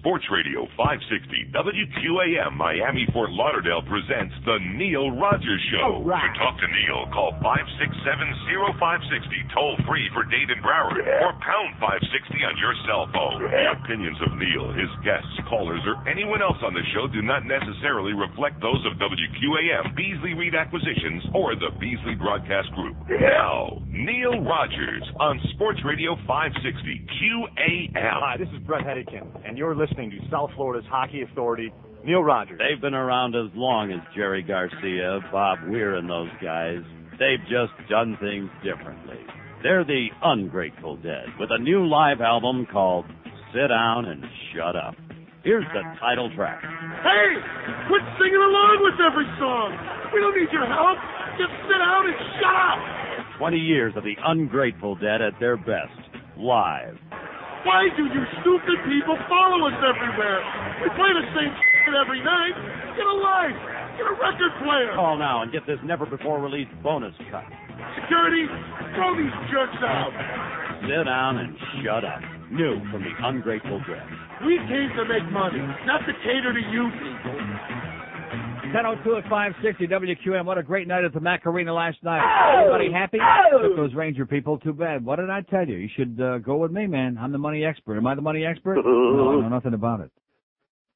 Sports Radio 560 WQAM Miami Fort Lauderdale presents The Neil Rogers Show. Right. To talk to Neil, call 567-0560, toll free for Dade and Broward, or pound 560 on your cell phone. The opinions of Neil, his guests, callers, or anyone else on the show do not necessarily reflect those of WQAM, Beasley Reed Acquisitions, or the Beasley Broadcast Group. Now, Neil Rogers on Sports Radio 560 QAM. Hi, this is Brett Hedican, and you're listening to South Florida's hockey authority, Neil Rogers. They've been around as long as Jerry Garcia, Bob Weir, and those guys. They've just done things differently. They're the Ungrateful Dead with a new live album called Sit Down and Shut Up. Here's the title track. Hey, quit singing along with every song. We don't need your help. Just sit down and shut up. 20 years of the Ungrateful Dead at their best, live. Why do you stupid people follow us everywhere? We play the same shit every night. Get a life. Get a record player. Call now and get this never-before-released bonus cut. Security, throw these jerks out. Sit down and shut up. New from the Ungrateful Dead. We came to make money, not to cater to you people. 10:02 at 560 WQM. What a great night at the Macarena last night. Everybody happy? Took those Ranger people. Too bad. What did I tell you? You should go with me, man. I'm the money expert. Am I the money expert? No, I know nothing about it.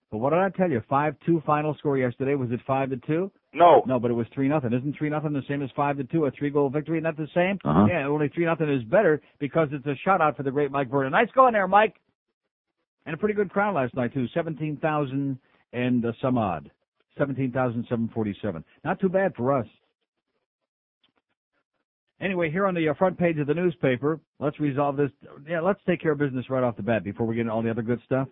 But what did I tell you? 5-2 final score yesterday. Was it 5-2? No. No, but it was 3-0. Isn't 3-0 the same as 5-2? A 3-goal victory? Not the same? Uh-huh. Yeah, only 3-0 is better because it's a shutout for the great Mike Vernon. Nice going there, Mike. And a pretty good crowd last night, too. 17,000 and some odd. 17,747. Not too bad for us. Anyway, here on the front page of the newspaper, let's resolve this. Yeah, let's take care of business right off the bat before we get into all the other good stuff.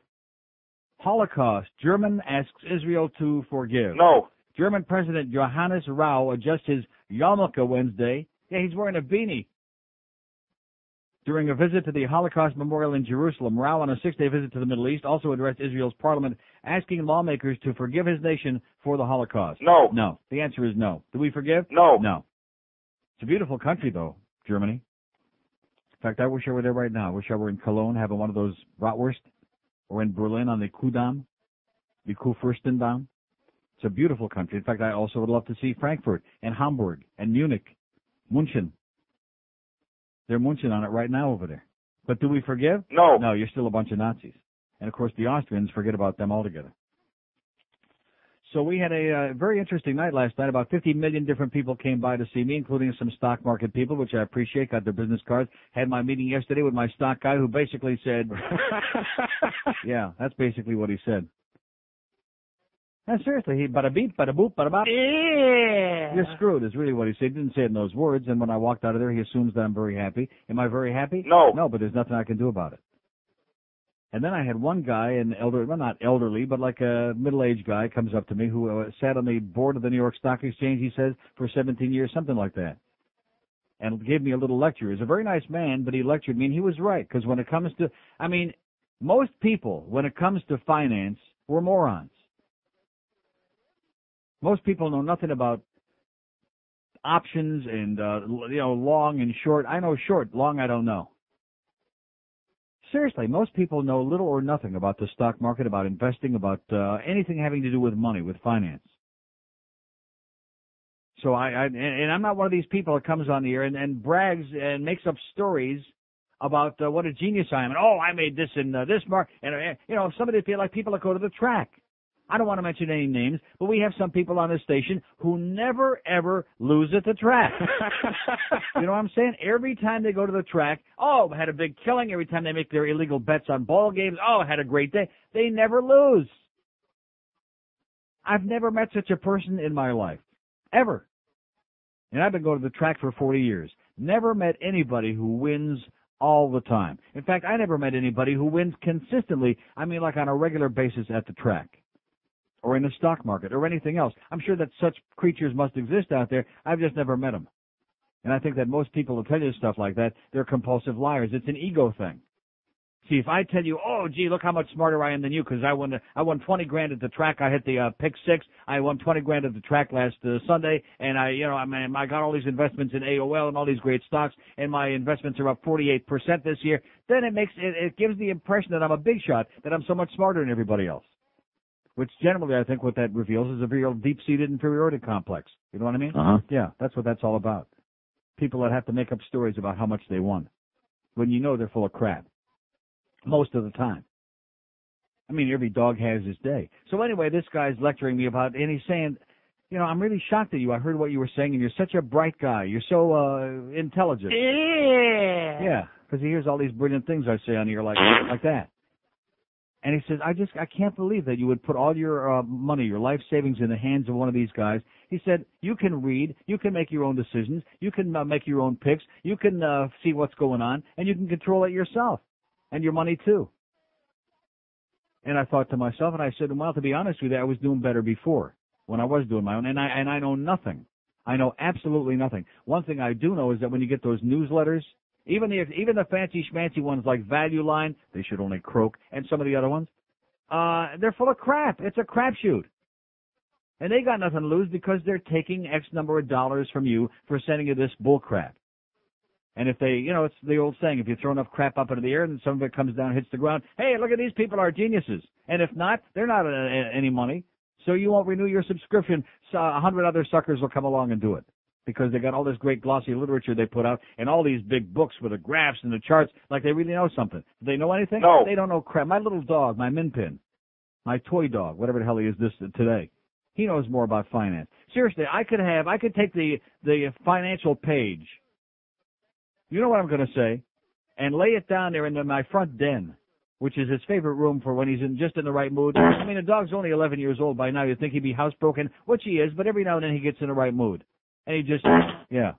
Holocaust. German asks Israel to forgive. No. German President Johannes Rau adjusts his yarmulke Wednesday. Yeah, he's wearing a beanie. During a visit to the Holocaust Memorial in Jerusalem, Rau, on a 6-day visit to the Middle East, also addressed Israel's parliament, asking lawmakers to forgive his nation for the Holocaust. No. No. The answer is no. Do we forgive? No. No. It's a beautiful country, though, Germany. In fact, I wish I were there right now. I wish I were in Cologne having one of those bratwurst, or in Berlin on the Kudamm, the Kurfürstendamm. It's a beautiful country. In fact, I also would love to see Frankfurt and Hamburg and Munich, München. They're munching on it right now over there. But do we forgive? No. No, you're still a bunch of Nazis. And, of course, the Austrians, forget about them altogether. So we had a very interesting night last night. About 50 million different people came by to see me, including some stock market people, which I appreciate, got their business cards. Had my meeting yesterday with my stock guy who basically said, yeah, that's basically what he said. And seriously, he bada beep, bada boop, bada bop. Yeah. You're screwed is really what he said. He didn't say it in those words, and when I walked out of there, he assumes that I'm very happy. Am I very happy? No. No, but there's nothing I can do about it. And then I had one guy, an elderly, well, not elderly, but like a middle-aged guy, comes up to me who sat on the board of the New York Stock Exchange, he says, for 17 years, something like that. And gave me a little lecture. He's a very nice man, but he lectured me, and he was right, because when it comes to, I mean, most people, when it comes to finance, we're morons. Most people know nothing about options and, long and short. I know short, long I don't know. Seriously, most people know little or nothing about the stock market, about investing, about anything having to do with money, with finance. So and I'm not one of these people that comes on the air and brags and makes up stories about what a genius I am. And, I made this in this mark. And, somebody feel like people that go to the track. I don't want to mention any names, but we have some people on this station who never, ever lose at the track. You know what I'm saying? Every time they go to the track, had a big killing. Every time they make their illegal bets on ball games, had a great day. They never lose. I've never met such a person in my life, ever. And I've been going to the track for 40 years. Never met anybody who wins all the time. In fact, I never met anybody who wins consistently, like on a regular basis at the track, or in the stock market, or anything else. I'm sure that such creatures must exist out there. I've just never met them. And I think that most people who tell you stuff like that, they're compulsive liars. It's an ego thing. See, if I tell you, oh, gee, look how much smarter I am than you because I won 20 grand at the track. I hit the pick six. I won 20 grand at the track last Sunday, and I got all these investments in AOL and all these great stocks, and my investments are up 48% this year. Then it gives the impression that I'm a big shot, that I'm so much smarter than everybody else. Which generally, I think, what that reveals is a real deep-seated inferiority complex. You know what I mean? Uh-huh. Yeah, that's what that's all about. People that have to make up stories about how much they won, when you know they're full of crap. Most of the time. I mean, every dog has his day. So anyway, this guy's lecturing me about, and he's saying, I'm really shocked at you. I heard what you were saying, and you're such a bright guy. You're so intelligent. Yeah, because he hears all these brilliant things I say on here like that. And he says, I can't believe that you would put all your money, your life savings in the hands of one of these guys. He said, you can read, you can make your own decisions, you can make your own picks, you can see what's going on, and you can control it yourself. And your money, too. And I thought to myself, and I said, well, to be honest with you, I was doing better before when I was doing my own, and I know nothing. I know absolutely nothing. One thing I do know is that when you get those newsletters, even the fancy schmancy ones like Value Line, they should only croak, and some of the other ones, they're full of crap. It's a crapshoot. And they got nothing to lose because they're taking X number of dollars from you for sending you this bull crap. And if they, it's the old saying, if you throw enough crap up into the air and some of it comes down and hits the ground, hey, look at these people are geniuses. And if not, they're not any money. So you won't renew your subscription. So 100 other suckers will come along and do it because they got all this great glossy literature they put out and all these big books with the graphs and the charts like they really know something. Do they know anything? No. They don't know crap. My little dog, my Minpin, my toy dog, whatever the hell he is today, he knows more about finance. Seriously, I could take the financial page. You know what I'm going to say, and lay it down there in my front den, which is his favorite room for when he's just in the right mood. I mean, the dog's only 11 years old by now. You'd think he'd be housebroken, which he is, but every now and then he gets in the right mood. And he just, yeah.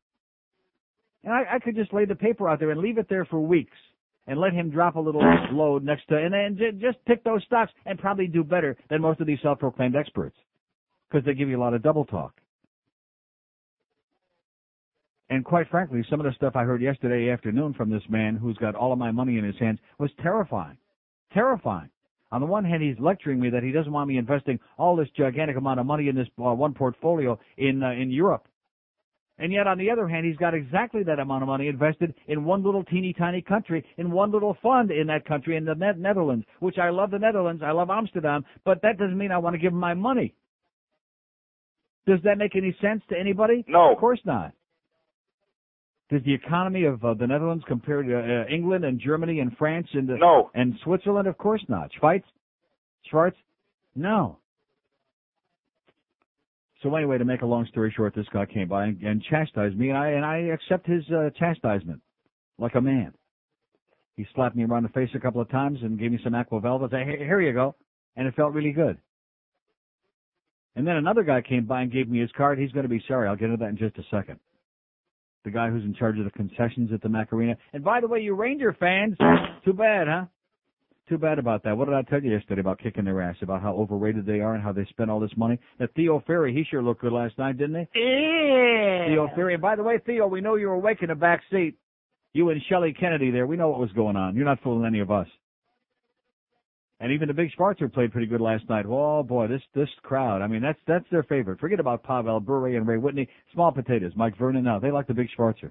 And I could just lay the paper out there and leave it there for weeks and let him drop a little load next to it, and then just pick those stocks and probably do better than most of these self-proclaimed experts because they give you a lot of double talk. And quite frankly, some of the stuff I heard yesterday afternoon from this man who's got all of my money in his hands was terrifying. Terrifying. On the one hand, he's lecturing me that he doesn't want me investing all this gigantic amount of money in this one portfolio in Europe. And yet, on the other hand, he's got exactly that amount of money invested in one little teeny tiny country, in one little fund in that country, in the Netherlands, which I love the Netherlands, I love Amsterdam, but that doesn't mean I want to give him my money. Does that make any sense to anybody? No. Of course not. Does the economy of the Netherlands compare to England and Germany and France and No. and Switzerland? Of course not. Schwartz? No. So anyway, to make a long story short, this guy came by and chastised me, and I accept his chastisement like a man. He slapped me around the face a couple of times and gave me some Aquavelva and said, hey, here you go, and it felt really good. And then another guy came by and gave me his card. He's going to be sorry. I'll get into that in just a second. The guy who's in charge of the concessions at the Macarena. And by the way, you Ranger fans, too bad, huh? Too bad about that. What did I tell you yesterday about kicking their ass, about how overrated they are and how they spend all this money? That Theo Ferry, he sure looked good last night, didn't he? Yeah. Theo Ferry. And by the way, Theo, we know you were awake in the back seat. You and Shelley Kennedy there. We know what was going on. You're not fooling any of us. And even the Big Schwarzer played pretty good last night. Oh, boy, this crowd, I mean, that's their favorite. Forget about Pavel Bure and Ray Whitney. Small potatoes. Mike Vernon now. They like the Big Schwarzer.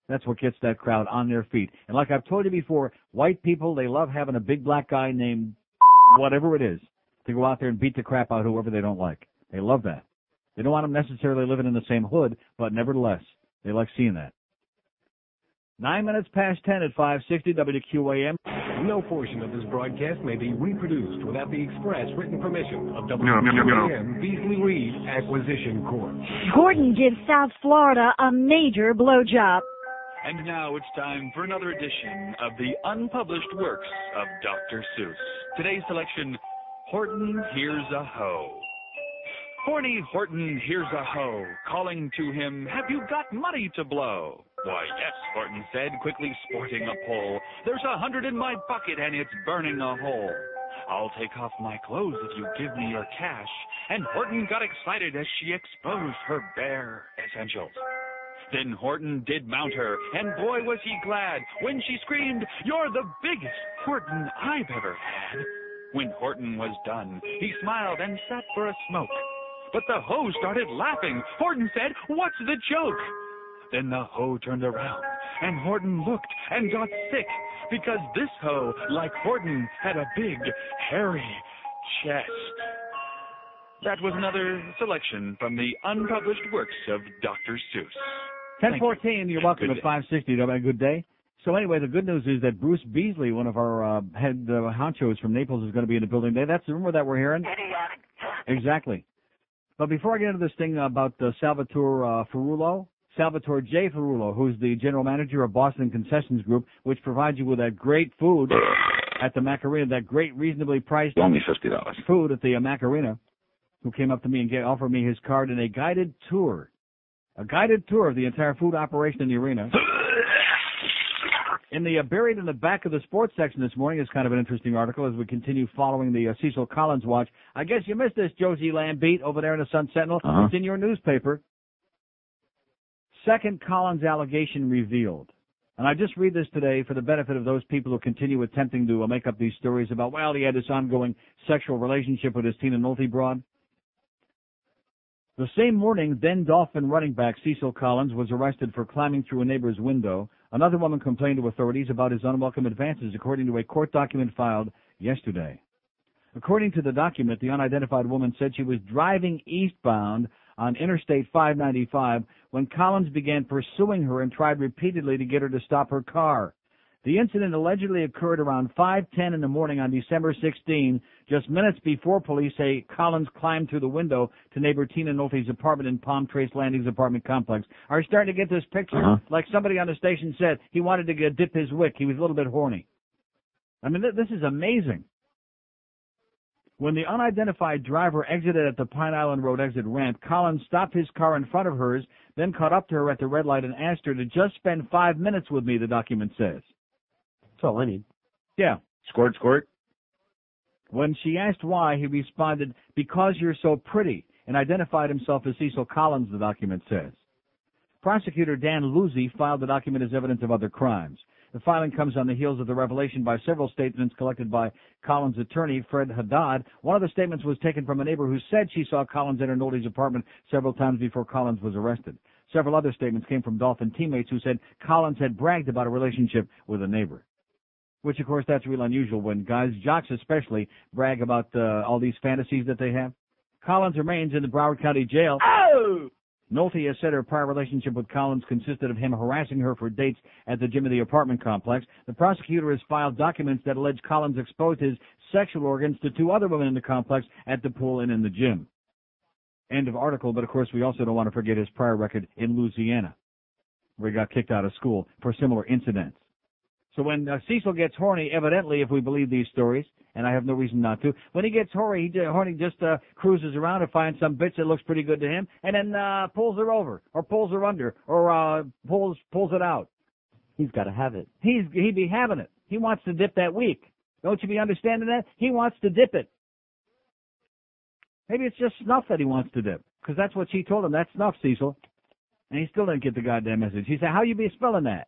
That's what gets that crowd on their feet. And like I've told you before, white people, they love having a big black guy named whatever it is to go out there and beat the crap out of whoever they don't like. They love that. They don't want them necessarily living in the same hood, but nevertheless, they like seeing that. 9 minutes past 10 at 560 WQAM. No portion of this broadcast may be reproduced without the express written permission of WQAM Beasley Reed Acquisition Corp. Gordon gives South Florida a major blowjob. And now it's time for another edition of the unpublished works of Dr. Seuss. Today's selection, Horton Hears a Hoe. Horny Horton hears a hoe, calling to him, have you got money to blow? Why, yes, Horton said, quickly sporting a pole. There's 100 in my bucket and it's burning a hole. I'll take off my clothes if you give me your cash. And Horton got excited as she exposed her bare essentials. Then Horton did mount her, and boy was he glad when she screamed, "You're the biggest Horton I've ever had." When Horton was done, he smiled and sat for a smoke. But the hoe started laughing. Horton said, "What's the joke?" Then the hoe turned around, and Horton looked and got sick, because this hoe, like Horton, had a big, hairy chest. That was another selection from the unpublished works of Dr. Seuss. 10:14, you're welcome at 560. Have a good day. So anyway, the good news is that Bruce Beasley, one of our head honchos from Naples, is going to be in the building today. That's the rumor that we're hearing. Idiotic. Exactly. But before I get into this thing about Salvatore J. Ferrulo, who's the general manager of Boston Concessions Group, which provides you with that great food at the Macarena, that great reasonably priced only $50 food at the Macarena, who came up to me and offered me his card in a guided tour of the entire food operation in the arena. In the buried in the back of the sports section this morning is kind of an interesting article as we continue following the Cecil Collins watch. I guess you missed this, Josie Lambeat, over there in the Sun Sentinel. It's in your newspaper. Second Collins allegation revealed. And I just read this today for the benefit of those people who continue attempting to make up these stories about, well, he had this ongoing sexual relationship with his Tina Nolte broad. The same morning, then Dolphin running back Cecil Collins was arrested for climbing through a neighbor's window. Another woman complained to authorities about his unwelcome advances, according to a court document filed yesterday. According to the document, the unidentified woman said she was driving eastbound on Interstate 595 when Collins began pursuing her and tried repeatedly to get her to stop her car. The incident allegedly occurred around 5:10 in the morning on December 16, just minutes before police say Collins climbed through the window to neighbor Tina Nolte's apartment in Palm Trace Landings apartment complex. Are you starting to get this picture? Like somebody on the station said, he wanted to dip his wick. He was a little bit horny. I mean, this is amazing. When the unidentified driver exited at the Pine Island Road exit ramp, Collins stopped his car in front of hers, then caught up to her at the red light and asked her to just spend 5 minutes with me, the document says. That's all I need. Yeah. Squirt. When she asked why, he responded, "Because you're so pretty," and identified himself as Cecil Collins, the document says. Prosecutor Dan Luzzi filed the document as evidence of other crimes. The filing comes on the heels of the revelation by several statements collected by Collins' attorney, Fred Haddad. One of the statements was taken from a neighbor who said she saw Collins enter Nolte's apartment several times before Collins was arrested. Several other statements came from Dolphin teammates who said Collins had bragged about a relationship with a neighbor. Which, of course, that's real unusual when guys, jocks especially, brag about all these fantasies that they have. Collins remains in the Broward County Jail. Oh! Nolte has said her prior relationship with Collins consisted of him harassing her for dates at the gym of the apartment complex. The prosecutor has filed documents that allege Collins exposed his sexual organs to 2 other women in the complex, at the pool and in the gym. End of article, but of course we also don't want to forget his prior record in Louisiana, where he got kicked out of school for similar incidents. So when Cecil gets horny, evidently, if we believe these stories, and I have no reason not to, when he gets horny, he just cruises around and finds some bitch that looks pretty good to him, and then pulls her over, or pulls her under, or pulls it out. He's got to have it. He'd be having it. He wants to dip that week. Don't you be understanding that? He wants to dip it. Maybe it's just snuff that he wants to dip, because that's what she told him. That's snuff, Cecil. And he still didn't get the goddamn message. He said, how you be spelling that?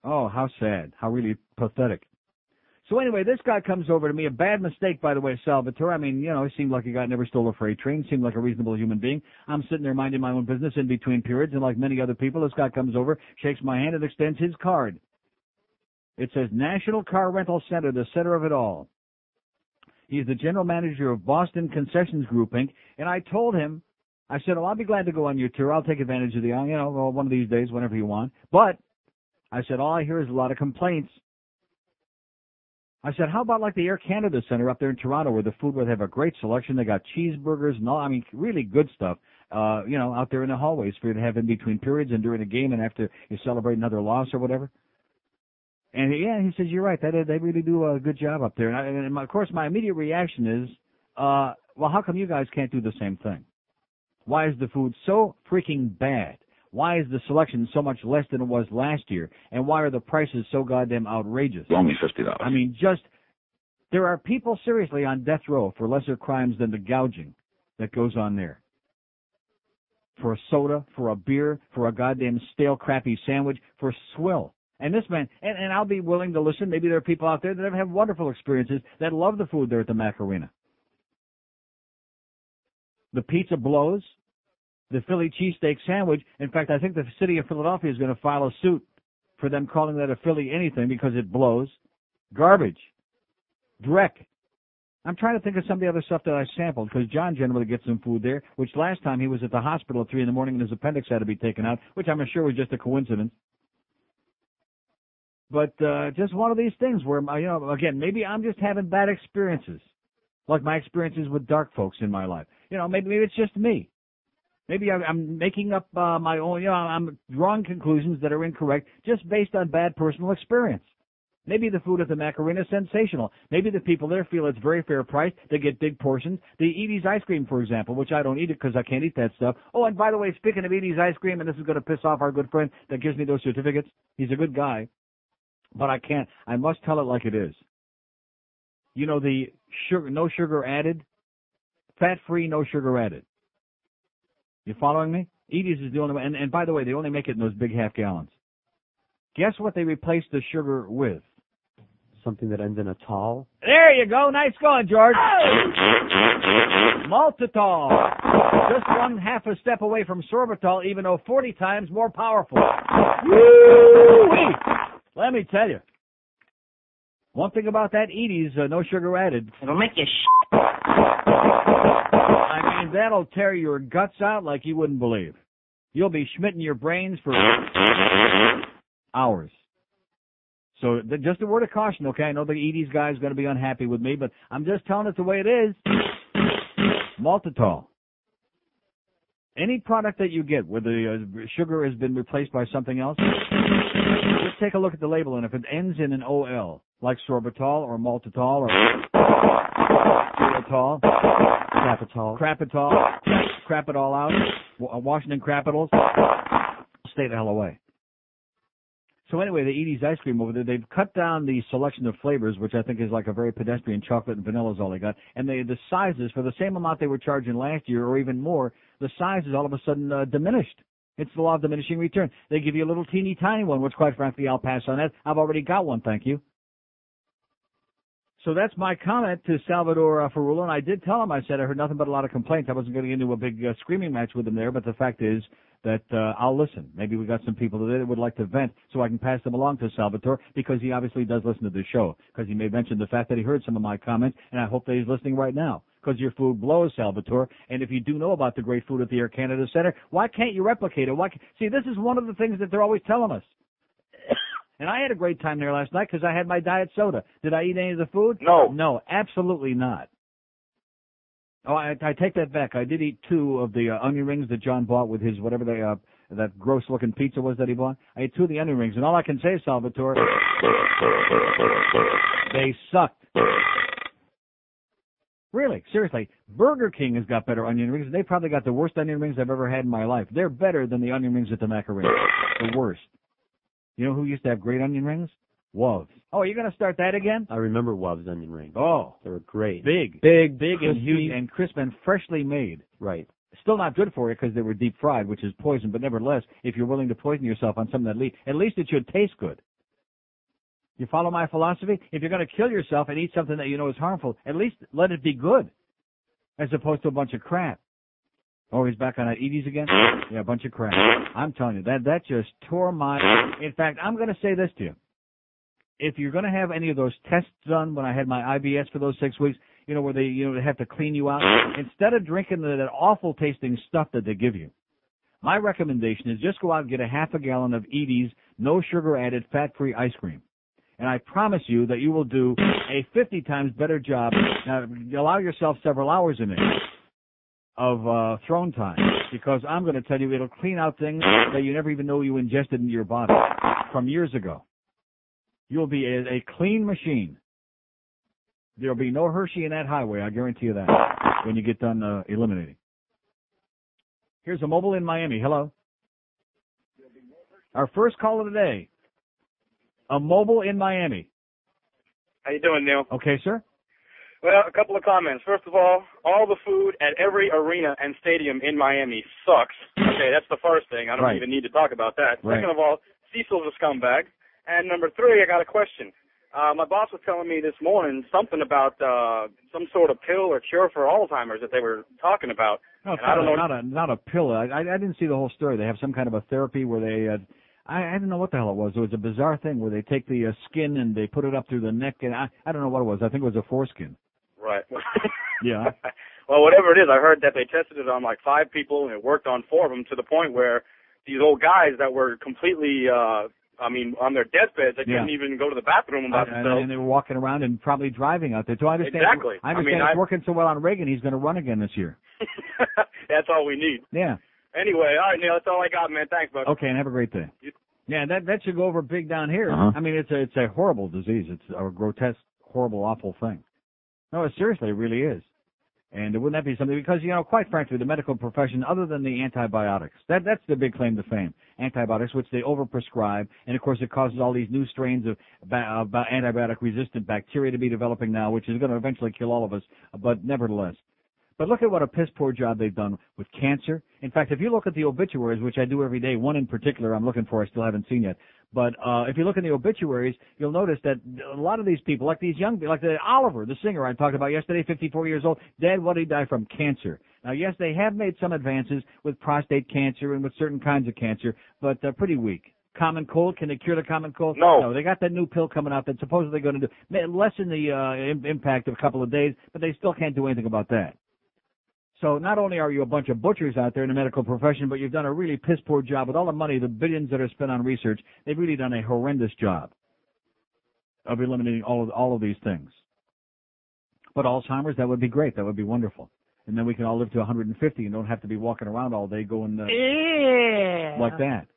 Oh, how sad. How really pathetic. So anyway, this guy comes over to me. A bad mistake, by the way, Salvatore. I mean, he seemed like a guy who never stole a freight train. Seemed like a reasonable human being. I'm sitting there minding my own business in between periods, and like many other people, this guy comes over, shakes my hand, and extends his card. It says National Car Rental Center, the center of it all. He's the general manager of Boston Concessions Group, Inc., and I told him, I said, I'll be glad to go on your tour. I'll take advantage of the, one of these days, whenever you want. But I said, all I hear is a lot of complaints. I said, how about like the Air Canada Center up there in Toronto, where the food would have a great selection. They got cheeseburgers and all, really good stuff, out there in the hallways for you to have in between periods and during the game and after you celebrate another loss or whatever. And he says, you're right. They really do a good job up there. And of course, my immediate reaction is, well, how come you guys can't do the same thing? Why is the food so freaking bad? Why is the selection so much less than it was last year? And why are the prices so goddamn outrageous? Only $50. There are people seriously on death row for lesser crimes than the gouging that goes on there. for a soda, for a beer, for a goddamn stale, crappy sandwich, for swill. And this man, and I'll be willing to listen. Maybe there are people out there that have wonderful experiences that love the food there at the Macarena. The pizza blows. The Philly cheesesteak sandwich. In fact, I think the city of Philadelphia is going to file a suit for them calling that a Philly anything because it blows. Garbage. Dreck. I'm trying to think of some of the other stuff that I sampled because John generally gets some food there, which last time he was at the hospital at 3 in the morning and his appendix had to be taken out, which I'm sure was just a coincidence. But just one of these things where, again, maybe I'm just having bad experiences, like my experiences with dark folks in my life. Maybe it's just me. Maybe I'm making up my own, I'm drawing conclusions that are incorrect just based on bad personal experience. Maybe the food at the Macarena is sensational. Maybe the people there feel it's very fair price. They get big portions. The Edie's ice cream, for example, which I don't eat it because I can't eat that stuff. Oh, and by the way, speaking of Edie's ice cream, and this is going to piss off our good friend that gives me those certificates. He's a good guy, but I can't. I must tell it like it is. The sugar, no sugar added, fat-free, no sugar added. You following me? Edie's is the only one. And by the way, they only make it in those big half gallons. Guess what they replaced the sugar with? Something that ends in a tall. There you go. Nice going, George. Maltitol. Just 1/2 a step away from sorbitol, even though 40 times more powerful. Woo-wee. Let me tell you. One thing about that Edie's, no sugar added. It'll make you I mean, that'll tear your guts out like you wouldn't believe. You'll be schmitting your brains for hours. So just a word of caution, okay? I know the Edie's guy is going to be unhappy with me, but I'm just telling it the way it is. Maltitol. Any product that you get where the sugar has been replaced by something else, just take a look at the label, and if it ends in an OL, like sorbitol or maltitol or xylitol, crapitol, crap it all out, Washington Capitals, stay the hell away. So anyway, the Edie's ice cream over there, they've cut down the selection of flavors, which I think is like a very pedestrian chocolate and vanilla is all they got. And the sizes, for the same amount they were charging last year or even more, the size is all of a sudden diminished. It's the law of diminishing return. They give you a little teeny tiny one, which quite frankly I'll pass on that. I've already got one, thank you. So that's my comment to Salvador Ferrulo, and I did tell him, I said I heard nothing but a lot of complaints. I wasn't going to get into a big screaming match with him there, but the fact is that I'll listen. Maybe we got some people that would like to vent so I can pass them along to Salvatore because he obviously does listen to the show because he may mention the fact that he heard some of my comments, and I hope that he's listening right now because your food blows, Salvatore, and if you do know about the great food at the Air Canada Center, why can't you replicate it? See, this is one of the things that they're always telling us. And I had a great time there last night because I had my diet soda. Did I eat any of the food? No. No, absolutely not. Oh, I take that back. I did eat 2 of the onion rings that John bought with his whatever that gross-looking pizza was that he bought. I ate 2 of the onion rings, and all I can say, Salvatore, they sucked. Really, seriously, Burger King has got better onion rings. They probably got the worst onion rings I've ever had in my life. They're better than the onion rings at the Macarena. The worst. You know who used to have great onion rings? Wov's. Oh, you're going to start that again? I remember Wov's onion rings. Oh. They were great. Big and huge and crisp and freshly made. Right. Still not good for you because they were deep fried, which is poison, but nevertheless, if you're willing to poison yourself on something that at least it should taste good. You follow my philosophy? If you're going to kill yourself and eat something that you know is harmful, at least let it be good as opposed to a bunch of crap. Oh, he's back on that Edie's again? Yeah, a bunch of crap. I'm telling you, that just tore my... In fact, I'm going to say this to you. If you're going to have any of those tests done when I had my IBS for those 6 weeks, where they have to clean you out, instead of drinking that awful tasting stuff that they give you, my recommendation is just go out and get a 1/2 gallon of Edie's no sugar added fat-free ice cream. And I promise you that you will do a 50 times better job. Now, allow yourself several hours in it of throne time, because I'm going to tell you it'll clean out things that you never even know you ingested into your body from years ago. You'll be a clean machine. There'll be no Hershey in that highway, I guarantee you that, when you get done eliminating. Here's a mobile in Miami. Hello. Our first call of the day. A mobile in Miami. How you doing, Neil? Okay, sir. Well, a couple of comments. First of all the food at every arena and stadium in Miami sucks. Okay, that's the first thing. I don't even need to talk about that. Right. Second of all, Cecil's a scumbag. And number three, I got a question. My boss was telling me this morning something about some sort of pill or cure for Alzheimer's that they were talking about. No, I don't know. Not a pill. I didn't see the whole story. They have some kind of a therapy where they I don't know what the hell it was. It was a bizarre thing where they take the skin and they put it up through the neck, and I don't know what it was. I think it was a foreskin. Right. Yeah. Well, whatever it is, I heard that they tested it on like 5 people, and it worked on 4 of them to the point where these old guys that were completely, on their deathbeds, they couldn't even go to the bathroom by themselves. And they were walking around and probably driving out there. So I understand. Exactly. I understand it's working so well on Reagan, he's going to run again this year. That's all we need. Yeah. Anyway, all right, Neil, that's all I got, man. Thanks, bud. Okay, and have a great day. Yeah, that should go over big down here. I mean, it's a horrible disease. It's a grotesque, horrible, awful thing. No, seriously, it really is. And wouldn't that be something? Because, quite frankly, the medical profession, other than the antibiotics, that's the big claim to fame. Antibiotics, which they overprescribe, and, of course, it causes all these new strains of antibiotic-resistant bacteria to be developing now, which is going to eventually kill all of us, but nevertheless. But look at what a piss-poor job they've done with cancer. In fact, if you look at the obituaries, which I do every day, one in particular I'm looking for, I still haven't seen yet. But if you look in the obituaries, you'll notice that a lot of these people, like these young people, like Oliver, the singer I talked about yesterday, 54 years old, dead. What did he die from? Cancer. Now, yes, they have made some advances with prostate cancer and with certain kinds of cancer, but they're pretty weak. Common cold, can they cure the common cold? No. They got that new pill coming out that's supposedly going to lessen the impact of a couple of days, but they still can't do anything about that. So not only are you a bunch of butchers out there in the medical profession, but you've done a really piss-poor job with all the money, the billions that are spent on research. They've really done a horrendous job of eliminating all of these things. But Alzheimer's, that would be great. That would be wonderful. And then we can all live to 150 and don't have to be walking around all day going like that.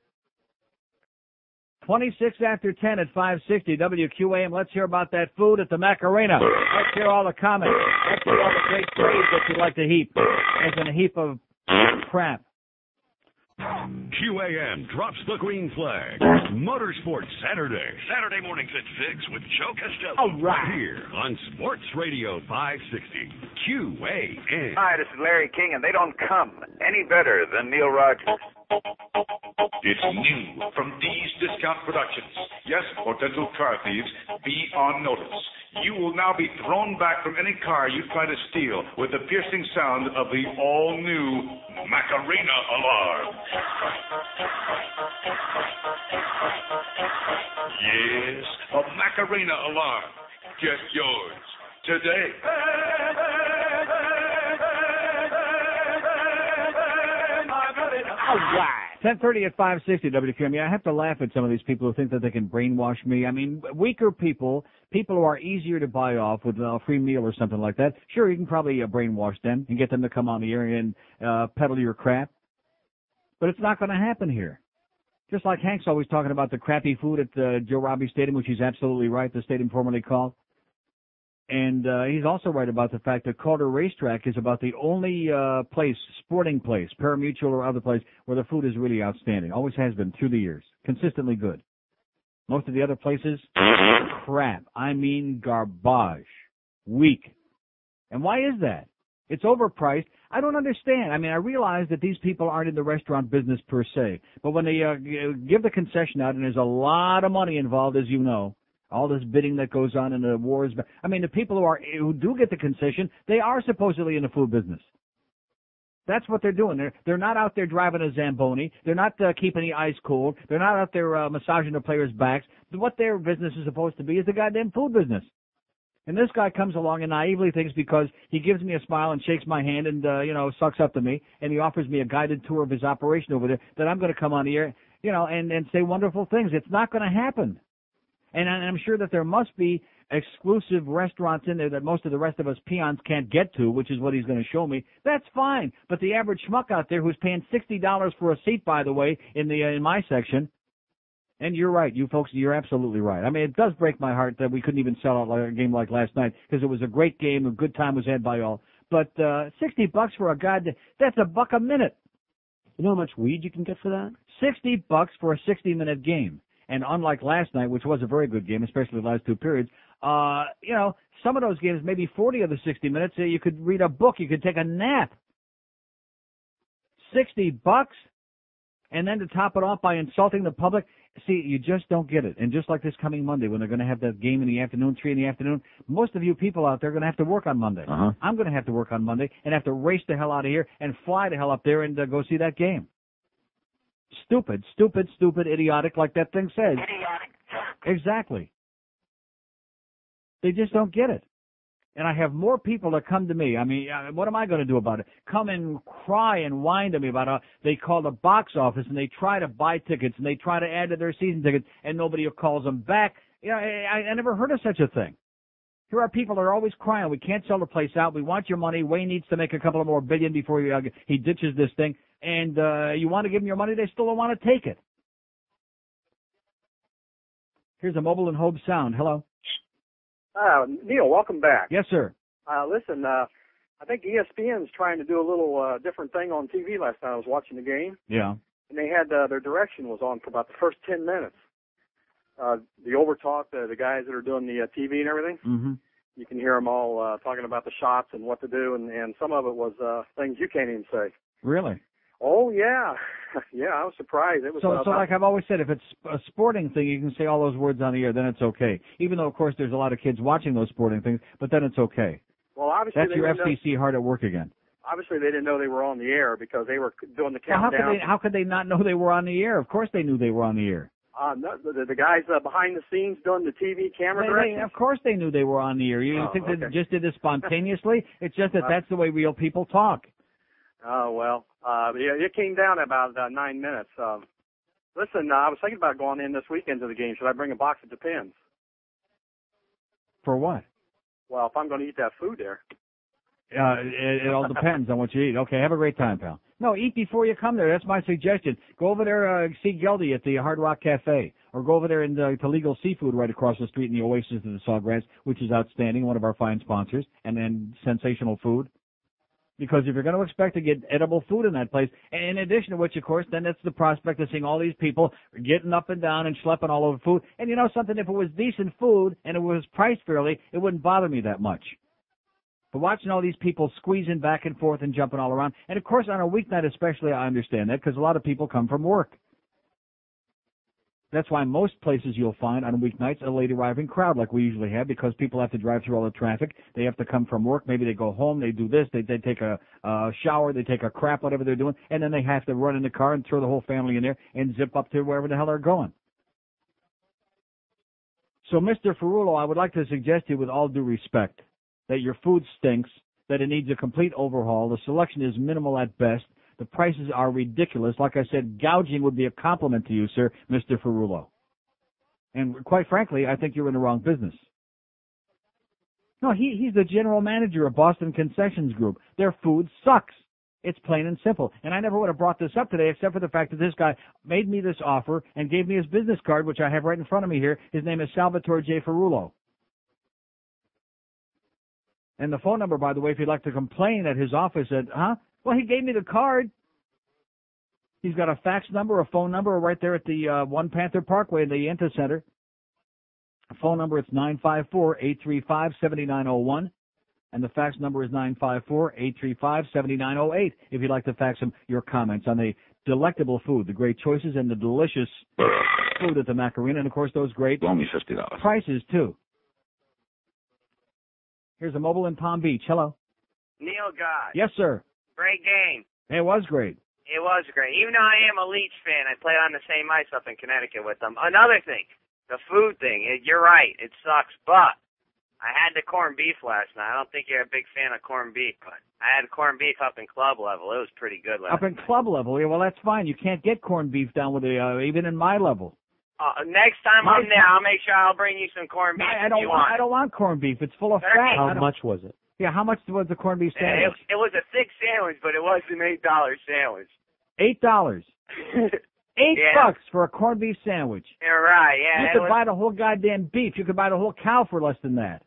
26 after 10 at 560 WQAM. Let's hear about that food at the Macarena. Let's hear all the comments. Let's hear all the great praise that you'd like to heap. As in a heap of crap. QAM drops the green flag. Motorsports Saturday mornings at 6 with Joe Costello. All right. Here on Sports Radio 560 QAM. Hi, this is Larry King, and they don't come any better than Neil Rogers. It's new from D's Discount Productions. Yes, potential car thieves, be on notice. You will now be thrown back from any car you try to steal with the piercing sound of the all-new Macarena alarm. Yes, a Macarena alarm. Get yours today. All right. 10:30 at 560 WQAM. I have to laugh at some of these people who think that they can brainwash me. I mean, weaker people who are easier to buy off with a free meal or something like that, sure, you can probably brainwash them and get them to come on the air and peddle your crap. But it's not going to happen here. Just like Hank's always talking about the crappy food at Joe Robbie Stadium, which he's absolutely right, the stadium formerly called. And he's also right about the fact that Calder Racetrack is about the only sporting place, pari-mutuel or other place, where the food is really outstanding. Always has been through the years. Consistently good. Most of the other places, crap. I mean garbage. Weak. And why is that? It's overpriced. I don't understand. I mean, I realize that these people aren't in the restaurant business per se. But when they give the concession out, and there's a lot of money involved, as you know, all this bidding that goes on in the wars. I mean, the people who do get the concession, they are supposedly in the food business. That's what they're doing. They're not out there driving a Zamboni. They're not keeping the ice cold. They're not out there massaging the players' backs. What their business is supposed to be is the goddamn food business. And this guy comes along and naively thinks because he gives me a smile and shakes my hand and, sucks up to me, and he offers me a guided tour of his operation over there, that I'm going to come on the air, and say wonderful things. It's not going to happen. And I'm sure that there must be exclusive restaurants in there that most of the rest of us peons can't get to, which is what he's going to show me. That's fine. But the average schmuck out there who's paying $60 for a seat, by the way, in my section, and you're right, you folks, you're absolutely right. I mean, it does break my heart that we couldn't even sell out a game like last night because it was a great game, a good time was had by all. But $60 for a that's $1 a minute. You know how much weed you can get for that? $60 for a 60-minute game. And unlike last night, which was a very good game, especially the last 2 periods, Some of those games, maybe 40 of the 60 minutes, you could read a book, you could take a nap. $60, and then to top it off by insulting the public. See, you just don't get it. And just like this coming Monday, when they're going to have that game in the afternoon, 3 in the afternoon, most of you people out there are going to have to work on Monday. Uh-huh. I'm going to have to work on Monday and have to race the hell out of here and fly the hell up there and go see that game. Stupid, idiotic, like that thing says. Idiotic. Exactly. They just don't get it. And I have more people that come to me. I mean, what am I going to do about it? Come and cry and whine to me about they call the box office and they try to buy tickets and they try to add to their season tickets and nobody calls them back. I never heard of such a thing. Here are people that are always crying. We can't sell the place out. We want your money. Wayne needs to make a couple of more billion before he ditches this thing. And you want to give them your money, they still don't want to take it. Here's a mobile and Hobe sound. Hello. Neil, welcome back. Yes, sir. Listen, I think ESPN's trying to do a little different thing on TV last time I was watching the game. Yeah. And they had their direction was on for about the first 10 minutes. The overtalk, the guys that are doing the TV and everything, mm-hmm. You can hear them all talking about the shots and what to do, and some of it was things you can't even say. Really? Oh, yeah. Yeah, I was surprised. It was so like I've always said, if it's a sporting thing, you can say all those words on the air, then it's okay. Even though, of course, there's a lot of kids watching those sporting things, but then it's okay. Well, obviously that's your FCC hard at work again. Obviously, they didn't know they were on the air because they were doing the countdown. Well, how could they not know they were on the air? Of course they knew they were on the air. No, the guys behind the scenes doing the TV camera direction? Of course they knew they were on the air. You think they just did this spontaneously? It's just that that's the way real people talk. Oh, well, it came down about 9 minutes. Listen, I was thinking about going in this weekend to the game. Should I bring a box? It depends. For what? Well, if I'm going to eat that food there. It all depends on what you eat. Okay, have a great time, pal. No, eat before you come there. That's my suggestion. Go over there, see Geldy at the Hard Rock Cafe, or go over there to Legal Seafood right across the street in the Oasis of the Sawgrass, which is outstanding, one of our fine sponsors, and then sensational food. Because if you're going to expect to get edible food in that place, and in addition to which, of course, then it's the prospect of seeing all these people getting up and down and schlepping all over food. And you know something, if it was decent food and it was priced fairly, it wouldn't bother me that much. But watching all these people squeezing back and forth and jumping all around, and of course on a weeknight especially, I understand that because a lot of people come from work. That's why most places you'll find on weeknights a late arriving crowd like we usually have because people have to drive through all the traffic. They have to come from work. Maybe they go home. They do this. They take a shower. They take a crap, whatever they're doing. And then they have to run in the car and throw the whole family in there and zip up to wherever the hell they're going. So, Mr. Ferrulo, I would like to suggest to you with all due respect that your food stinks, that it needs a complete overhaul. The selection is minimal at best. The prices are ridiculous. Like I said, gouging would be a compliment to you, sir, Mr. Ferrulo. And quite frankly, I think you're in the wrong business. No, he's the general manager of Boston Concessions Group. Their food sucks. It's plain and simple. And I never would have brought this up today except for the fact that this guy made me this offer and gave me his business card, which I have right in front of me here. His name is Salvatore J. Ferrulo. And the phone number, by the way, if you'd like to complain at his office at, Well, he gave me the card. He's got a fax number, a phone number right there at the 1 Panther Parkway in the Inta Center. Phone number, it's 954-835-7901. And the fax number is 954-835-7908 if you'd like to fax him your comments on the delectable food, the great choices and the delicious food at the Macarena. And, of course, those great only $50 prices, too. Here's a mobile in Palm Beach. Hello. Neil God. Yes, sir. Great game. It was great. It was great. Even though I am a Leach fan, I played on the same ice up in Connecticut with them. Another thing, the food thing. You're right. It sucks. But I had the corned beef last night. I don't think you're a big fan of corned beef, but I had corned beef up in club level. It was pretty good last night. Up in club level? Yeah, well, that's fine. You can't get corned beef down with even in my level. Next time I'm there, I'll make sure I'll bring you some corned beef. I don't want corned beef. It's full of fat. How much was it? Yeah, how much was the corned beef sandwich? It was a thick sandwich, but it was an $8 sandwich. $8. $8 for a corned beef sandwich. You're right, yeah. You could buy the whole goddamn beef. You could buy the whole cow for less than that.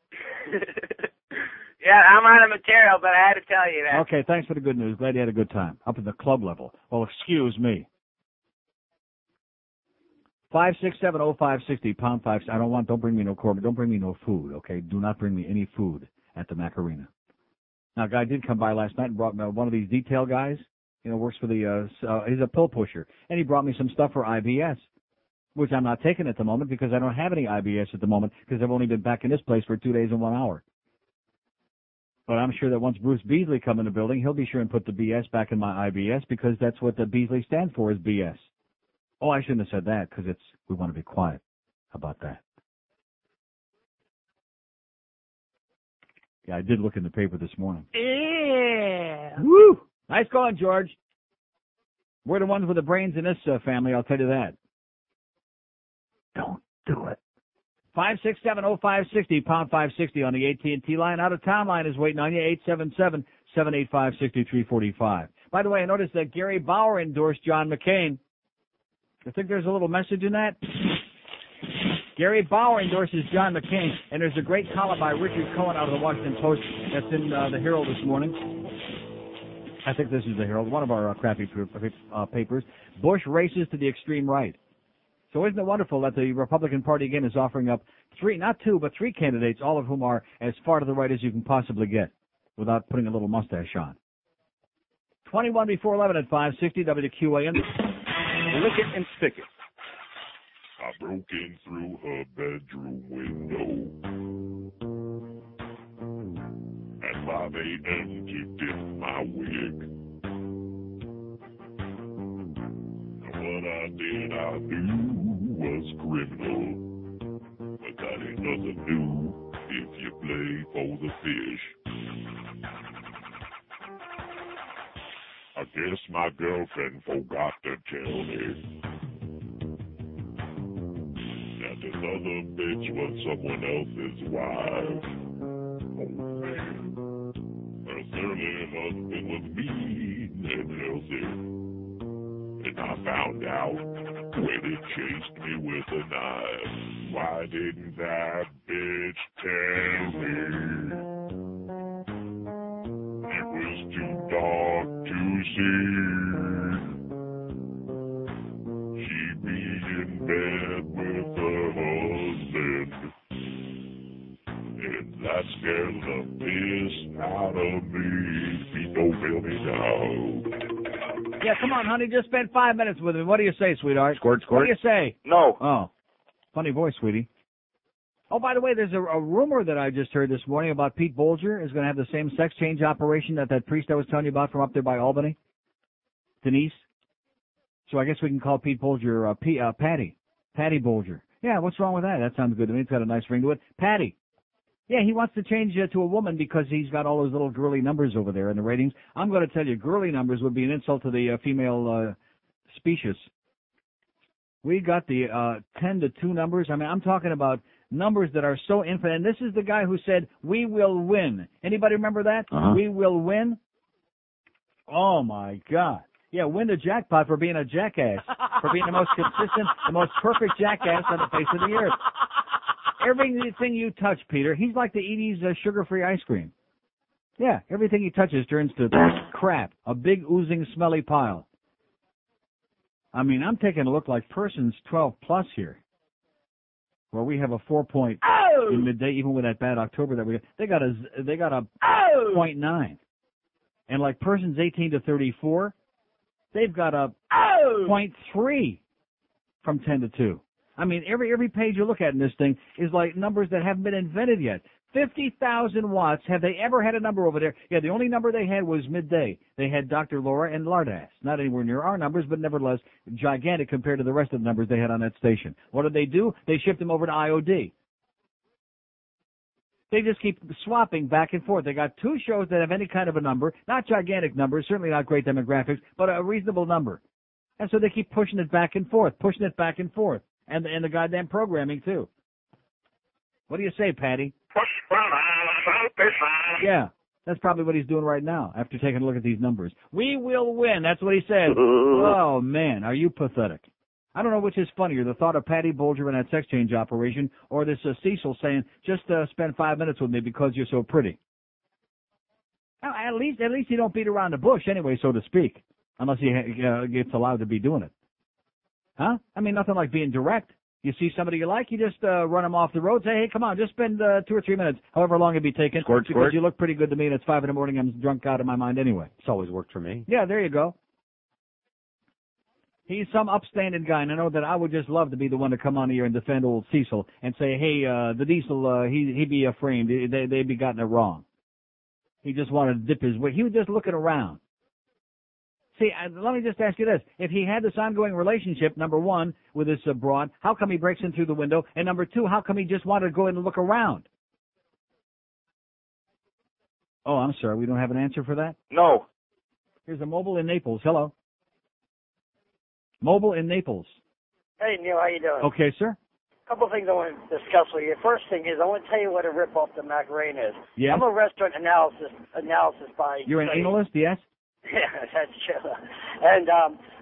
Yeah, I'm out of material, but I had to tell you that. Okay, thanks for the good news. Glad you had a good time. Up at the club level. Well, excuse me. 5670560, pound 5. Don't bring me no corn. Don't bring me no food, okay? Do not bring me any food at the Macarena. Now, a guy did come by last night and brought me one of these detail guys. Works for the, he's a pill pusher. And he brought me some stuff for IBS, which I'm not taking at the moment because I don't have any IBS at the moment because I've only been back in this place for 2 days and 1 hour. But I'm sure that once Bruce Beasley come in the building, he'll be sure and put the BS back in my IBS because that's what the Beasley stands for, is BS. Oh, I shouldn't have said that because we want to be quiet about that. Yeah, I did look in the paper this morning. Yeah. Woo! Nice going, George. We're the ones with the brains in this family, I'll tell you that. Don't do it. 5670560, pound 560 on the AT&T line. Out of town line is waiting on you, 877-785-6345. By the way, I noticed that Gary Bauer endorsed John McCain. I think there's a little message in that. Gary Bauer endorses John McCain, and there's a great column by Richard Cohen out of the Washington Post that's in the Herald this morning. I think this is the Herald, one of our crappy papers. Bush races to the extreme right. So isn't it wonderful that the Republican Party again is offering up not two, but three candidates, all of whom are as far to the right as you can possibly get without putting a little mustache on. 21 before 11 at 560 WQAM. Lick it and stick it. I broke in through her bedroom window at 5 a.m. to dip my wig. And what I did, I knew was criminal, but that ain't nothing new if you play for the fish. I guess my girlfriend forgot to tell me that this other bitch was someone else's wife. Oh man, her early husband was mean and healthy, and I found out when it chased me with a knife. Why didn't that bitch tell me? It was too dark to see. She'd be in bed with her husband, and that scared the piss out of me. Pete, don't fail me now. Yeah, come on, honey, just spend 5 minutes with me. What do you say, sweetheart? Squirt. What do you say? No. Oh, funny voice, sweetie. Oh, by the way, there's a rumor that I just heard this morning about Pete Bolger is going to have the same sex change operation that priest I was telling you about from up there by Albany, Denise. So I guess we can call Pete Bolger Patty Bolger. Yeah, what's wrong with that? That sounds good to me. It's got a nice ring to it. Patty. Yeah, he wants to change to a woman because he's got all those little girly numbers over there in the ratings. I'm going to tell you, girly numbers would be an insult to the female species. We got the 10 to 2 numbers. I mean, I'm talking about numbers that are so infinite. And this is the guy who said, we will win. Anybody remember that? Uh-huh. We will win? Oh, my God. Yeah, win the jackpot for being a jackass, for being the most consistent, the most perfect jackass on the face of the earth. Everything you touch, Peter, he's like the Edie's sugar-free ice cream. Yeah, everything he touches turns to crap, a big, oozing, smelly pile. I mean, I'm taking a look like Persons 12 plus here, where we have a 4-point in midday, even with that bad October that we got. They got a 0.9, and like Persons 18 to 34, they've got a 0.3 from 10 to 2. I mean, every page you look at in this thing is like numbers that haven't been invented yet. 50,000 watts. Have they ever had a number over there? Yeah, the only number they had was midday. They had Dr. Laura and Lardass. Not anywhere near our numbers, but nevertheless gigantic compared to the rest of the numbers they had on that station. What did they do? They shipped them over to IOD. They just keep swapping back and forth. They got 2 shows that have any kind of a number, not gigantic numbers, certainly not great demographics, but a reasonable number. And so they keep pushing it back and forth. And the goddamn programming, too. What do you say, Patty? Yeah, that's probably what he's doing right now after taking a look at these numbers. We will win. That's what he said. Oh, man, are you pathetic? I don't know which is funnier, the thought of Patty Bolger and that sex change operation or this Cecil saying, just spend 5 minutes with me because you're so pretty. Now, at least you don't beat around the bush anyway, so to speak, unless he gets allowed to be doing it. Huh? I mean, nothing like being direct. You see somebody you like, you just run them off the road. Say, hey, come on, just spend 2 or 3 minutes, however long it'd be taken. Squirt, because squirt. you look pretty good to me, and it's 5 in the morning. I'm drunk out of my mind anyway. It's always worked for me. Yeah, there you go. He's some upstanding guy, and I know that I would just love to be the one to come on here and defend old Cecil and say, hey, the Diesel, he'd be framed. They'd be gotten it wrong. He just wanted to dip his way. He was just looking around. See, let me just ask you this. If he had this ongoing relationship, number one, with this broad, how come he breaks in through the window? And number two, how come he just wanted to go in and look around? Oh, I'm sorry. We don't have an answer for that? No. Here's a mobile in Naples. Hello. Mobile in Naples. Hey, Neil, how you doing? Okay, sir. A couple of things I want to discuss with you. First thing is I want to tell you what a rip-off the Macarena is. Yeah. I'm a restaurant analysis by... You're an analyst, yes? Yeah, that's true. And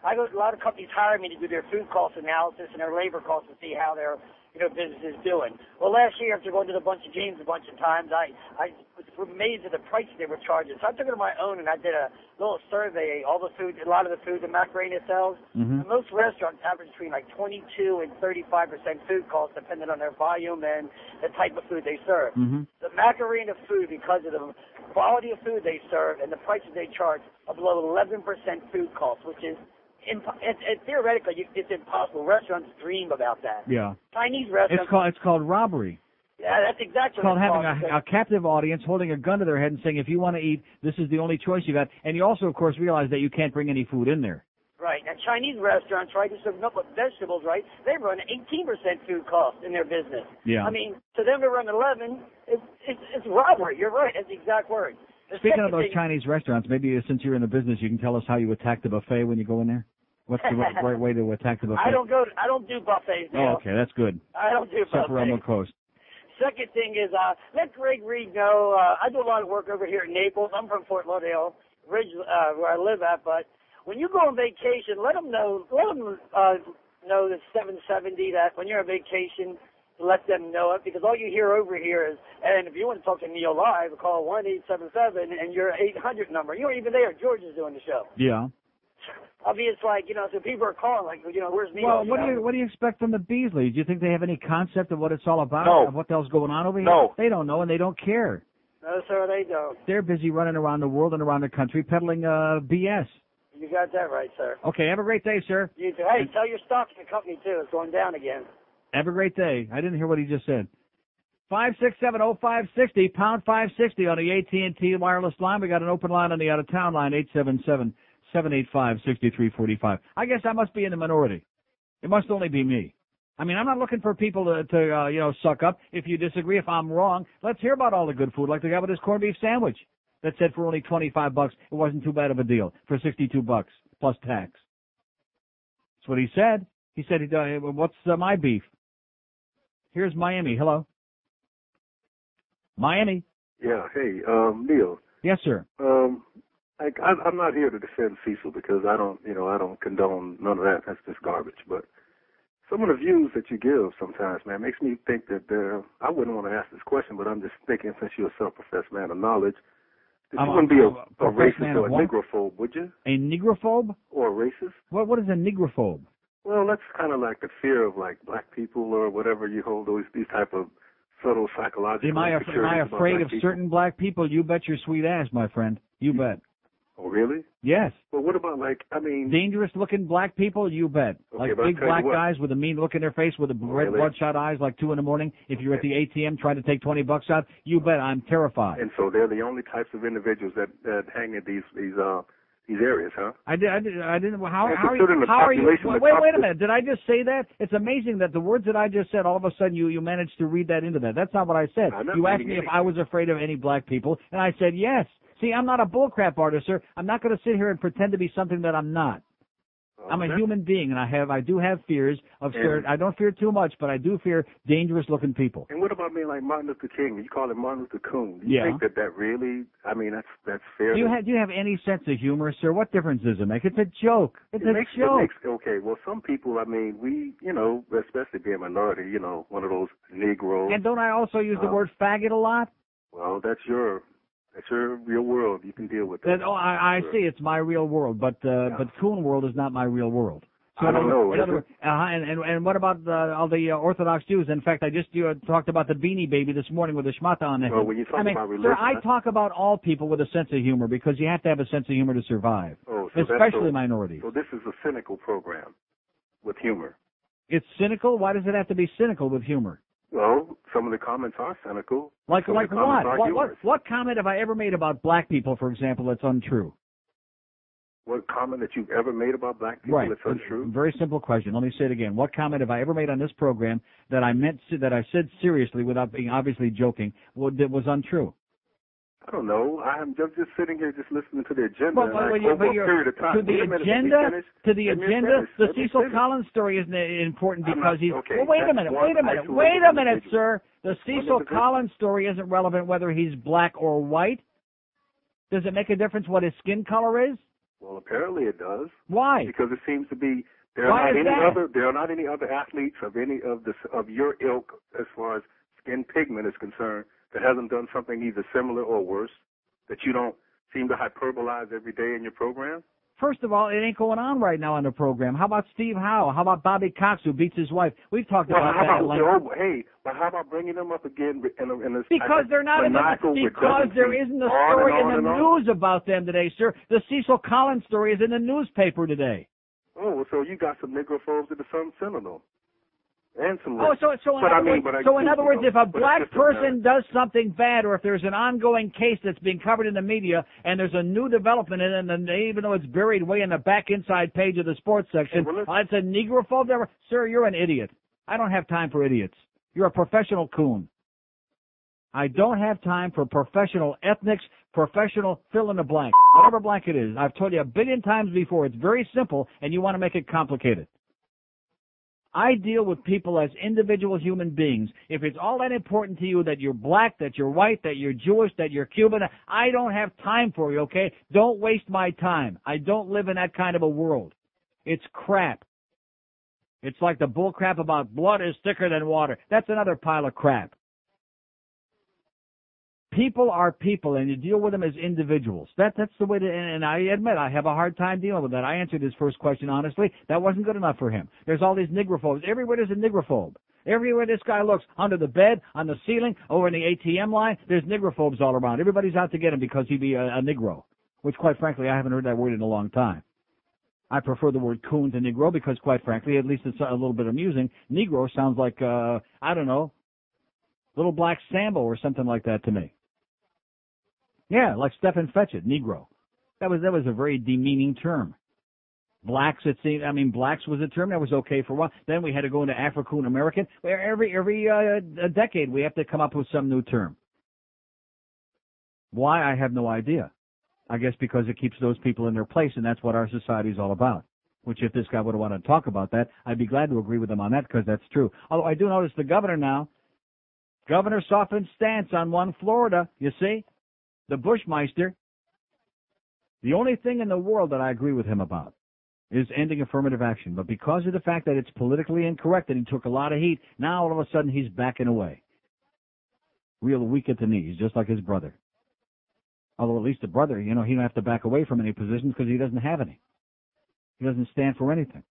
I go. A lot of companies hire me to do their food cost analysis and their labor costs to see how their business is doing. Well, last year after going to a bunch of games a bunch of times, I was amazed at the prices they were charging. So I took it on my own and I did a little survey. All the food, a lot of the food that Macarena sells. Mm-hmm. And most restaurants average between like 22 and 35% food costs, depending on their volume and the type of food they serve. Mm-hmm. The Macarena food, because of the quality of food they serve and the prices they charge, are below 11% food costs, which is theoretically it's impossible. Restaurants dream about that. Yeah. Chinese restaurants. It's called robbery. Yeah, that's exactly It's called what it's having a captive audience holding a gun to their head and saying, if you want to eat, this is the only choice you got. And you also, of course, realize that you can't bring any food in there. Right. Now, Chinese restaurants, right, to serve nothing but vegetables, right, they run 18% food cost in their business. Yeah. I mean, to them to run 11, it's robbery. You're right. That's the exact word. Speaking of those Chinese restaurants, maybe since you're in the business, you can tell us how you attack the buffet when you go in there? What's the right way to attack the buffet? I don't do buffets now. Oh, okay, that's good. I don't do Except for on the buffets. coast. Second thing is, let Greg Reed know, I do a lot of work over here in Naples. I'm from Fort Lauderdale, Ridge, where I live at, but when you go on vacation, let them know that 770, that when you're on vacation, let them know it, because all you hear over here is, and if you want to talk to Neil live, call 1-877 and your 800 number. You aren't even there. George is doing the show. Yeah. I mean, it's like, so people are calling, like, where's Neil? Well, what do you expect from the Beasleys? Do you think they have any concept of what it's all about? No. Of what the hell's going on over here? No. They don't know, and they don't care. No, sir, they don't. They're busy running around the world and around the country peddling BS. You got that right, sir. Okay, have a great day, sir. You too. Hey, tell your stock in the company, too. It's going down again. Have a great day. I didn't hear what he just said. 567-0560, pound 560 on the AT&T wireless line. We got an open line on the out-of-town line, 877-785-6345. I guess I must be in the minority. It must only be me. I mean, I'm not looking for people to suck up. If you disagree, if I'm wrong, let's hear about all the good food, like the guy with his corned beef sandwich that said for only $25, it wasn't too bad of a deal for $62 plus tax. That's what he said. He said, what's my beef? Here's Miami. Hello. Miami. Yeah. Hey, Neil. Yes, sir. I'm not here to defend Cecil because I don't condone none of that. That's just garbage. But some of the views that you give sometimes, man, makes me think that I wouldn't want to ask this question, but I'm just thinking, since you're a self-professed man of knowledge, that you wouldn't be a racist or a negrophobe, would you? A negrophobe? Or a racist? What is a negrophobe? Well, that's kind of like the fear of like black people or whatever. You hold these type of subtle psychological insecurities. Am I afraid of certain black people? You bet your sweet ass, my friend. You bet. Oh, really? Yes. Well, what about dangerous-looking black people? You bet. Okay, like big black guys with a mean look in their face with red bloodshot eyes like 2 a.m. If you're at the ATM trying to take $20 out, you bet I'm terrified. And so they're the only types of individuals that hang in these areas, huh? I didn't. How are you? Wait a minute. Did I just say that? It's amazing that the words that I just said, all of a sudden you managed to read that into that. That's not what I said. You asked me if I was afraid of any black people, and I said yes. See, I'm not a bullcrap artist, sir. I'm not going to sit here and pretend to be something that I'm not. I'm a human being, and I do have fears of certain. I don't fear too much, but I do fear dangerous-looking people. And what about me, like Martin Luther King? You call him Martin Luther Coon. Do you think that really? I mean, that's fair. Do you have any sense of humor, sir? What difference does it make? It's a joke. It's a joke. Okay. Well, some people. I mean, we, especially being a minority, one of those Negroes. And don't I also use the word faggot a lot? Well, that's your real world. You can deal with that. I see. It's my real world, but coon world is not my real world. I don't know. And what about all the Orthodox Jews? In fact, I just talked about the Beanie Baby this morning with the schmata on it. Well, when you talk about religion, sir, I talk about all people with a sense of humor because you have to have a sense of humor to survive, especially minorities. So this is a cynical program with humor. It's cynical? Why does it have to be cynical with humor? Well, some of the comments are cynical. Like what? What comment have I ever made about black people, for example, that's untrue? What comment that you've ever made about black people that's untrue? Very simple question. Let me say it again. What comment have I ever made on this program that I said seriously without being obviously joking that was untrue? I don't know. I'm just sitting here just listening to the agenda over a period of time. To the agenda, the Cecil Collins story isn't important because he's... Okay, well, wait a minute, sir. The Cecil Collins story isn't relevant whether he's black or white. Does it make a difference what his skin color is? Well, apparently it does. Why? Because it seems to be there are not any other athletes of any of your ilk as far as skin pigment is concerned that hasn't done something either similar or worse that you don't seem to hyperbolize every day in your program. First of all, it ain't going on right now on the program. How about Steve Howe? How about Bobby Cox, who beats his wife? We've talked about that. But how about bringing them up again in this because they're not because there isn't a story in the news about them today, sir. The Cecil Collins story is in the newspaper today. Oh, so you got some Negrophobes in the Sun Sentinel. And some in other words, if a black person does something bad, or if there's an ongoing case that's being covered in the media, and there's a new development in it, and even though it's buried way in the back inside page of the sports section, it's a negrophobe. Sir, you're an idiot. I don't have time for idiots. You're a professional coon. I don't have time for professional ethnics, professional fill in the blank, whatever blank it is. I've told you a billion times before. It's very simple, and you want to make it complicated. I deal with people as individual human beings. If it's all that important to you that you're black, that you're white, that you're Jewish, that you're Cuban, I don't have time for you, okay? Don't waste my time. I don't live in that kind of a world. It's crap. It's like the bull crap about blood is thicker than water. That's another pile of crap. People are people, and you deal with them as individuals. That's the way to, and I admit I have a hard time dealing with that. I answered his first question honestly. That wasn't good enough for him. There's all these negrophobes. Everywhere there's a negrophobe. Everywhere this guy looks, under the bed, on the ceiling, over in the ATM line, there's negrophobes all around. Everybody's out to get him because he'd be a Negro, which quite frankly I haven't heard that word in a long time. I prefer the word coon to Negro because quite frankly, at least it's a little bit amusing. Negro sounds like, I don't know, Little Black Sambo or something like that to me. Yeah, like Stephen Fetchit, Negro. That was a very demeaning term. Blacks, it seemed. I mean, blacks was a term that was okay for a while. Then we had to go into African American. Every decade we have to come up with some new term. Why? I have no idea. I guess because it keeps those people in their place, and that's what our society is all about. Which, if this guy would have wanted to talk about that, I'd be glad to agree with him on that because that's true. Although I do notice the governor now. Governor softened stance on one Florida. You see. The Bushmeister, the only thing in the world that I agree with him about is ending affirmative action. But because of the fact that it's politically incorrect and he took a lot of heat, now all of a sudden he's backing away. Real weak at the knees, just like his brother. Although at least the brother, he don't have to back away from any positions because he doesn't have any. He doesn't stand for anything.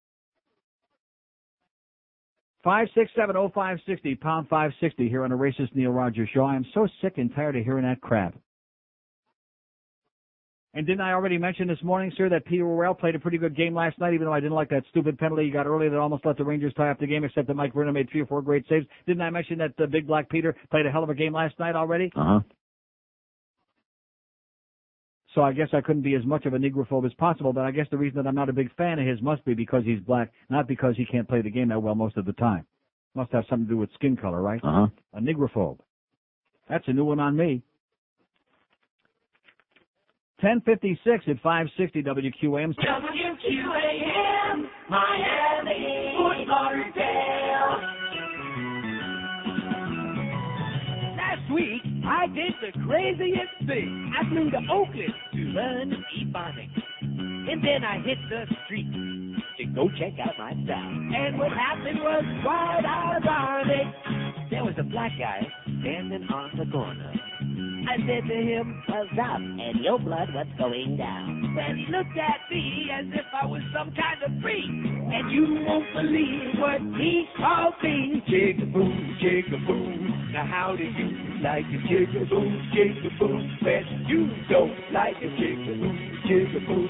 567-0560, pound 560 here on the Racist Neil Rogers Show. I am so sick and tired of hearing that crap. And didn't I already mention this morning, sir, that Peter Worrell played a pretty good game last night, even though I didn't like that stupid penalty he got early that almost let the Rangers tie up the game, except that Mike Vernon made 3 or 4 great saves. Didn't I mention that the big black Peter played a hell of a game last night already? Uh-huh. So I guess I couldn't be as much of a negrophobe as possible, but I guess the reason that I'm not a big fan of his must be because he's black, not because he can't play the game that well most of the time. Must have something to do with skin color, right? Uh-huh. A negrophobe. That's a new one on me. 10:56 at 560 WQAM. WQAM, Miami, Fort Lauderdale. Last week, I did the craziest thing. I flew to Oakland to learn Ebonics. And then I hit the street to go check out my style. And what happened was quite ironic. There was a black guy standing on the corner. I said to him, well, stop, and your blood, what's going down? Well, he looked at me as if I was some kind of freak, and you won't believe what he called me. Jigaboo, jigaboo, now how do you like a jigaboo, jigaboo? Well, you don't like a jigaboo, jigaboo.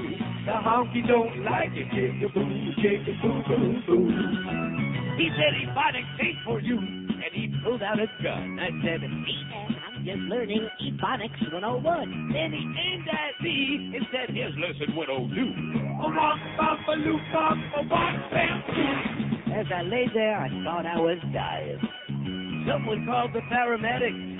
The honky don't like a jigaboo, jigaboo, boo, boo. He said Ebonics ain't for you, and he pulled out a gun. I said, I'm just learning Ebonics 101. Then he aimed at me and said, here's lesson 102. As I lay there, I thought I was dying. Someone called the paramedics.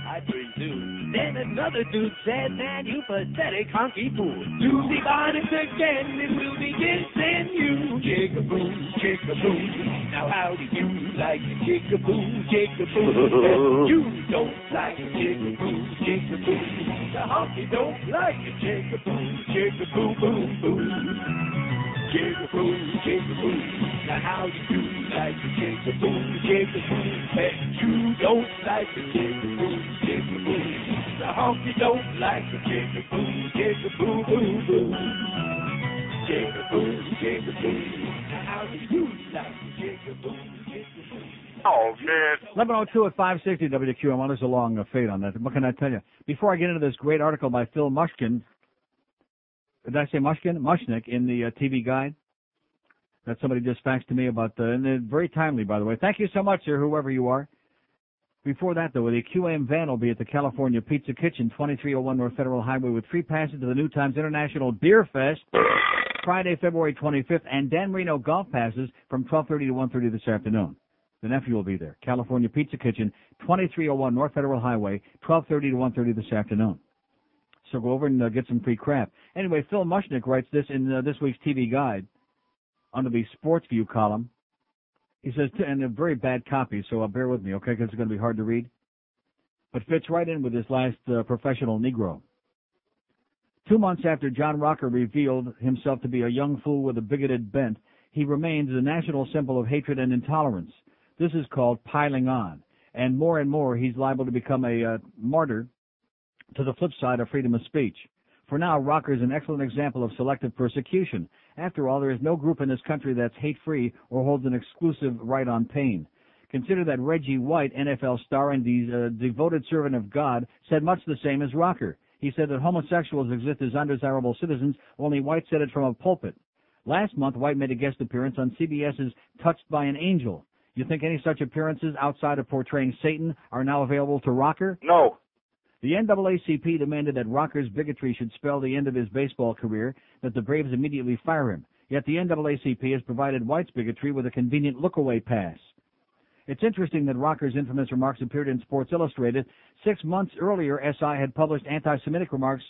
I presume. Then another dude said, man, you pathetic honky fool. Use Ebonics again, and we'll begin send you. Jigaboo, jigaboo. Now how do you like a jigaboo, jigaboo? You don't like a jigaboo, jigaboo. The honky don't like a jigaboo, jigaboo, boo, boo. Jigaboo, jigaboo. Now how do you like a jigaboo, jigaboo? And you don't like a jigaboo, jigaboo. The honky don't like a jigaboo, jigaboo, boo, boo. Jigaboo, jigaboo. Now how do you like a jigaboo, jigaboo? Oh, man. 11:02 at 560 WQM. There's a long fade on that. What can I tell you? Before I get into this great article by Phil Mushkin, did I say Mushkin? Mushnick in the TV Guide that somebody just faxed to me about, and very timely, by the way. Thank you so much, sir, whoever you are. Before that, though, the QAM van will be at the California Pizza Kitchen, 2301 North Federal Highway, with free passes to the New Times International Beer Fest, Friday, February 25th, and Dan Marino golf passes from 12:30 to 1:30 this afternoon. The nephew will be there. California Pizza Kitchen, 2301 North Federal Highway, 12:30 to 1:30 this afternoon. So go over and get some free crap. Anyway, Phil Mushnick writes this in this week's TV Guide under the Sports View column. He says, and a very bad copy, so bear with me, okay, because it's going to be hard to read. But fits right in with this last professional Negro. 2 months after John Rocker revealed himself to be a young fool with a bigoted bent, he remains a national symbol of hatred and intolerance. This is called piling on. And more he's liable to become a martyr to the flip side of freedom of speech. For now, Rocker is an excellent example of selective persecution. After all, there is no group in this country that's hate-free or holds an exclusive right on pain. Consider that Reggie White, NFL star and devoted servant of God, said much the same as Rocker. He said that homosexuals exist as undesirable citizens, only White said it from a pulpit. Last month, White made a guest appearance on CBS's Touched by an Angel. You think any such appearances outside of portraying Satan are now available to Rocker? No. The NAACP demanded that Rocker's bigotry should spell the end of his baseball career, that the Braves immediately fire him. Yet the NAACP has provided White's bigotry with a convenient look-away pass. It's interesting that Rocker's infamous remarks appeared in Sports Illustrated. 6 months earlier, SI had published anti-Semitic remarks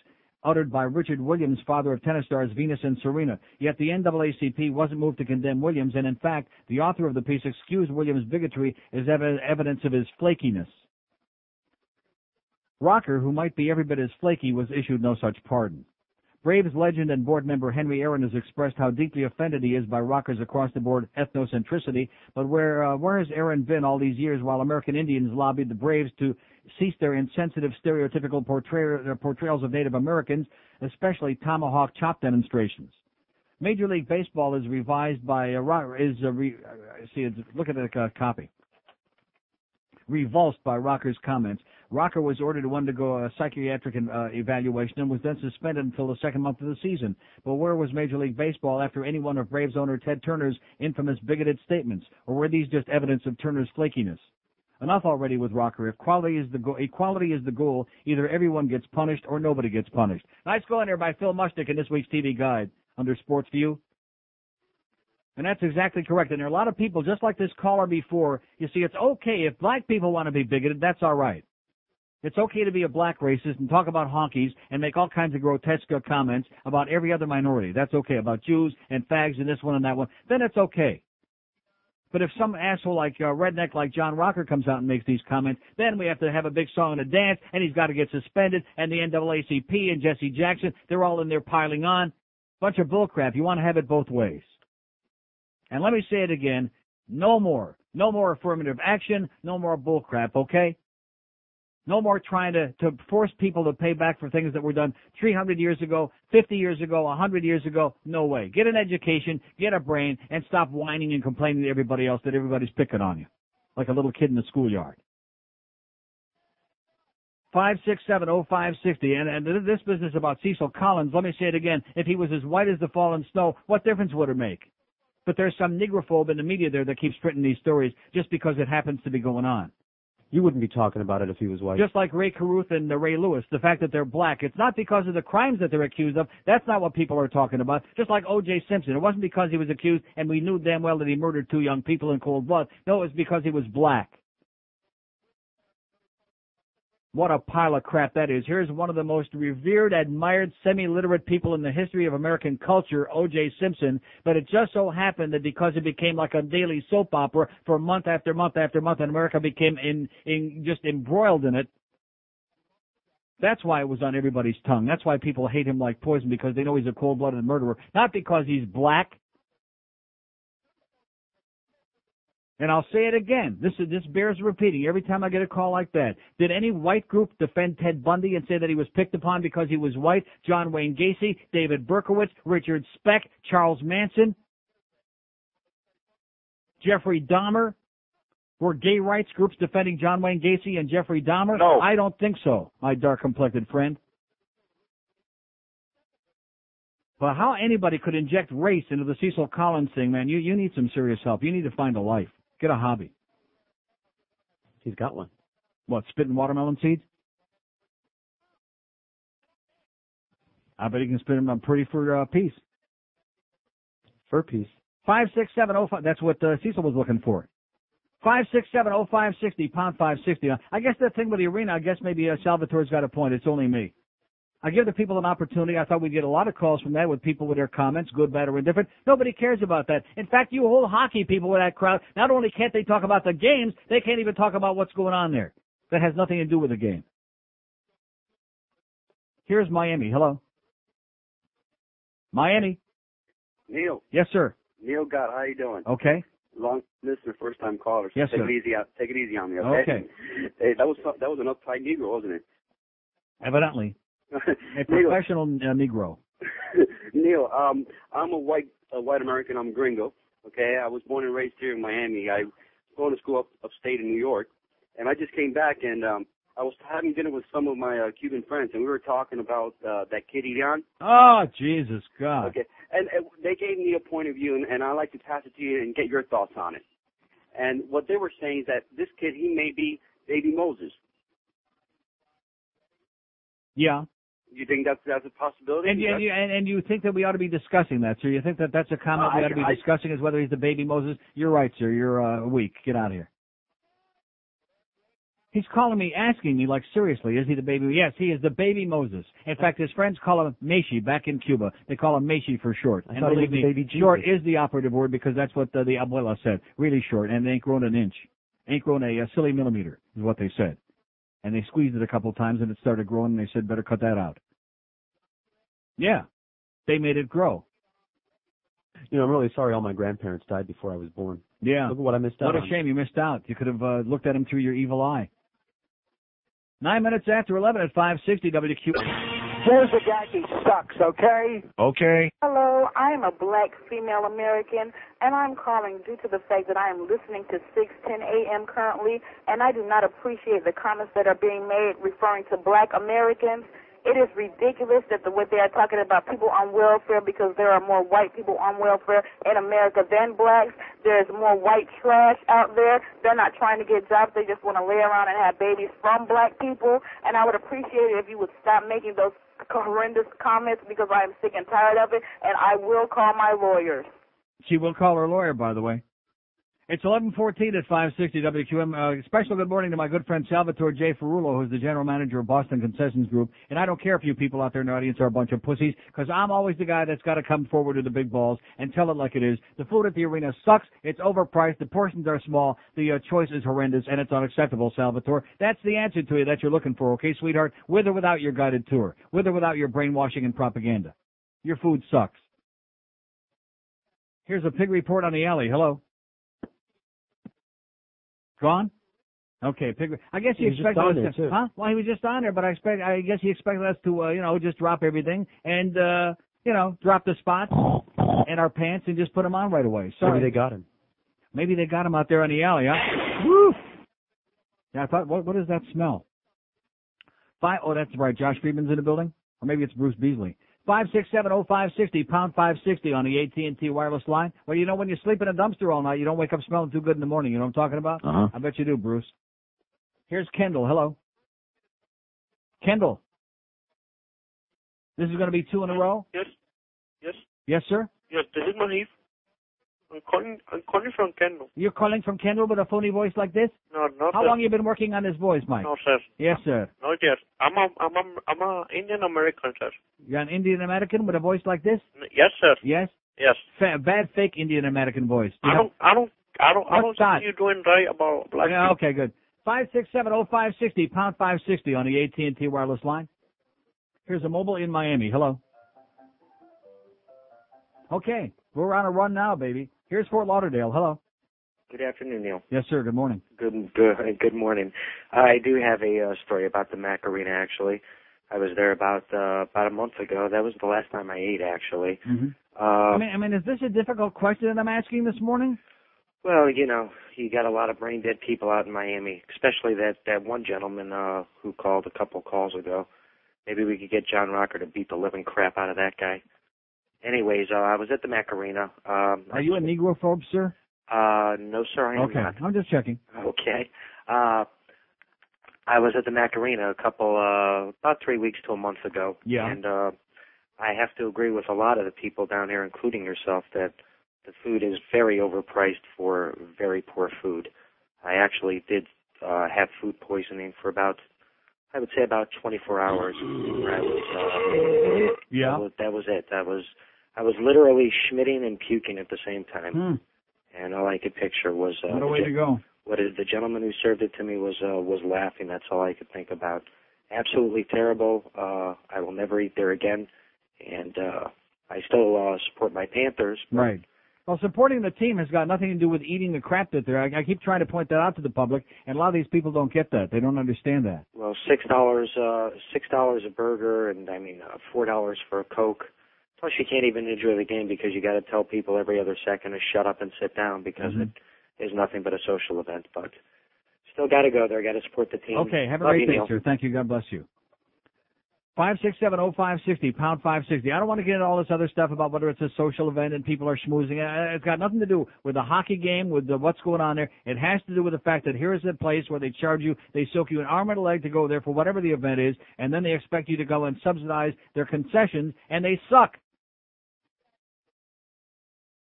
uttered by Richard Williams, father of tennis stars Venus and Serena. Yet the NAACP wasn't moved to condemn Williams, and in fact, the author of the piece excused Williams' bigotry as evidence of his flakiness. Rocker, who might be every bit as flaky, was issued no such pardon. Braves legend and board member Henry Aaron has expressed how deeply offended he is by Rocker's across-the-board ethnocentricity, but where has Aaron been all these years while American Indians lobbied the Braves to cease their insensitive, stereotypical portrayals of Native Americans, especially tomahawk chop demonstrations? Major League Baseball is revised by look at the copy. Revulsed by Rocker's comments, Rocker was ordered to undergo a psychiatric evaluation and was then suspended until the second month of the season. But where was Major League Baseball after any one of Braves owner Ted Turner's infamous bigoted statements? Or were these just evidence of Turner's flakiness? Enough already with Rocker. If equality is the goal, either everyone gets punished or nobody gets punished. Nice going there by Phil Mushnick in this week's TV Guide under Sports View. And that's exactly correct. And there are a lot of people, just like this caller before, you see, it's okay if black people want to be bigoted, that's all right. It's okay to be a black racist and talk about honkies and make all kinds of grotesque comments about every other minority. That's okay. About Jews and fags and this one and that one. Then it's okay. But if some asshole like redneck like John Rocker comes out and makes these comments, then we have to have a big song and a dance, and he's got to get suspended, and the NAACP and Jesse Jackson, they're all in there piling on. Bunch of bullcrap. You want to have it both ways. And let me say it again, no more affirmative action, no more bullcrap, okay? No more trying to force people to pay back for things that were done 300 years ago, 50 years ago, 100 years ago. No way. Get an education, get a brain, and stop whining and complaining to everybody else that everybody's picking on you, like a little kid in the schoolyard. 5670560, and this business about Cecil Collins, let me say it again. If he was as white as the fallen snow, what difference would it make? But there's some negrophobe in the media there that keeps printing these stories just because it happens to be going on. You wouldn't be talking about it if he was white. Just like Ray Caruth and Ray Lewis, the fact that they're black. It's not because of the crimes that they're accused of. That's not what people are talking about. Just like O.J. Simpson. It wasn't because he was accused and we knew damn well that he murdered 2 young people in cold blood. No, it was because he was black. What a pile of crap that is. Here's one of the most revered, admired, semi-literate people in the history of American culture, O.J. Simpson, but it just so happened that because it became like a daily soap opera for month after month after month, and America became just embroiled in it, that's why it was on everybody's tongue. That's why people hate him like poison, because they know he's a cold-blooded murderer, not because he's black. And I'll say it again. This bears repeating every time I get a call like that. Did any white group defend Ted Bundy and say that he was picked upon because he was white? John Wayne Gacy, David Berkowitz, Richard Speck, Charles Manson, Jeffrey Dahmer? Were gay rights groups defending John Wayne Gacy and Jeffrey Dahmer? No. I don't think so, my dark-complected friend. But how anybody could inject race into the Cecil Collins thing, man, you need some serious help. You need to find a life. Get a hobby. He's got one. What, spitting watermelon seeds? I bet he can spit them pretty for peace. For peace. 56705. That's what Cecil was looking for. 5670560, pound 560. I guess that thing with the arena, I guess maybe Salvatore's got a point. It's only me. I give the people an opportunity. I thought we'd get a lot of calls from that with people with their comments, good, bad, or indifferent. Nobody cares about that. In fact, you whole hockey people with that crowd, not only can't they talk about the games, they can't even talk about what's going on there. That has nothing to do with the game. Here's Miami. Hello. Miami. Neil. Yes, sir. Neil Gott, how you doing? Okay. Long listener, first time caller. So yes, take sir. Take it easy on me, okay? Okay. Hey, that was an uptight Negro, wasn't it? Evidently. A professional Negro. Neil, I'm a white American. I'm a gringo. Okay, I was born and raised here in Miami. I was going to school upstate in New York, and I just came back and I was having dinner with some of my Cuban friends, and we were talking about that kid Iran. Oh, Jesus God. Okay, and they gave me a point of view, and I'd like to pass it to you and get your thoughts on it. And what they were saying is that this kid, he may be baby Moses. Yeah. You think that's a possibility? And you think that we ought to be discussing that, sir? You think that that's a comment we ought to be discussing, is whether he's the baby Moses? You're right, sir. You're weak. Get out of here. He's calling me, asking me, like, seriously, is he the baby? Yes, he is the baby Moses. In fact, his friends call him Meshi back in Cuba. They call him Meshi for short. I and thought believe he was me, the baby Jesus. Short is the operative word, because that's what the abuela said. Really short, and they ain't grown an inch. Ain't grown a silly millimeter, is what they said. And they squeezed it a couple times, and it started growing, and they said, better cut that out. Yeah, they made it grow. You know, I'm really sorry all my grandparents died before I was born. Yeah. Look at what I missed out on. What a shame you missed out. You could have looked at them through your evil eye. 9 minutes after 11 at 560 WQ. Joe Zagacki sucks, okay? Okay. Hello, I am a black female American, and I'm calling due to the fact that I am listening to 610 AM currently, and I do not appreciate the comments that are being made referring to black Americans. It is ridiculous that the way they are talking about people on welfare, because there are more white people on welfare in America than blacks. There's more white trash out there. They're not trying to get jobs. They just want to lay around and have babies from black people. And I would appreciate it if you would stop making those horrendous comments, because I am sick and tired of it, and I will call my lawyers. She will call her lawyer, by the way. It's 11:14 at 560 WQM. Special good morning to my good friend Salvatore J. Ferrulo, who's the general manager of Boston Concessions Group. And I don't care if you people out there in the audience are a bunch of pussies, because I'm always the guy that's got to come forward with the big balls and tell it like it is. The food at the arena sucks. It's overpriced. The portions are small. The choice is horrendous, and it's unacceptable, Salvatore. That's the answer to you that you're looking for, okay, sweetheart? With or without your guided tour. With or without your brainwashing and propaganda. Your food sucks. Here's a pig report on the alley. Hello. Gone? Okay, I guess he was just expected on us there, to, too. huh? Well, he was just on there, but I guess he expected us to, just drop everything and, drop the spots and our pants and just put them on right away. Sorry. Maybe they got him. Maybe they got him out there on the alley, huh? Woo! Yeah, I thought, what does that smell? Oh, that's right. Josh Friedman's in the building? Or maybe it's Bruce Beasley. 5670560, pound 560 on the AT&T wireless line. Well, you know, when you sleep in a dumpster all night, you don't wake up smelling too good in the morning. You know what I'm talking about? Uh-huh. I bet you do, Bruce. Here's Kendall. Hello. Kendall. This is going to be 2 in a row? Yes. Yes. Yes, sir? Yes, this is Manif. I'm calling from Kendall. You're calling from Kendall with a phony voice like this? No, How long you been working on this voice, Mike? No, sir. Yes, sir. No, yes. I'm a Indian American, sir. You're an Indian American with a voice like this? Yes, sir. Yes? Yes. Bad fake Indian American voice. I don't think you're doing right about black Yeah, people. okay, good. 5670560, pound 560 on the AT&T wireless line. Here's a mobile in Miami. Hello. Okay, we're on a run now, baby. Here's Fort Lauderdale. Hello. Good afternoon, Neil. Yes, sir. Good morning. Good morning. I do have a story about the Mac Arena, actually. I was there about a month ago. That was the last time I ate, actually. Mm-hmm. I mean, is this a difficult question that I'm asking this morning? Well, you got a lot of brain dead people out in Miami, especially that one gentleman who called a couple calls ago. Maybe we could get John Rocker to beat the living crap out of that guy. Anyways, I was at the Mac Arena. Are you a negrophobe, sir? No, sir, I am okay. not. I'm just checking. Okay. I was at the Mac Arena about 3 weeks to a month ago. Yeah. And I have to agree with a lot of the people down here, including yourself, that the food is very overpriced for very poor food. I actually did have food poisoning for about 24 hours. Where I was, yeah. That was it. I was literally schmitting and puking at the same time. And all I could picture was what a way to go. The gentleman who served it to me was laughing. That's all I could think about. Absolutely terrible. I will never eat there again. And I still support my Panthers. Right. Well, supporting the team has got nothing to do with eating the crap that they're. I keep trying to point that out to the public, and a lot of these people don't get that. They don't understand that. Well, $6 a burger, and $4 for a Coke. Plus, you can't even enjoy the game because you got to tell people every other second to shut up and sit down because it is nothing but a social event. But still got to go there. Got to support the team. Okay, have a Love great you, day, Neil. sir. Thank you. God bless you. 5670560, pound 560. I don't want to get into all this other stuff about whether it's a social event and people are schmoozing. It's got nothing to do with the hockey game, with what's going on there. It has to do with the fact that here is a place where they charge you, they soak you an arm and a leg to go there for whatever the event is, and then they expect you to go and subsidize their concessions, and they suck.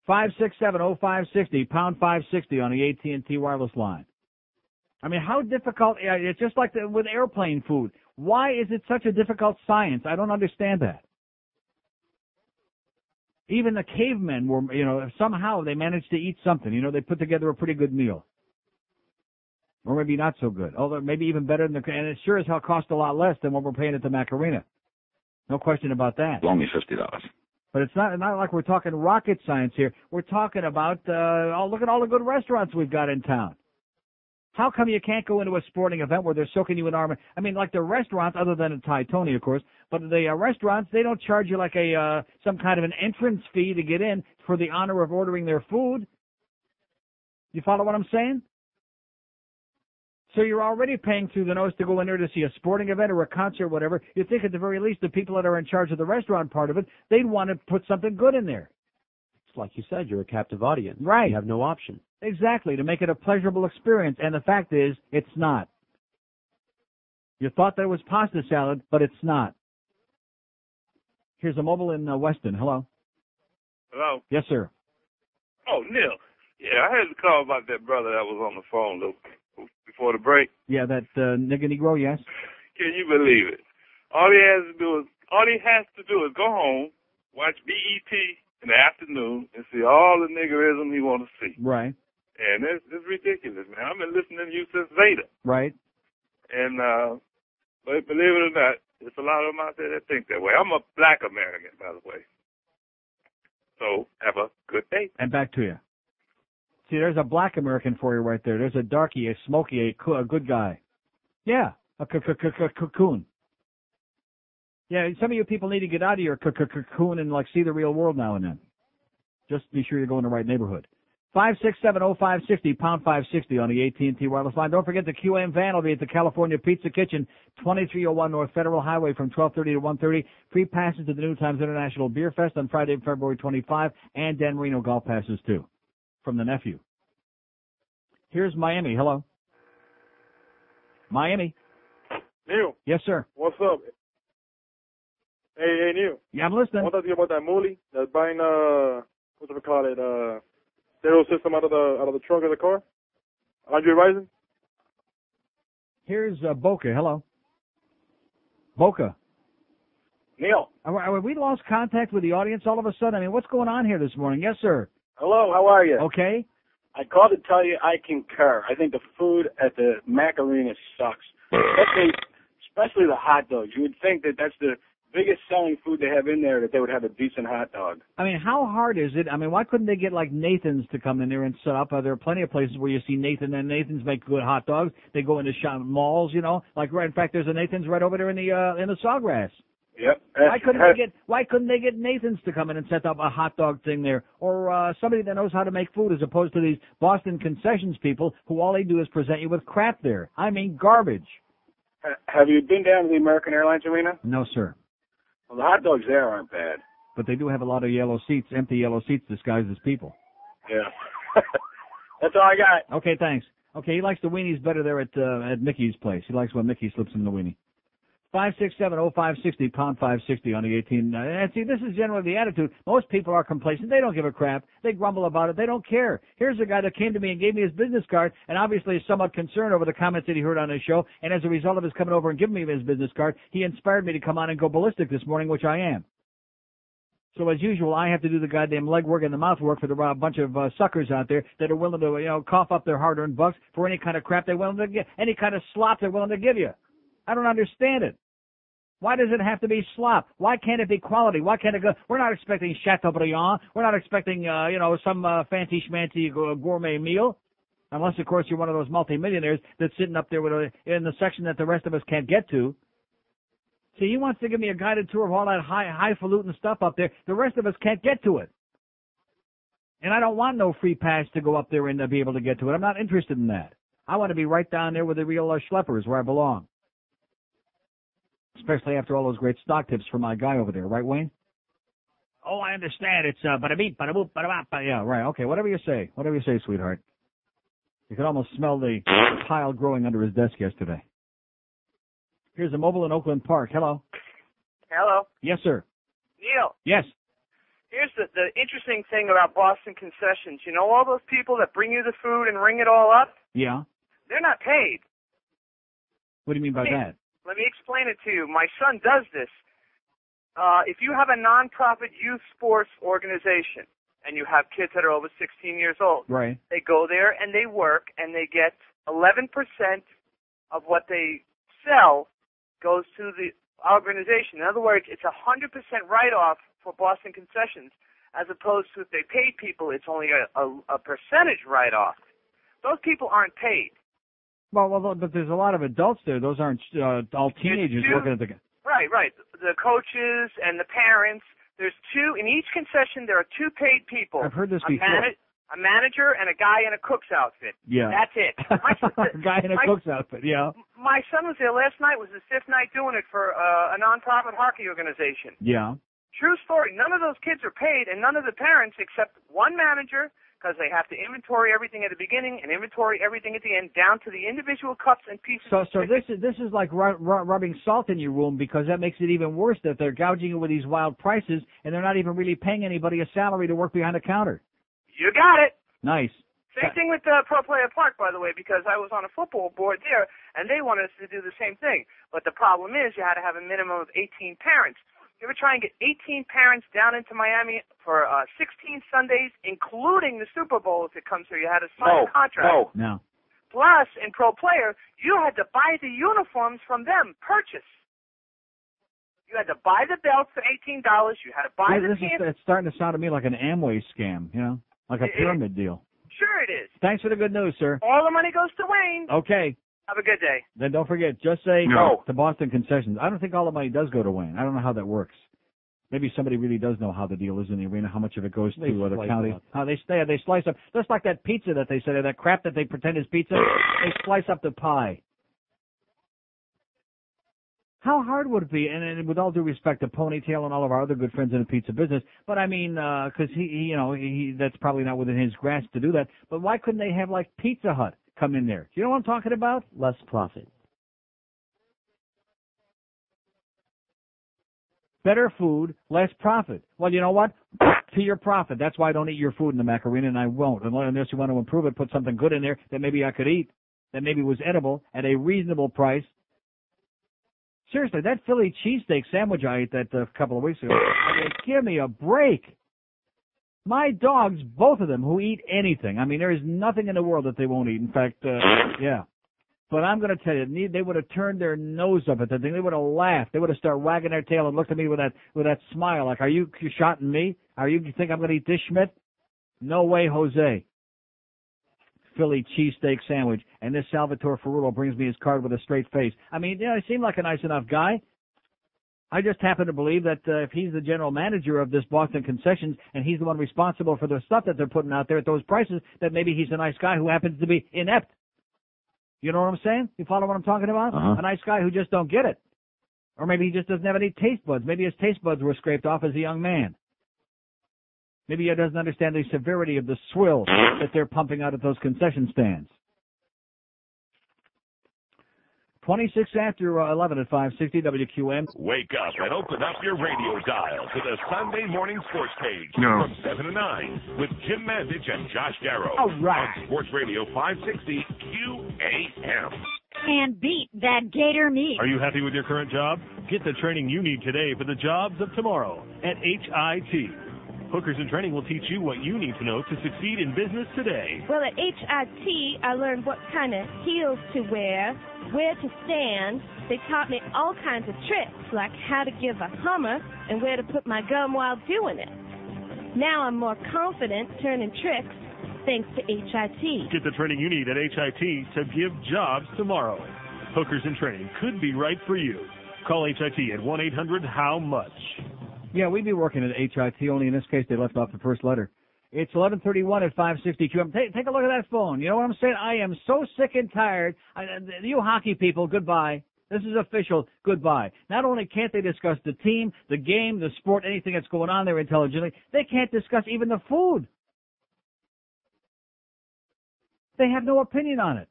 5670560, pound 560 on the AT&T wireless line. I mean, how difficult, it's just like with airplane food. Why is it such a difficult science? I don't understand that. Even the cavemen were, somehow they managed to eat something. They put together a pretty good meal. Or maybe not so good. Although maybe even better than and it sure as hell cost a lot less than what we're paying at the Mac Arena. No question about that. Only $50. But it's not like we're talking rocket science here. We're talking about, look at all the good restaurants we've got in town. How come you can't go into a sporting event where they're soaking you in arm? I mean, like the restaurants, other than a Thai Tony, of course, but the restaurants, they don't charge you like some kind of an entrance fee to get in for the honor of ordering their food. You follow what I'm saying? So you're already paying through the nose to go in there to see a sporting event or a concert or whatever. You think at the very least the people that are in charge of the restaurant part of it, they'd want to put something good in there. It's like you said, you're a captive audience. Right. You have no option. Exactly, to make it a pleasurable experience. And the fact is, it's not. You thought that it was pasta salad, but it's not. Here's a mobile in Weston. Hello. Hello? Yes, sir. Oh, Neil. Yeah, I had to call about that brother that was on the phone before the break. Yeah, that nigga Negro, yes. Can you believe it? All he has to do is go home, watch BET in the afternoon, and see all the niggerism he wants to see. Right. And it's ridiculous, man. I've been listening to you since Zeta. Right. And but believe it or not, there's a lot of them out there that think that way. I'm a black American, by the way. So have a good day. And back to you. See, there's a black American for you right there. There's a darky, a smoky, a good guy. Yeah, a cocoon. Yeah, some of you people need to get out of your cocoon and like see the real world now and then. Just be sure you're going in the right neighborhood. 5670560, pound 560 on the AT&T wireless line. Don't forget the QAM van will be at the California Pizza Kitchen, 2301 North Federal Highway from 12:30 to 1:30. Free passes to the New Times International Beer Fest on Friday, February 25, and Dan Marino golf passes too, from the nephew. Here's Miami. Hello. Miami. Neil. Yes, sir. What's up? Hey, Neil. Yeah, I'm listening. I want to talk to you about that moolie that's buying, what do we call it, stereo system out of the trunk of the car. Andre Rison. Here's Boca. Hello. Boca. Neil. Have we lost contact with the audience all of a sudden? I mean, what's going on here this morning? Yes, sir. Hello, how are you? Okay. I called to tell you I concur. I think the food at the Mac Arena sucks, especially the hot dogs. You would think that that's the biggest selling food they have in there, that they would have a decent hot dog. I mean, how hard is it? I mean, why couldn't they get like Nathan's to come in there and set up? There are plenty of places where you see Nathan, and Nathan's make good hot dogs. They go into malls, you know. Like, right, in fact, there's a Nathan's right over there in the Sawgrass. Yep. Why couldn't they get Nathan's to come in and set up a hot dog thing there, or somebody that knows how to make food, as opposed to these Boston concessions people who all they do is present you with crap there. I mean, garbage. Have you been down to the American Airlines Arena? No, sir. Well, the hot dogs there aren't bad. But they do have a lot of yellow seats, empty yellow seats disguised as people. Yeah. That's all I got. Okay, thanks. Okay, he likes the weenies better there at Mickey's place. He likes when Mickey slips him the weenie. 5670560, pound 560 on the 18. And see, this is generally the attitude. Most people are complacent. They don't give a crap. They grumble about it. They don't care. Here's a guy that came to me and gave me his business card, and obviously is somewhat concerned over the comments that he heard on his show. And as a result of his coming over and giving me his business card, he inspired me to come on and go ballistic this morning, which I am. So as usual, I have to do the goddamn legwork and the mouthwork for the bunch of suckers out there that are willing to, cough up their hard-earned bucks for any kind of crap they're willing to get, any kind of slop they're willing to give you. I don't understand it. Why does it have to be slop? Why can't it be quality? Why can't it go? We're not expecting Chateaubriand. We're not expecting, some fancy schmancy gourmet meal. Unless, of course, you're one of those multimillionaires that's sitting up there in the section that the rest of us can't get to. See, he wants to give me a guided tour of all that highfalutin stuff up there. The rest of us can't get to it. And I don't want no free pass to go up there and be able to get to it. I'm not interested in that. I want to be right down there with the real schleppers where I belong. Especially after all those great stock tips from my guy over there, right, Wayne? Oh, I understand. It's bada-beep, bada-boop, bada-bop. Yeah, right. Okay, whatever you say. Whatever you say, sweetheart. You could almost smell the pile growing under his desk yesterday. Here's a mobile in Oakland Park. Hello. Hello. Yes, sir. Neil. Yes. Here's the interesting thing about Boston concessions. You know all those people that bring you the food and ring it all up? Yeah. They're not paid. What do you mean by that? Let me explain it to you. My son does this. If you have a nonprofit youth sports organization and you have kids that are over 16 years old, right? They go there and they work and they get 11% of what they sell goes to the organization. In other words, it's 100% write-off for Boston concessions, as opposed to if they pay people, it's only a percentage write-off. Those people aren't paid. Well, but there's a lot of adults there. Those aren't all teenagers working at the... Right. The coaches and the parents. There's two. In each concession, there are two paid people. I've heard this before. A manager and a guy in a cook's outfit. Yeah. That's it. A guy in a cook's outfit, yeah. My son was there last night. It was his fifth night doing it for a nonprofit hockey organization. Yeah. True story. None of those kids are paid, and none of the parents, except one manager, because they have to inventory everything at the beginning and inventory everything at the end, down to the individual cups and pieces. So this is like rubbing salt in your wound, because that makes it even worse that they're gouging you with these wild prices and they're not even really paying anybody a salary to work behind the counter. You got it. Nice. Same thing with Pro Player Park, by the way, because I was on a football board there and they wanted us to do the same thing. But the problem is you had to have a minimum of 18 parents. You ever try and get 18 parents down into Miami for 16 Sundays, including the Super Bowl if it comes here? You had to sign a contract. No. Plus, in Pro Player, you had to buy the uniforms from them, purchase. You had to buy the belts for $18. You had to buy the pants. It's starting to sound to me like an Amway scam, like a pyramid deal. Sure it is. Thanks for the good news, sir. All the money goes to Wayne. Okay. Have a good day. Then don't forget, just say No. to Boston Concessions. I don't think all the money does go to Wayne. I don't know how that works. Maybe somebody really does know how the deal is in the arena, how much of it goes to the county. How they slice up. Just like that pizza that they said, that crap that they pretend is pizza, they slice up the pie. How hard would it be, and with all due respect to Ponytail and all of our other good friends in the pizza business, but I mean, because he that's probably not within his grasp to do that, but why couldn't they have like Pizza Hut come in there? Do you know what I'm talking about? Less profit. Better food, less profit. Well, you know what? To your profit. That's why I don't eat your food in the Macarena, and I won't. Unless you want to improve it, put something good in there that maybe I could eat, that maybe was edible at a reasonable price. Seriously, that Philly cheesesteak sandwich I ate that a couple of weeks ago, I mean, give me a break. My dogs, both of them, who eat anything. I mean, there is nothing in the world that they won't eat. In fact, yeah. But I'm going to tell you, they would have turned their nose up at that thing. They would have laughed. They would have started wagging their tail and looked at me with that smile, like, "Are you shotting me? You think I'm going to eat this, Schmidt? No way, Jose." Philly cheesesteak sandwich, and this Salvatore Ferrulo brings me his card with a straight face. I mean, he seemed like a nice enough guy. I just happen to believe that if he's the general manager of this Boston Concessions and he's the one responsible for the stuff that they're putting out there at those prices, that maybe he's a nice guy who happens to be inept. You know what I'm saying? You follow what I'm talking about? Uh-huh. A nice guy who just don't get it. Or maybe he just doesn't have any taste buds. Maybe his taste buds were scraped off as a young man. Maybe he doesn't understand the severity of the swill that they're pumping out at those concession stands. 26 after 11 at 560 WQM. Wake up and open up your radio dial to the Sunday morning sports page No. from 7 to 9 with Jim Mandich and Josh Darrow. All right. On Sports Radio 560 QAM. And beat that gator meat. Are you happy with your current job? Get the training you need today for the jobs of tomorrow at HIT. Hookers in Training will teach you what you need to know to succeed in business today. Well, at HIT, I learned what kind of heels to wear, where to stand. They taught me all kinds of tricks, like how to give a hummer and where to put my gum while doing it. Now I'm more confident turning tricks thanks to HIT. Get the training you need at HIT to give jobs tomorrow. Hookers in Training could be right for you. Call HIT at 1-800-HOW-MUCH. Yeah, we'd be working at HIT, only in this case they left off the first letter. It's 11:31 at 560 QM. Take a look at that phone. You know what I'm saying? I am so sick and tired. You hockey people, goodbye. This is official. Goodbye. Not only can't they discuss the team, the game, the sport, anything that's going on there intelligently, they can't discuss even the food. They have no opinion on it.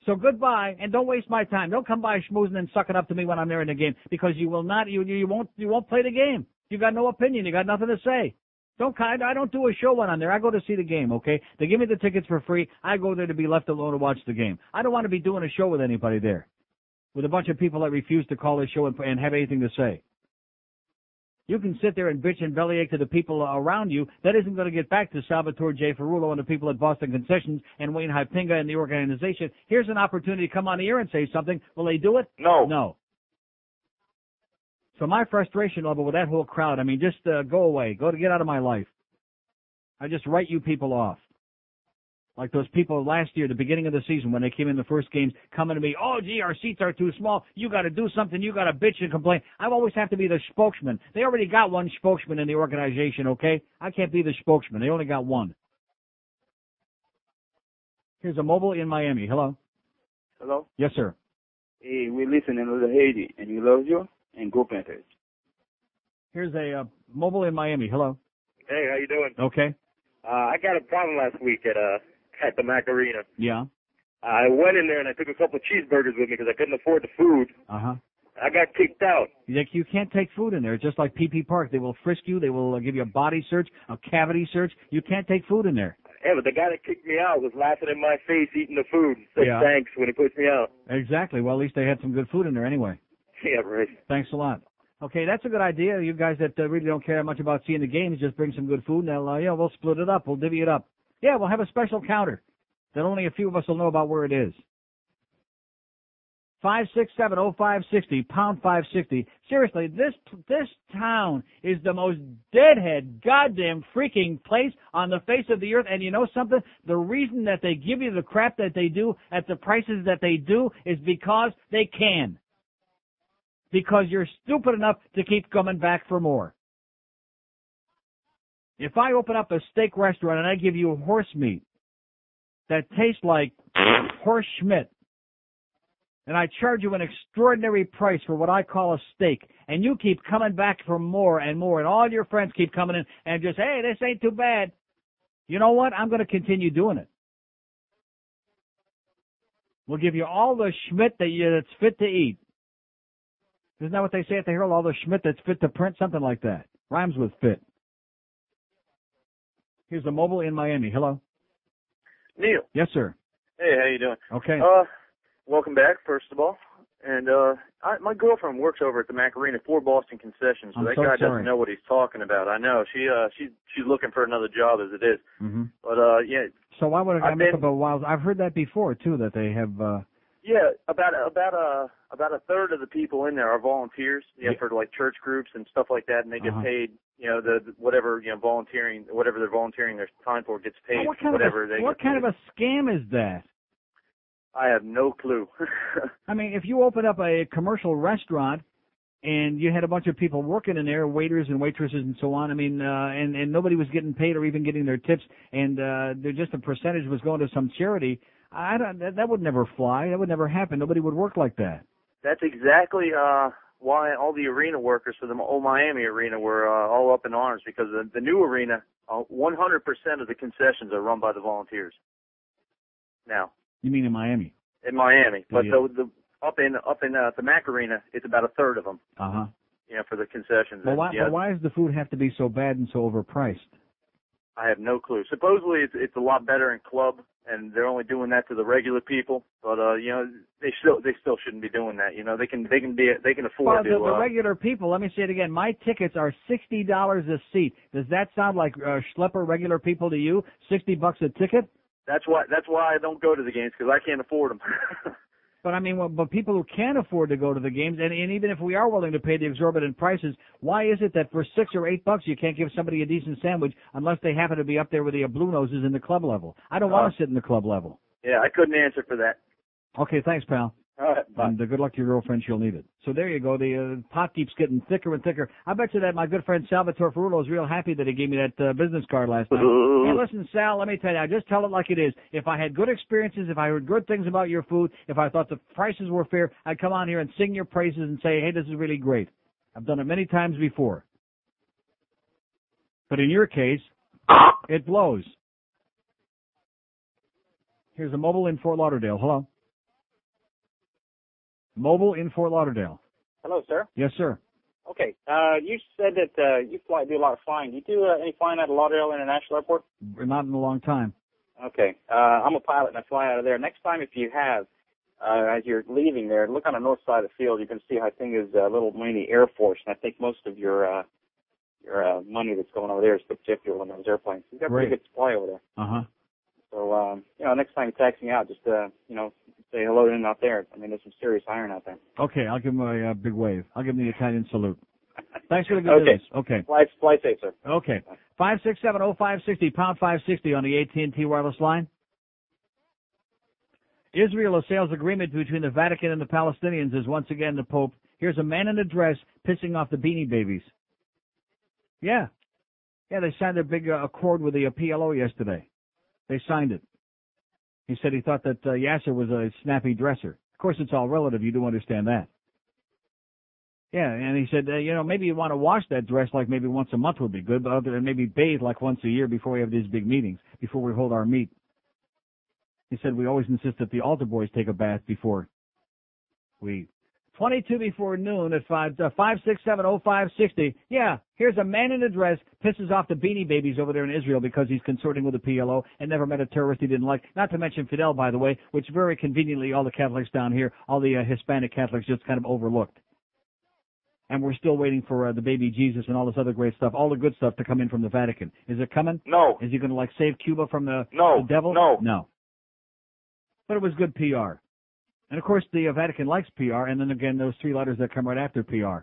So goodbye, and don't waste my time. Don't come by schmoozing and sucking up to me when I'm there in the game, because you will not. You won't play the game. You got no opinion. You got nothing to say. I don't do a show when I'm there. I go to see the game. Okay, they give me the tickets for free. I go there to be left alone to watch the game. I don't want to be doing a show with anybody there, with a bunch of people that refuse to call a show and have anything to say. You can sit there and bitch and bellyache to the people around you. That isn't going to get back to Salvatore J. Ferrulo and the people at Boston Concessions and Wayne Hypinga and the organization. Here's an opportunity to come on the air and say something. Will they do it? No. No. So my frustration level with that whole crowd, I mean, just go away. Get out of my life. I just write you people off. Like those people last year, the beginning of the season, when they came in the first games, coming to me, "Oh, gee, our seats are too small. You got to do something. You got to bitch and complain." I always have to be the spokesman. They already got one spokesman in the organization, okay? I can't be the spokesman. They only got one. Here's a mobile in Miami. Hello? Hello? Yes, sir. Hey, we're listening to the Haiti, and we love you, and go Panthers. Here's a mobile in Miami. Hello? Hey, how you doing? Okay. I got a problem last week at the Mac Arena. Yeah. I went in there and I took a couple of cheeseburgers with me because I couldn't afford the food. Uh-huh. I got kicked out. You can't take food in there. It's just like PP Park. They will frisk you. They will give you a body search, a cavity search. You can't take food in there. Yeah, but the guy that kicked me out was laughing in my face eating the food. Said Yeah. thanks when he pushed me out. Exactly. Well, at least they had some good food in there anyway. Yeah, right. Thanks a lot. Okay, that's a good idea. You guys that really don't care much about seeing the games, just bring some good food, and we'll split it up. We'll divvy it up. Yeah, we'll have a special counter that only a few of us will know about where it is. 567-0560, pound 560. Seriously, this town is the most deadhead, goddamn freaking place on the face of the earth. And you know something? The reason that they give you the crap that they do at the prices that they do is because they can. Because you're stupid enough to keep coming back for more. If I open up a steak restaurant and I give you horse meat that tastes like horse schmidt, and I charge you an extraordinary price for what I call a steak, and you keep coming back for more and more, and all your friends keep coming in and just, hey, this ain't too bad. You know what? I'm going to continue doing it. We'll give you all the schmidt that's fit to eat. Isn't that what they say at the Herald? All the schmidt that's fit to print? Something like that. Rhymes with fit. Here's the mobile in Miami. Hello. Neil. Yes, sir. Hey, how you doing? Okay. Welcome back, first of all. And my girlfriend works over at the Macarena for Boston Concessions, so that guy doesn't know what he's talking about. I know. She's looking for another job as it is. Mm-hmm. But yeah. So why would I make up a wild? I've heard that before too. That they have. Yeah, about a third of the people in there are volunteers. Yeah, for like church groups and stuff like that, and they get paid. You know, the whatever volunteering, whatever they're volunteering their time for gets paid. What kind of a scam is that? I have no clue. I mean, if you open up a commercial restaurant and you had a bunch of people working in there, waiters and waitresses and so on, I mean, and nobody was getting paid or even getting their tips, and just a percentage was going to some charity, that would never fly. That would never happen. Nobody would work like that. That's exactly why all the arena workers for the old Miami arena were all up in arms, because the new arena, 100% of the concessions are run by the volunteers. Now. You mean in Miami? In Miami, but the up in the Mac Arena, it's about a third of them. You know, for the concessions. Well, why does the food have to be so bad and so overpriced? I have no clue. Supposedly it's a lot better in club, and they're only doing that to the regular people. But you know, they still shouldn't be doing that. You know, they can afford to. The regular people. Let me say it again. My tickets are $60 a seat. Does that sound like schlepper regular people to you? $60 a ticket? That's why I don't go to the games, because I can't afford them. But I mean, but people who can afford to go to the games, and even if we are willing to pay the exorbitant prices, why is it that for $6 or $8 you can't give somebody a decent sandwich unless they happen to be up there with the blue noses in the club level? I don't want to sit in the club level. Yeah, I couldn't answer for that. Okay, thanks, pal. All right, bye. And good luck to your girlfriend. She'll need it. So there you go. The pot keeps getting thicker and thicker. I bet you that my good friend Salvatore Ferrulo is real happy that he gave me that business card last night. Hey, listen, Sal, let me tell you, I just tell it like it is. If I had good experiences, if I heard good things about your food, if I thought the prices were fair, I'd come on here and sing your praises and say, hey, this is really great. I've done it many times before. But in your case, it blows. Here's a mobile in Fort Lauderdale. Hello. Mobile in Fort Lauderdale. Hello, sir. Yes, sir. Okay. You said that you do a lot of flying. Do you do any flying at Lauderdale International Airport? Not in a long time. Okay. I'm a pilot and I fly out of there. Next time, if you have, as you're leaving there, look on the north side of the field. You can see, I think, is a little mini Air Force, and I think most of your money that's going over there is put jet fuel in those airplanes. You've got pretty good supply over there. So, next time you're taxiing out, just, say hello to him out there. I mean, there's some serious iron out there. Okay, I'll give him a big wave. I'll give him the Italian salute. Thanks for the good news. Okay. Fly safe, sir. Okay. 567-0560, pound 560 on the AT&T wireless line. Israel assails agreement between the Vatican and the Palestinians as once again the Pope. Here's a man in a dress pissing off the Beanie Babies. Yeah. Yeah, they signed their big accord with the PLO yesterday. They signed it. He said he thought that Yasser was a snappy dresser. Of course, it's all relative. You do understand that. Yeah, and he said, maybe you want to wash that dress like maybe once a month would be good, but other than maybe bathe like once a year before we have these big meetings, before we hold our meet. He said we always insist that the altar boys take a bath before we... 22 before noon at 567-0560. Yeah, here's a man in a dress pisses off the Beanie Babies over there in Israel because he's consorting with the PLO and never met a terrorist he didn't like. Not to mention Fidel, by the way, which very conveniently all the Catholics down here, all the Hispanic Catholics just kind of overlooked. And we're still waiting for the baby Jesus and all this other great stuff, all the good stuff to come in from the Vatican. Is it coming? No. Is he going to save Cuba from the devil? No. But it was good PR. And, of course, the Vatican likes PR, and then, again, those three letters that come right after PR.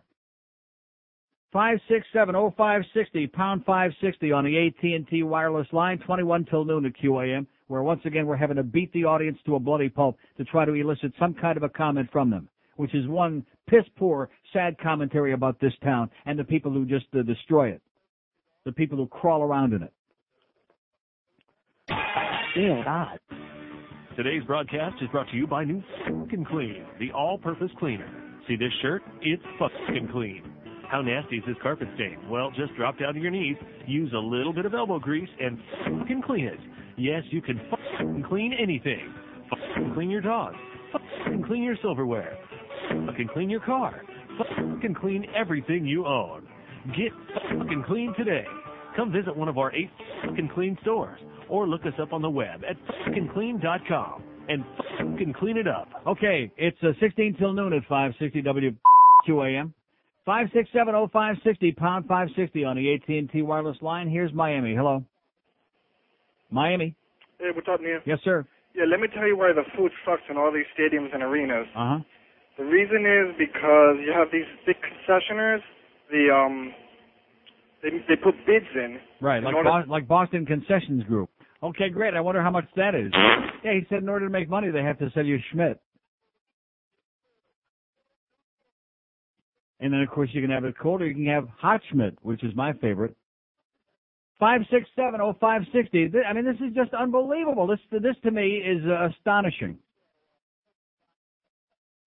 567-0560, pound 560 on the AT&T wireless line, 21 till noon at QAM, where, once again, we're having to beat the audience to a bloody pulp to try to elicit some kind of a comment from them, which is one piss-poor, sad commentary about this town and the people who just destroy it, the people who crawl around in it. Dear God. Today's broadcast is brought to you by New F***ing Clean, the all-purpose cleaner. See this shirt? It's fucking clean. How nasty is this carpet stain? Well, just drop down to your knees, use a little bit of elbow grease, and fucking clean it. Yes, you can fucking clean anything. Fucking clean your dog. Fucking clean your silverware. Fucking clean your car. Fucking clean everything you own. Get fucking clean today. Come visit one of our 8 fucking clean stores, or look us up on the web at fuckingclean.com and fucking clean it up. Okay, it's 16 till noon at 560 WQAM. 567-0560, pound 560 on the AT&T wireless line. Here's Miami. Hello. Miami. Hey, what's up, Neil? Yes, sir. Yeah, let me tell you why the food sucks in all these stadiums and arenas. Uh-huh. The reason is because you have these big concessioners, they put bids in. Right, like Boston Concessions Group. Okay, great. I wonder how much that is. Yeah, he said in order to make money, they have to sell you Schmidt. And then, of course, you can have it cold or you can have hot Schmidt, which is my favorite. 567-0560. I mean, this is just unbelievable. This to me is astonishing.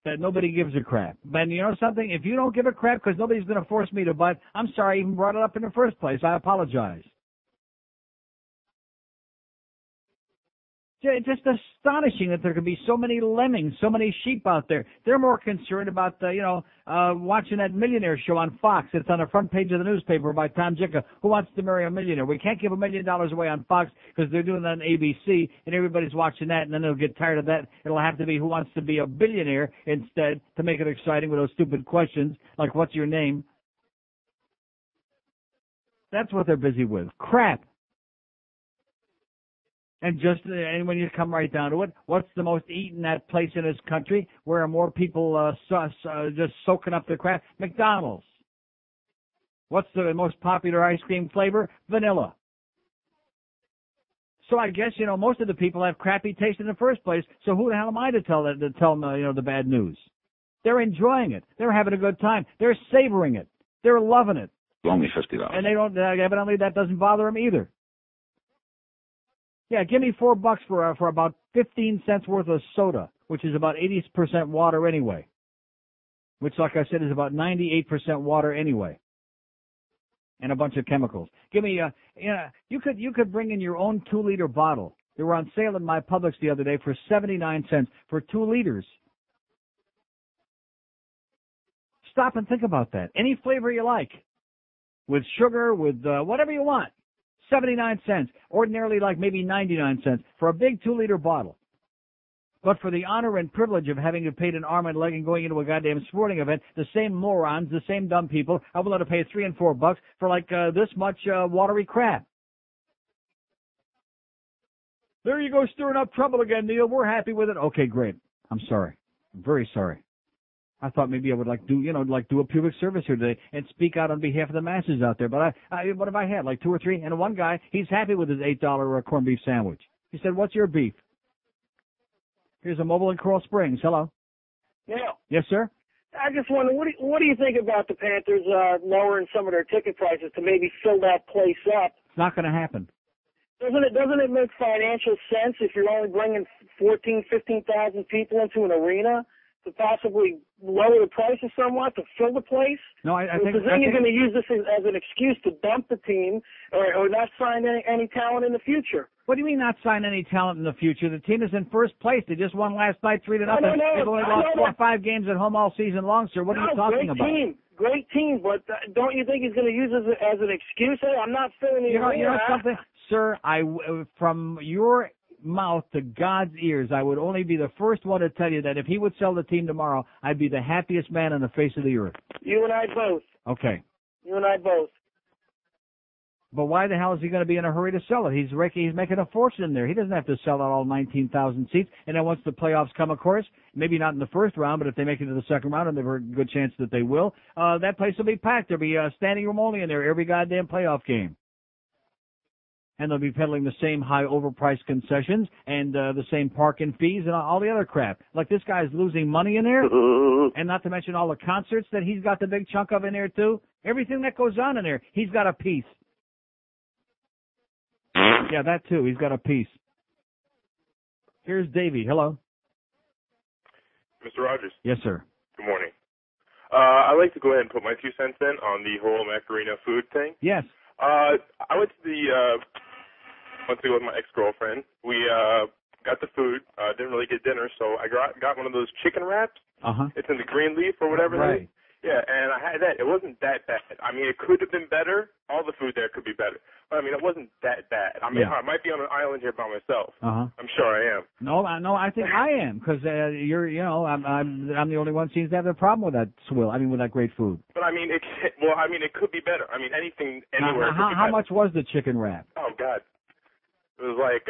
That nobody gives a crap. But you know something? If you don't give a crap because nobody's going to force me to buy it, I'm sorry I even brought it up in the first place. I apologize. It's just astonishing that there could be so many lemmings, so many sheep out there. They're more concerned about, watching that millionaire show on Fox. It's on the front page of the newspaper by Tom Jicka. Who wants to marry a millionaire? We can't give $1 million away on Fox because they're doing that on ABC, and everybody's watching that, and then they'll get tired of that. It'll have to be Who Wants to Be a Billionaire instead to make it exciting with those stupid questions like, what's your name? That's what they're busy with. Crap. And when you come right down to it, what's the most eaten at place in this country? Where are more people just soaking up the crap? McDonald's. What's the most popular ice cream flavor? Vanilla. So I guess, most of the people have crappy taste in the first place. So who the hell am I to tell them, the bad news? They're enjoying it. They're having a good time. They're savoring it. They're loving it. Only $50. And they don't, evidently that doesn't bother them either. Yeah, give me $4 for about 15 cents worth of soda, which is about 80% water anyway. Which, like I said, is about 98% water anyway, and a bunch of chemicals. Give me you could bring in your own 2-liter bottle. They were on sale in my Publix the other day for 79 cents for 2 liters. Stop and think about that. Any flavor you like, with sugar, with whatever you want. 79 cents, ordinarily like maybe 99 cents for a big 2-liter bottle. But for the honor and privilege of having to pay an arm and leg and going into a goddamn sporting event, the same morons, the same dumb people are willing to pay $3 and $4 for like this much watery crap. There you go, stirring up trouble again, Neil. We're happy with it. Okay, great. I'm sorry. I'm very sorry. I thought maybe I would do a public service here today and speak out on behalf of the masses out there. But what have I had? Like 2 or 3? And one guy, he's happy with his $8 corned beef sandwich. He said, "What's your beef?" Here's a mobile in Coral Springs. Hello. Yeah. Yes, sir. I just wonder, what do you think about the Panthers lowering some of their ticket prices to maybe fill that place up? It's not going to happen. Doesn't it make financial sense if you're only bringing 15,000 people into an arena to possibly lower the prices somewhat to fill the place? No, I think... Because then you're going to use this as an excuse to dump the team or not sign any talent in the future. What do you mean not sign any talent in the future? The team is in first place. They just won last night 3-0. No, They've only lost 4 or 5 games at home all season long, sir. What are you talking about? Great team, but don't you think he's going to use it as an excuse? Hey, I'm not filling the arena. You know something? Sir, from your mouth to God's ears, I would only be the first one to tell you that if he would sell the team tomorrow, I'd be the happiest man on the face of the earth. You and I both. Okay. You and I both. But why the hell is he going to be in a hurry to sell it? He's making a fortune in there. He doesn't have to sell out all 19,000 seats. And then once the playoffs come, of course, maybe not in the first round, but if they make it to the second round, and there's a good chance that they will, that place will be packed. There'll be standing room only in there every goddamn playoff game. And they'll be peddling the same high overpriced concessions and the same parking fees and all the other crap. Like this guy's losing money in there, and not to mention all the concerts that he's got the big chunk of in there too. Everything that goes on in there, he's got a piece. Yeah, that too. He's got a piece. Here's Davey. Hello. Mr. Rogers. Yes, sir. Good morning. I'd like to go ahead and put my 2 cents in on the whole Macarena food thing. Yes. I went to go with my ex-girlfriend. We got the food. Didn't really get dinner, so I got one of those chicken wraps. It's in the green leaf or whatever. Right. Yeah, and I had that. It wasn't that bad. I mean, it could have been better. All the food there could be better. But, I mean, it wasn't that bad. I mean, I might be on an island here by myself. I'm sure I am. No, I think I am, because I'm the only one who seems to have a problem with that with that great food. But, I mean, it could be better. I mean, anything, anywhere could be How better. much was the chicken wrap? Oh, God. It was like,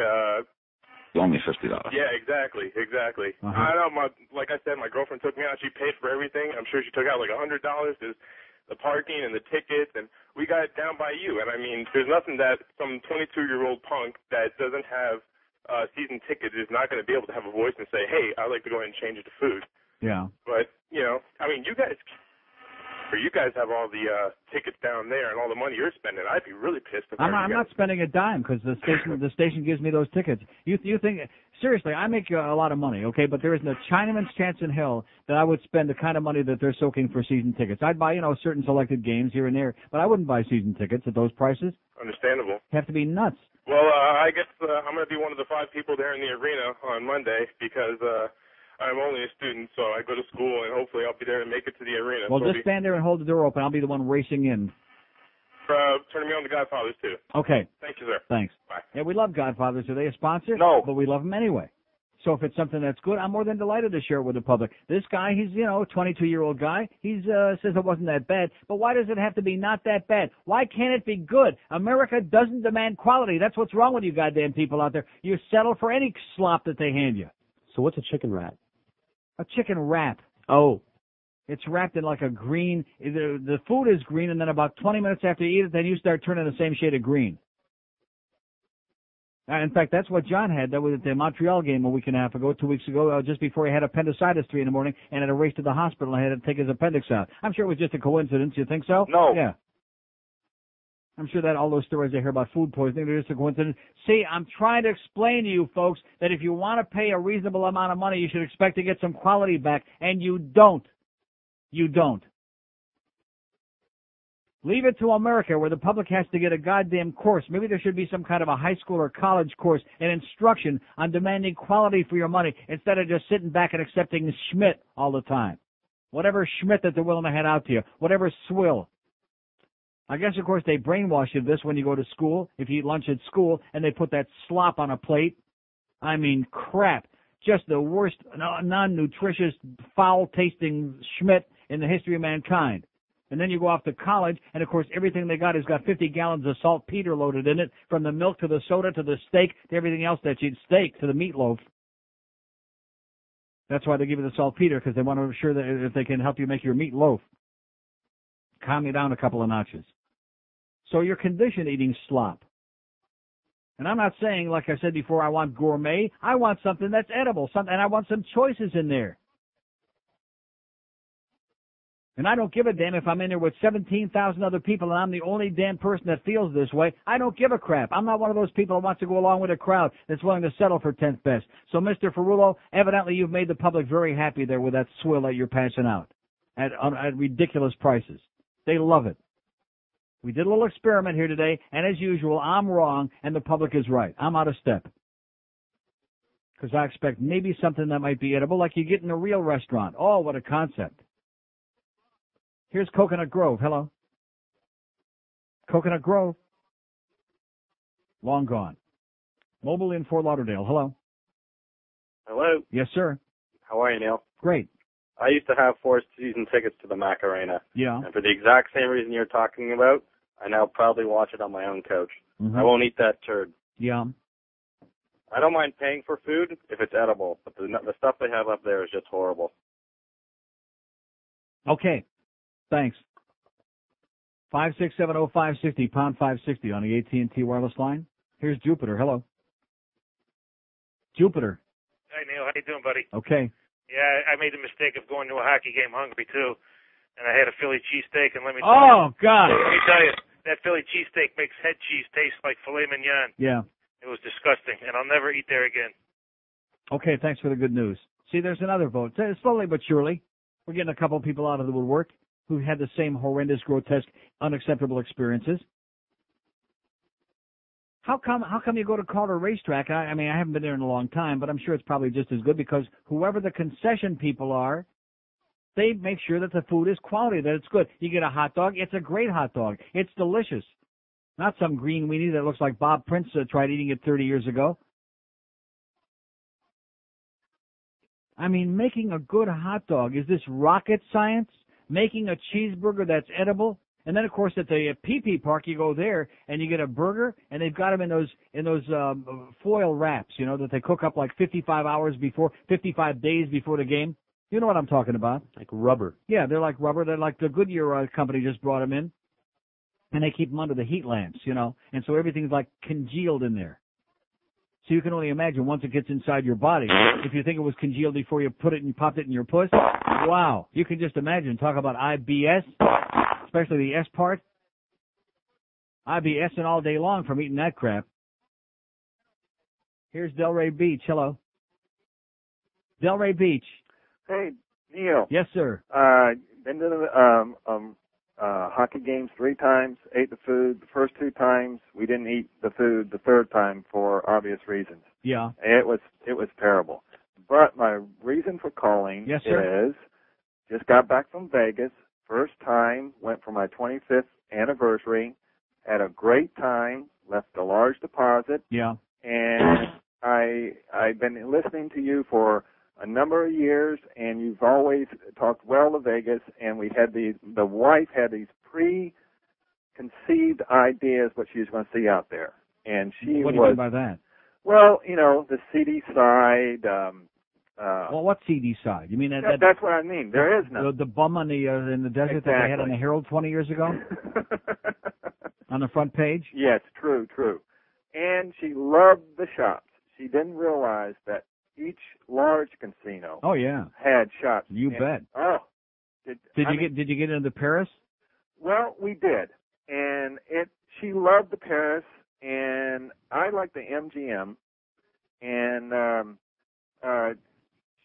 Only $50. Yeah, exactly. I know, like I said, my girlfriend took me out. She paid for everything. I'm sure she took out like $100. There's the parking and the tickets, and we got it down by you. And I mean, there's nothing that some 22-year-old punk that doesn't have season tickets is not going to be able to have a voice and say, hey, I'd like to go ahead and change it to food. Yeah. But, I mean, you guys have all the tickets down there and all the money you're spending. I'd be really pissed if I'm not spending a dime because the station gives me those tickets. You think seriously? I make a lot of money, okay, but there isn't a Chinaman's chance in hell that I would spend the kind of money that they're soaking for season tickets. I'd buy certain selected games here and there, but I wouldn't buy season tickets at those prices. Understandable. Have to be nuts. Well, I guess I'm going to be one of the 5 people there in the arena on Monday because I'm only a student, so I go to school, and hopefully I'll be there to make it to the arena. Well, so just stand there and hold the door open. I'll be the one racing in. Turning me on to Godfathers, too. Okay. Thank you, sir. Thanks. Bye. Yeah, we love Godfathers. Are they a sponsor? No. But we love them anyway. So if it's something that's good, I'm more than delighted to share it with the public. This guy, he's, 22-year-old guy. He says it wasn't that bad. But why does it have to be not that bad? Why can't it be good? America doesn't demand quality. That's what's wrong with you goddamn people out there. You settle for any slop that they hand you. So what's a chicken wrap? A chicken wrap. Oh. It's wrapped in like a green. The food is green, and then about 20 minutes after you eat it, then you start turning the same shade of green. In fact, that's what John had. That was at the Montreal game a week and a half ago, 2 weeks ago, just before he had appendicitis 3 in the morning and had to race to the hospital and had to take his appendix out. I'm sure it was just a coincidence. You think so? No. Yeah. I'm sure that all those stories I hear about food poisoning, they're just a coincidence. See, I'm trying to explain to you folks that if you want to pay a reasonable amount of money, you should expect to get some quality back, and you don't. You don't. Leave it to America where the public has to get a goddamn course. Maybe there should be some kind of a high school or college course and instruction on demanding quality for your money instead of just sitting back and accepting Schmidt all the time. Whatever Schmidt that they're willing to hand out to you. Whatever swill. I guess, of course, they brainwash you this when you go to school, if you eat lunch at school, and they put that slop on a plate. I mean, crap. Just the worst, non-nutritious, foul-tasting Schmidt in the history of mankind. And then you go off to college, and, of course, everything they got has got 50 gallons of saltpeter loaded in it, from the milk to the soda to the steak to everything else that you eat, steak to the meatloaf. That's why they give you the saltpeter, because they want to ensure that if they can help you make your meatloaf. Calm you down a couple of notches. So you're conditioned eating slop. And I'm not saying, like I said before, I want gourmet. I want something that's edible, and I want some choices in there. And I don't give a damn if I'm in there with 17,000 other people and I'm the only damn person that feels this way. I don't give a crap. I'm not one of those people that wants to go along with a crowd that's willing to settle for 10th best. So, Mr. Ferrulo, evidently you've made the public very happy there with that swill that you're passing out at ridiculous prices. They love it. We did a little experiment here today, and as usual, I'm wrong and the public is right. I'm out of step. Because I expect maybe something that might be edible like you get in a real restaurant. Oh, what a concept. Here's Coconut Grove. Hello. Coconut Grove. Long gone. Mobile in Fort Lauderdale. Hello. Hello. Yes, sir. How are you, Neil? Great. I used to have 4 season tickets to the Macarena. Yeah. And for the exact same reason you're talking about, I now proudly watch it on my own couch. Mm-hmm. I won't eat that turd. Yeah. I don't mind paying for food if it's edible, but the stuff they have up there is just horrible. Okay. Thanks. 5670560, pound 560 on the AT&T wireless line. Here's Jupiter. Hello. Jupiter. Hi, Neil. How you doing, buddy? Okay. Yeah, I made the mistake of going to a hockey game hungry, too. And I had a Philly cheesesteak, and let me tell Oh, you. God. Let me tell you, that Philly cheesesteak makes head cheese taste like filet mignon. Yeah. It was disgusting, and I'll never eat there again. Okay, thanks for the good news. See, there's another vote. Slowly but surely, we're getting a couple of people out of the woodwork who had the same horrendous, grotesque, unacceptable experiences. How come you go to Calder Racetrack? I mean, I haven't been there in a long time, but I'm sure it's probably just as good because whoever the concession people are, they make sure that the food is quality, that it's good. You get a hot dog, it's a great hot dog. It's delicious. Not some green weenie that looks like Bob Prince tried eating it 30 years ago. I mean, making a good hot dog, is this rocket science? Making a cheeseburger that's edible? And then, of course, at the PP Park, you go there and you get a burger, and they've got them in those foil wraps, you know, that they cook up like 55 days before the game. You know what I'm talking about? Like rubber. Yeah, they're like rubber. They're like the Goodyear company just brought them in, and they keep them under the heat lamps, you know, and so everything's like congealed in there. So you can only imagine once it gets inside your body. If you think it was congealed before you put it and you popped it in your puss, wow. You can just imagine. Talk about IBS, especially the S part. IBSing all day long from eating that crap. Here's Delray Beach. Hello. Delray Beach. Hey, Neil. Yes, sir. Been to the hockey games 3 times, ate the food. The first 2 times, we didn't eat the food. The third time, for obvious reasons. Yeah. It was terrible. But my reason for calling yes, sir. is just got back from Vegas. First time, went for my 25th anniversary. Had a great time. Left a large deposit. Yeah. And I've been listening to you for a number of years, and you've always talked well of Vegas, and we had the wife had these preconceived ideas what she was going to see out there. And she What do you mean by that? Well, you know, the seedy side. Well, what seedy side? You mean that's what I mean. There is none. The bum on the in the desert exactly. that they had on the Herald 20 years ago? On the front page? Yes, true. And she loved the shops. She didn't realize that each large casino had shops. You bet. Oh. Did you get into Paris? Well, we did. And she loved the Paris, and I liked the MGM, and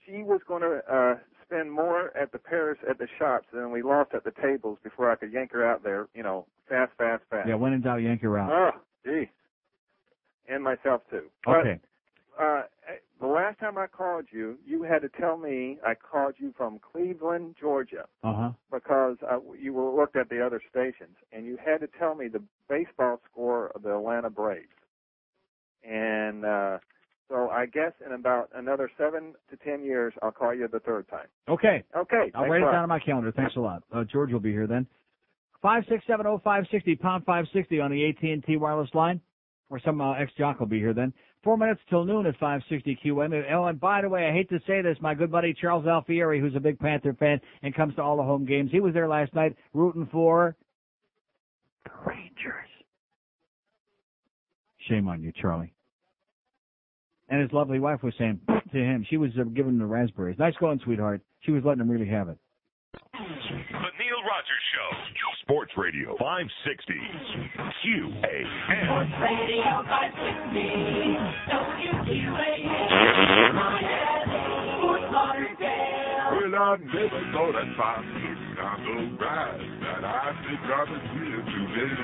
she was going to spend more at the Paris at the shops than we lost at the tables before I could yank her out there, you know, fast. Yeah, when in doubt, yank her out. Oh, gee. And myself, too. Okay. But, the last time I called you, you had to tell me I called you from Cleveland, Georgia, because you worked at the other stations, and you had to tell me the baseball score of the Atlanta Braves. And so I guess in about another 7 to 10 years, I'll call you the third time. Okay. Okay. I'll write it down on my calendar. Thanks a lot. George will be here then. 5670560, pound 560 on the AT&T wireless line, or some ex-jock will be here then. 4 minutes till noon at 560 QM. Oh, and by the way, I hate to say this, my good buddy Charles Alfieri, who's a big Panther fan and comes to all the home games, he was there last night rooting for the Rangers. Shame on you, Charlie. And his lovely wife was saying to him, she was giving him the raspberries. Nice going, sweetheart. She was letting him really have it. The Neil Rogers Show. Sports Radio 560 QAM. Sports Radio 560 WQAM. Fort Lauderdale. Well, I never thought I'd find this kind of ride that I think I was here today.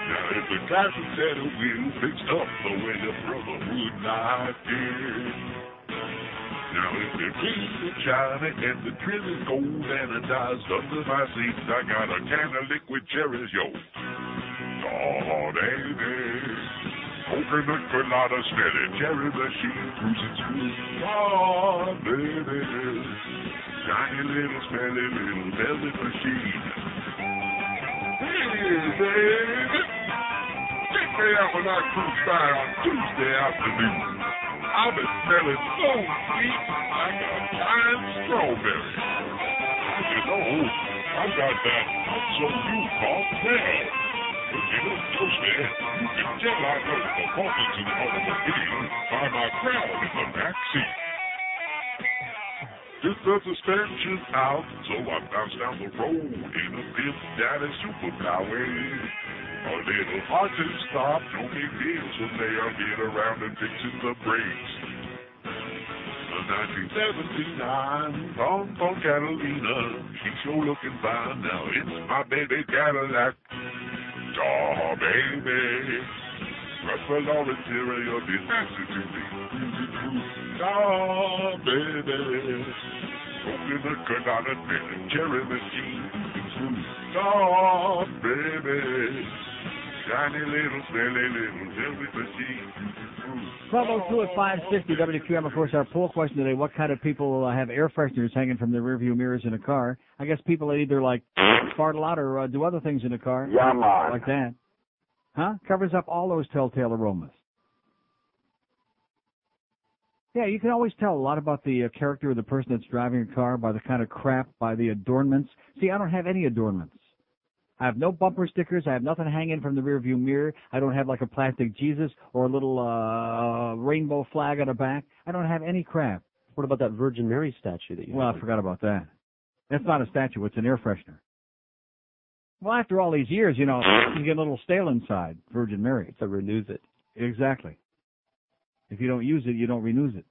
Now, if the guys who said a wheel fixed up the way the brother would not get. Now, if the keys are shiny and the trim is gold anodized under my seats, I got a can of liquid cherries, yo. Oh, baby. Coconut colada smelling, cherry machine cruising smooth. Oh, baby. Shiny little smelly little velvet machine. Check me out when I cruise by on Tuesday afternoon. I'll be smelling so sweet like a fine strawberry. And you know, I've got that not-so-you-called tail. If you look closely, you can tell I know the performance in the automobile by my crowd in the back seat. Just the suspension out, so I bounced down the road in a Biff Daddy superpower. A little hard to stop, no big deal, so there I'll get around and fixing the brakes. A 1979 Hong Catalina, she's sure looking fine now. It's my baby Cadillac. Oh, baby. Ruffalo interior is nasty to me. Oh, baby. Open the cut on a bit, cherry machine. Oh, baby. Shiny little, smelly little, cherry machine. 12:02 at 560 WQM. Of course, our poll question today: what kind of people have air fresheners hanging from their rearview mirrors in a car? I guess people that either like fart a lot or do other things in a car. Yeah, man. Like that. Huh? Covers up all those telltale aromas. Yeah, you can always tell a lot about the character of the person that's driving a car by the kind of crap, by the adornments. See, I don't have any adornments. I have no bumper stickers. I have nothing hanging from the rearview mirror. I don't have like a plastic Jesus or a little rainbow flag on the back. I don't have any crap. What about that Virgin Mary statue that you have? Well, I forgot about that. That's not a statue. It's an air freshener. Well, after all these years, you know, you get a little stale inside, Virgin Mary. So renews it. Exactly. If you don't use it, you don't renew it.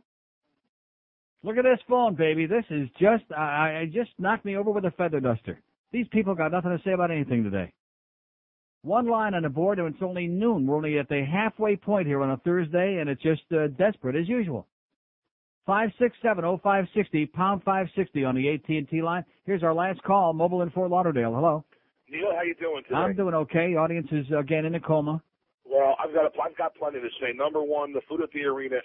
Look at this phone, baby. This is just, I just knocked me over with a feather duster. These people got nothing to say about anything today. One line on the board, and it's only noon. We're only at the halfway point here on a Thursday, and it's just desperate as usual. 567-0560, pound 560 on the AT&T line. Here's our last call, mobile in Fort Lauderdale. Hello. Neil, how you doing today? I'm doing okay. Audience is again in a coma. Well, I've got plenty to say. Number one, the food at the arena,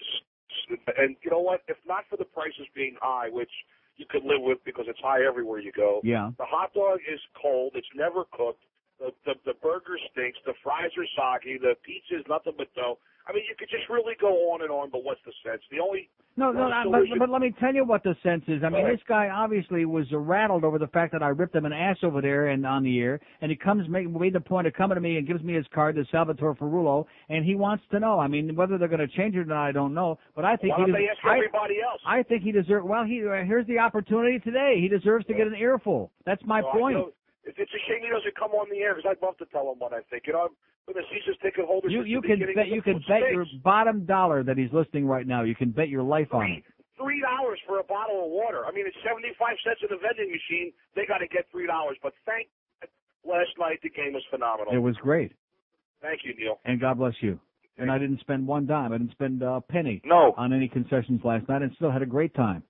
and you know what? If not for the prices being high, which you could live with because it's high everywhere you go. Yeah. The hot dog is cold. It's never cooked. The burger stinks. The fries are soggy. The pizza is nothing but dough. I mean, you could just really go on and on, but what's the sense? The only but let me tell you what the sense is. I mean, this guy obviously was rattled over the fact that I ripped him an ass over there and on the air, and he made the point of coming to me and gives me his card to Salvatore Ferrulo, and he wants to know. I mean, whether they're going to change it or not, I don't know. But I think why don't they ask everybody else? I think he deserves. Well, here's the opportunity today. He deserves to get an earful. That's my point. It's a shame he doesn't come on the air because I'd love to tell him what I think. You know, for the season ticket holders. You can bet your bottom dollar that he's listening right now. You can bet your life on it. $3 for a bottle of water. I mean, it's 75 cents in the vending machine. They got to get $3. But last night the game was phenomenal. It was great. Thank you, Neil. And God bless you. And I didn't spend one dime. I didn't spend a penny on any concessions last night, and still had a great time.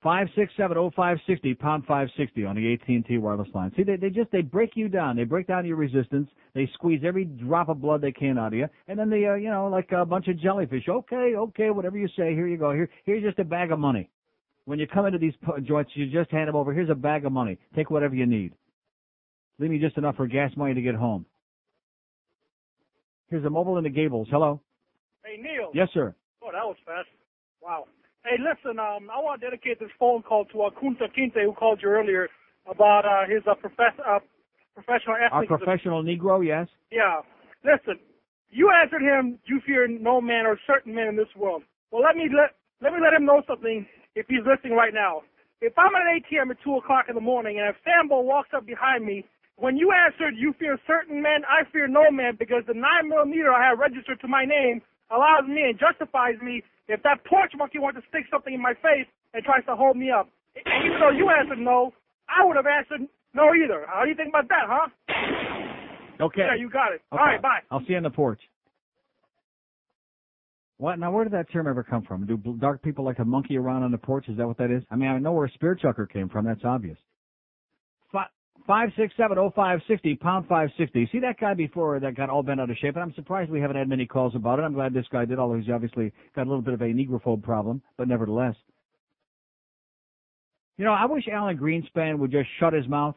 567-0560, pound 560 on the AT&T wireless line. See, they break you down. They break down your resistance. They squeeze every drop of blood they can out of you, and then they, like a bunch of jellyfish. Okay, whatever you say. Here you go. Here's just a bag of money. When you come into these joints, you just hand them over. Here's a bag of money. Take whatever you need. Leave me just enough for gas money to get home. Here's a mobile in the Gables. Hello. Hey, Neil. Yes, sir. Oh, that was fast. Wow. Hey, listen, I want to dedicate this phone call to Kunta Kinte, who called you earlier, about his professional athletes. Our professional Negro, yes. Yeah. Listen, you answered him, you fear no man or certain men in this world. Well, let me let him know something if he's listening right now. If I'm at an ATM at 2 o'clock in the morning and if Sambo walks up behind me, when you answered you fear certain men, I fear no man because the 9mm I have registered to my name allows me and justifies me if that porch monkey wants to stick something in my face and tries to hold me up. And even though you answered no, I would have answered no either. How do you think about that, huh? Okay. Yeah, you got it. Okay. All right, bye. I'll see you on the porch. What? Now, where did that term ever come from? Do dark people like to monkey around on the porch? Is that what that is? I mean, I know where Spirit Chucker came from. That's obvious. 567-0560, pound 560. See that guy before that got all bent out of shape? And I'm surprised we haven't had many calls about it. I'm glad this guy did, although he's obviously got a little bit of a negrophobe problem, but nevertheless. You know, I wish Alan Greenspan would just shut his mouth.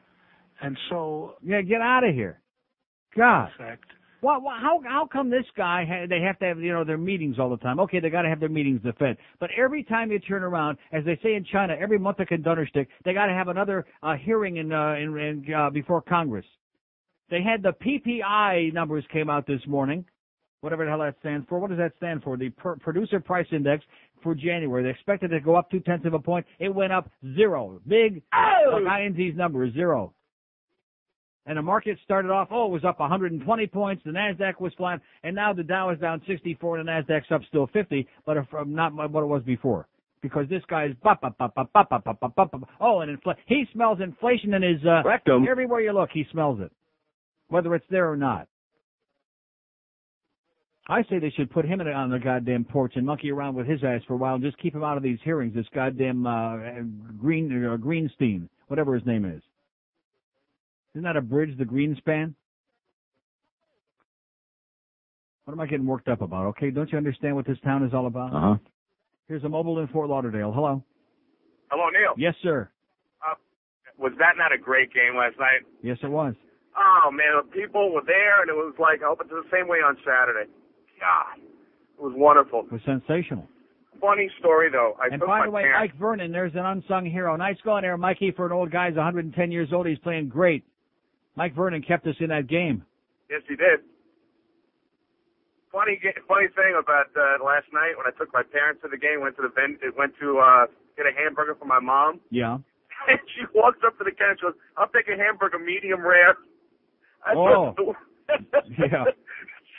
And so, yeah, get out of here. God. Fact. Well, how come this guy, they have to have, their meetings all the time? Okay, they got to have their meetings, the Fed. But every time you turn around, as they say in China, every month of Dunderstick, they got to have another hearing before Congress. They had the PPI numbers came out this morning, whatever the hell that stands for. What does that stand for? The Producer Price Index for January. They expected it to go up 0.2 of a point. It went up 0. Big, like INZ's number is 0. And the market started off, it was up 120 points. The NASDAQ was flat. And now the Dow is down 64 and the NASDAQ's up still 50, but not what it was before. Because this guy is and he smells inflation in his rectum. Everywhere you look, he smells it, whether it's there or not. I say they should put him on the goddamn porch and monkey around with his ass for a while and just keep him out of these hearings. This goddamn Greenstein, whatever his name is. Isn't that a bridge, the Greenspan? What am I getting worked up about? Okay, don't you understand what this town is all about? Uh-huh. Here's a mobile in Fort Lauderdale. Hello. Hello, Neil. Yes, sir. Was that not a great game last night? Yes, it was. Oh, man, the people were there, and it was like, I hope it's the same way on Saturday. God, it was wonderful. It was sensational. Funny story, though. And by the way, Mike Vernon, there's an unsung hero. Nice going there, Mikey, for an old guy who's 110 years old. He's playing great. Mike Vernon kept us in that game. Yes, he did. Funny thing about last night when I took my parents to the game, went to get a hamburger for my mom. Yeah. And she walks up to the counter and she goes, "I'll take a hamburger medium rare." Yeah.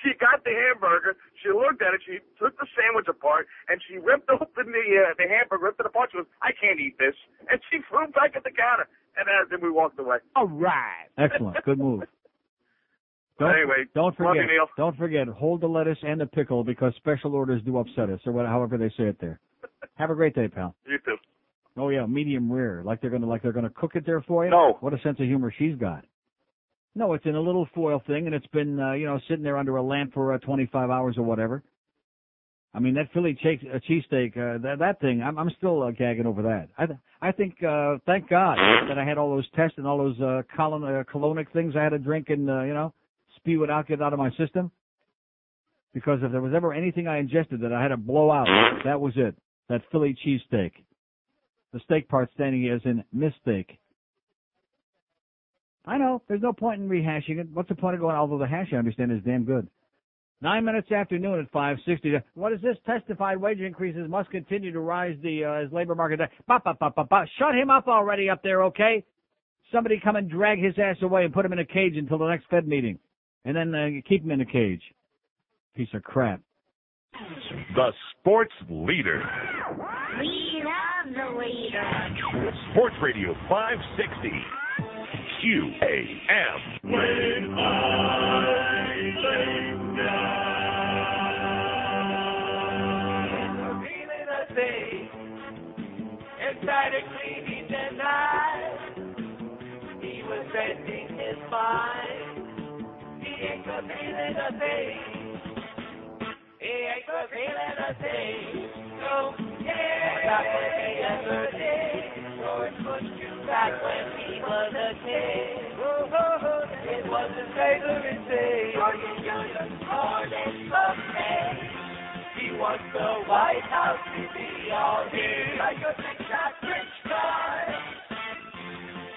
She got the hamburger. She looked at it. She took the sandwich apart and she ripped open the hamburger, ripped it apart. She goes, "I can't eat this," and she threw it back at the counter. And then we walked away. All right. Excellent. Good move. Don't forget, hold the lettuce and the pickle because special orders do upset us, or however they say it there. Have a great day, pal. You too. Oh yeah, medium rare, like they're gonna cook it there for you. No. What a sense of humor she's got. No, it's in a little foil thing, and it's been sitting there under a lamp for 25 hours or whatever. I mean, that Philly cheesesteak, that thing, I'm still gagging over that. I think, thank God that I had all those tests and all those colonic things I had to drink and, spew it out, get it out of my system. Because if there was ever anything I ingested that I had to blow out, that was it. That Philly cheesesteak. The steak part standing as in mistake. I know, there's no point in rehashing it. What's the point of going, although the hash I understand is damn good. 9 minutes after noon at 5:60. What is this? Testified wage increases must continue to rise as labor market. Shut him up already up there, okay? Somebody come and drag his ass away and put him in a cage until the next Fed meeting. And then keep him in a cage. Piece of crap. The sports leader. We love the leader. Sports Radio 560. QAM. When I lay down, feeling a thing inside a cleaning denied. He was bending his mind. He ain't feeling a thing. He ain't feeling a thing. Don't care about what they ever did. George Bush knew back when he was a kid. It wasn't favoring thing. George Jr. born in someday. He wants the White House to be all new, like a big-shot French fry.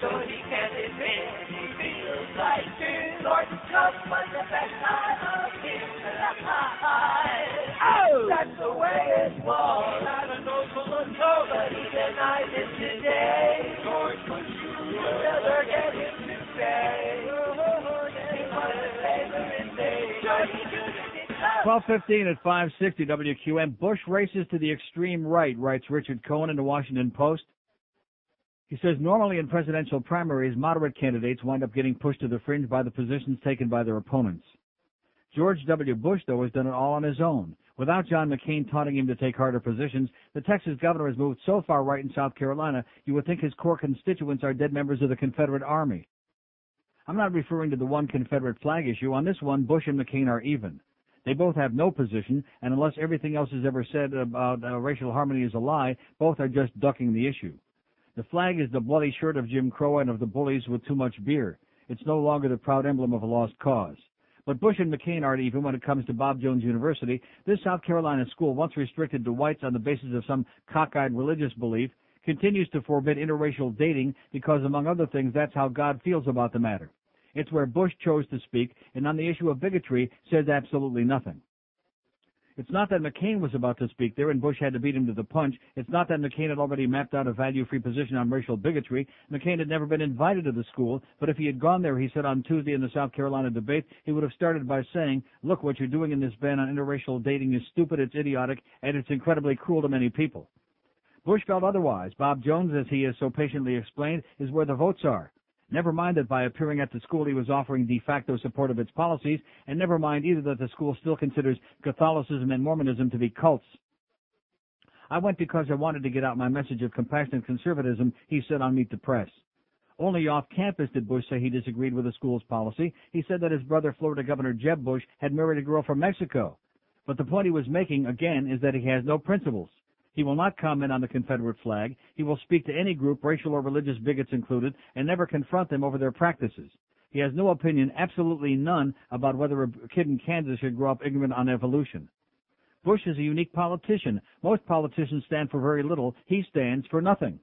So he can admit he feels like two. Lord Trump was the best time of his life. Oh! That's the way it was. I don't know for sure, but he denied it today. George Bush will never get him to say. He wanted labor and day. George Jr. 12:15 at 560 WQM. Bush races to the extreme right, writes Richard Cohen in the Washington Post. He says normally in presidential primaries, moderate candidates wind up getting pushed to the fringe by the positions taken by their opponents. George W. Bush, though, has done it all on his own. Without John McCain taunting him to take harder positions, the Texas governor has moved so far right in South Carolina, you would think his core constituents are dead members of the Confederate Army. I'm not referring to the one Confederate flag issue. On this one, Bush and McCain are even. They both have no position, and unless everything else is ever said about racial harmony is a lie, both are just ducking the issue. The flag is the bloody shirt of Jim Crow and of the bullies with too much beer. It's no longer the proud emblem of a lost cause. But Bush and McCain aren't even when it comes to Bob Jones University. This South Carolina school, once restricted to whites on the basis of some cockeyed religious belief, continues to forbid interracial dating because, among other things, that's how God feels about the matter. It's where Bush chose to speak, and on the issue of bigotry says absolutely nothing. It's not that McCain was about to speak there and Bush had to beat him to the punch. It's not that McCain had already mapped out a value-free position on racial bigotry. McCain had never been invited to the school, but if he had gone there, he said on Tuesday in the South Carolina debate, he would have started by saying, look, what you're doing in this ban on interracial dating is stupid, it's idiotic, and it's incredibly cruel to many people. Bush felt otherwise. Bob Jones, as he has so patiently explained, is where the votes are. Never mind that by appearing at the school he was offering de facto support of its policies, and never mind either that the school still considers Catholicism and Mormonism to be cults. I went because I wanted to get out my message of compassionate conservatism, he said on Meet the Press. Only off campus did Bush say he disagreed with the school's policy. He said that his brother, Florida Governor Jeb Bush, had married a girl from Mexico. But the point he was making, again, is that he has no principles. He will not comment on the Confederate flag. He will speak to any group, racial or religious bigots included, and never confront them over their practices. He has no opinion, absolutely none, about whether a kid in Kansas should grow up ignorant on evolution. Bush is a unique politician. Most politicians stand for very little. He stands for nothing.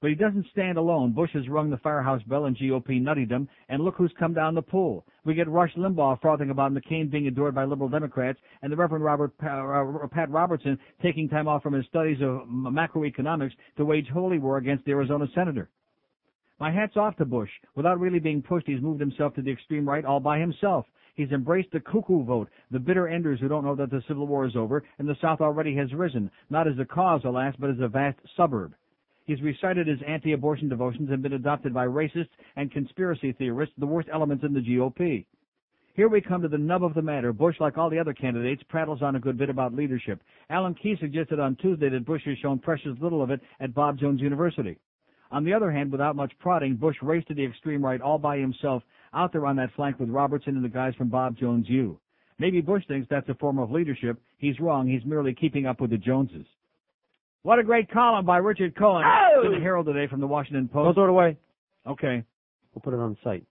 But he doesn't stand alone. Bush has rung the firehouse bell in GOP nuttydom, and look who's come down the pool. We get Rush Limbaugh frothing about McCain being adored by liberal Democrats, and the Reverend Pat Robertson taking time off from his studies of macroeconomics to wage holy war against the Arizona senator. My hat's off to Bush. Without really being pushed, he's moved himself to the extreme right all by himself. He's embraced the cuckoo vote, the bitter enders who don't know that the Civil War is over, and the South already has risen, not as a cause, alas, but as a vast suburb. He's recited his anti-abortion devotions and been adopted by racists and conspiracy theorists, the worst elements in the GOP. Here we come to the nub of the matter. Bush, like all the other candidates, prattles on a good bit about leadership. Alan Key suggested on Tuesday that Bush has shown precious little of it at Bob Jones University. On the other hand, without much prodding, Bush raced to the extreme right all by himself, out there on that flank with Robertson and the guys from Bob Jones U. Maybe Bush thinks that's a form of leadership. He's wrong. He's merely keeping up with the Joneses. What a great column by Richard Cohen in the Herald today from the Washington Post. Don't throw it away. Okay. We'll put it on the site.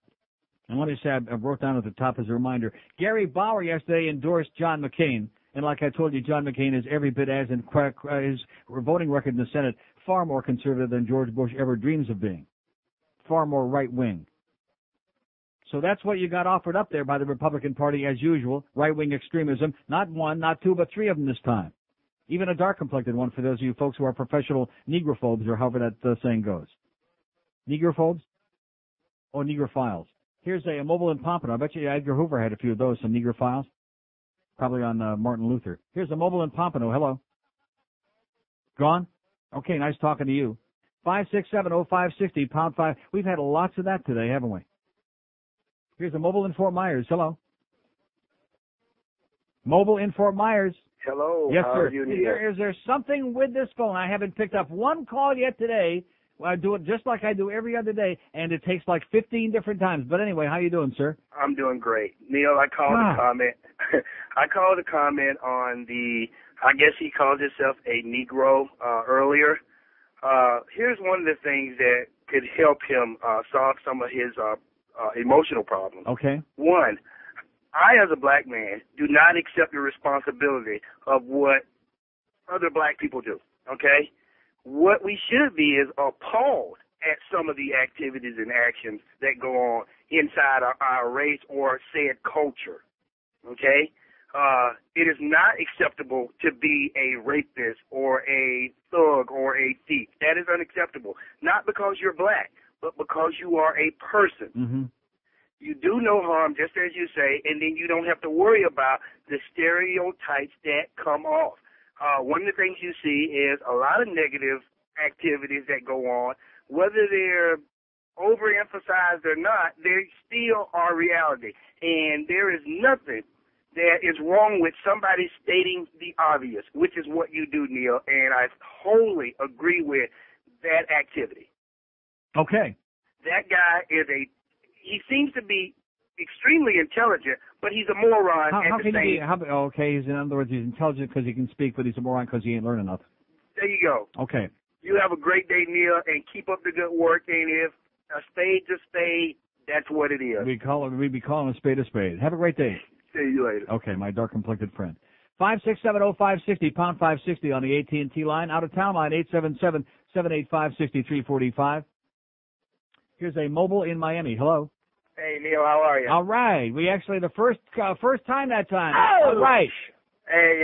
And let me say, I wrote down at the top as a reminder, Gary Bauer yesterday endorsed John McCain. And like I told you, John McCain is every bit as, in his voting record in the Senate, far more conservative than George Bush ever dreams of being. Far more right-wing. So that's what you got offered up there by the Republican Party as usual, right-wing extremism. Not one, not two, but three of them this time. Even a dark-complected one for those of you folks who are professional negrophobes, or however that saying goes. Negrophobes? Or negrophiles. Here's a mobile in Pompano. I bet you Edgar Hoover had a few of those, some negrophiles. Probably on Martin Luther. Here's a mobile in Pompano. Hello. Gone? Okay, nice talking to you. 5670560, pound 5. We've had lots of that today, haven't we? Here's a mobile in Fort Myers. Hello. Mobile in Fort Myers. Hello. Yes, how sir. Are you, Neil? Is there something with this phone? I haven't picked up one call yet today. I do it just like I do every other day, and it takes like 15 different times. But anyway, how you doing, sir? I'm doing great. Neil, I called to comment. I called to comment on I guess he called himself a Negro earlier. Here's one of the things that could help him solve some of his emotional problems. Okay. One, I, as a black man, do not accept the responsibility of what other black people do, okay? What we should be is appalled at some of the activities and actions that go on inside our race or said culture, okay? It is not acceptable to be a rapist or a thug or a thief. That is unacceptable, not because you're black, but because you are a person. Mm-hmm. You do no harm, just as you say, and then you don't have to worry about the stereotypes that come off. One of the things you see is a lot of negative activities that go on, whether they're overemphasized or not, they still are reality. And there is nothing that is wrong with somebody stating the obvious, which is what you do, Neil, and I wholly agree with that activity. Okay. That guy he seems to be extremely intelligent, but he's a moron at the same time. Okay, in other words, he's intelligent because he can speak, but he's a moron because he ain't learned enough. There you go. Okay. You have a great day, Neil, and keep up the good work. And if a spade's a spade, that's what it is. We'd be calling a spade a spade. Have a great day. See you later. Okay, my dark-complected friend. 5670560, pound 560 on the AT&T line. Out of town line, 877-785-6345. Here's a mobile in Miami. Hello. Hey, Neil, how are you? All right. We actually, the first time that time. Oh! All right. Hey,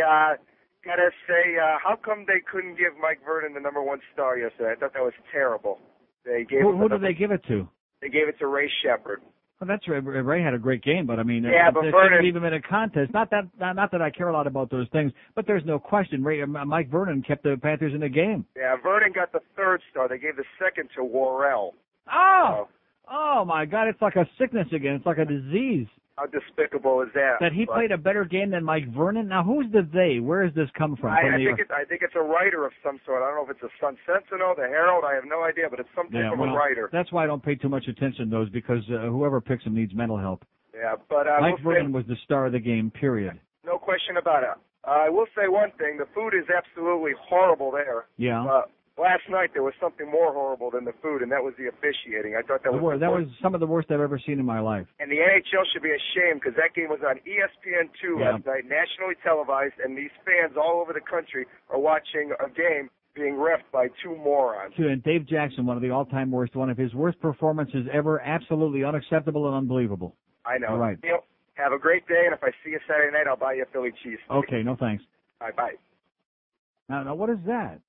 gotta say, how come they couldn't give Mike Vernon the #1 star yesterday? I thought that was terrible. They gave Who did they give it to? They gave it to Ray Shepard. Well, that's right. Ray had a great game, but I mean, yeah, but they Vernon, leave him in a contest. Not that I care a lot about those things, but there's no question. Mike Vernon kept the Panthers in the game. Yeah, Vernon got the 3rd star. They gave the 2nd to Worrell. Oh my God! It's like a sickness again. It's like a disease. How despicable is that? That he played a better game than Mike Vernon. Now, who's the they? Where does this come from? I think it's a writer of some sort. I don't know if it's the Sun Sentinel, the Herald. I have no idea, but it's some type of a writer. That's why I don't pay too much attention to those, because whoever picks them needs mental help. Yeah, but Mike Vernon was the star of the game. Period. No question about it. I will say one thing: the food is absolutely horrible there. Yeah. Last night there was something more horrible than the food, and that was the officiating. I thought that was some of the worst I've ever seen in my life. And the NHL should be ashamed, because that game was on ESPN2 last night, nationally televised, and these fans all over the country are watching a game being reffed by 2 morons. And Dave Jackson, one of the all-time worst, one of his worst performances ever, absolutely unacceptable and unbelievable. I know. All right. Neil, have a great day, and if I see you Saturday night, I'll buy you a Philly cheese. Okay, no thanks. All right, bye. Now, what is that?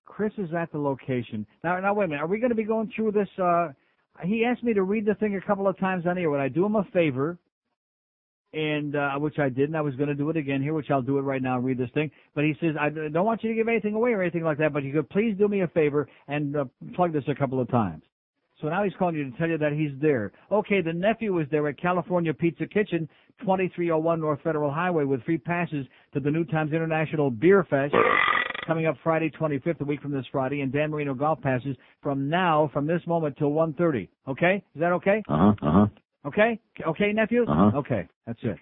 Chris is at the location. Now, wait a minute. Are we going to be going through this? He asked me to read the thing a couple of times on here. Would I do him a favor? And which I did, and I was going to do it again here, which I'll do it right now and read this thing. But he says, I don't want you to give anything away or anything like that, but you could please do me a favor and plug this a couple of times. So now he's calling you to tell you that he's there. Okay, the nephew was there at California Pizza Kitchen, 2301 North Federal Highway, with free passes to the New Times International Beer Fest, coming up Friday 25th, a week from this Friday, and Dan Marino golf passes from this moment till 1:30. Okay? Is that okay? Okay? Okay, nephew? Okay, that's it.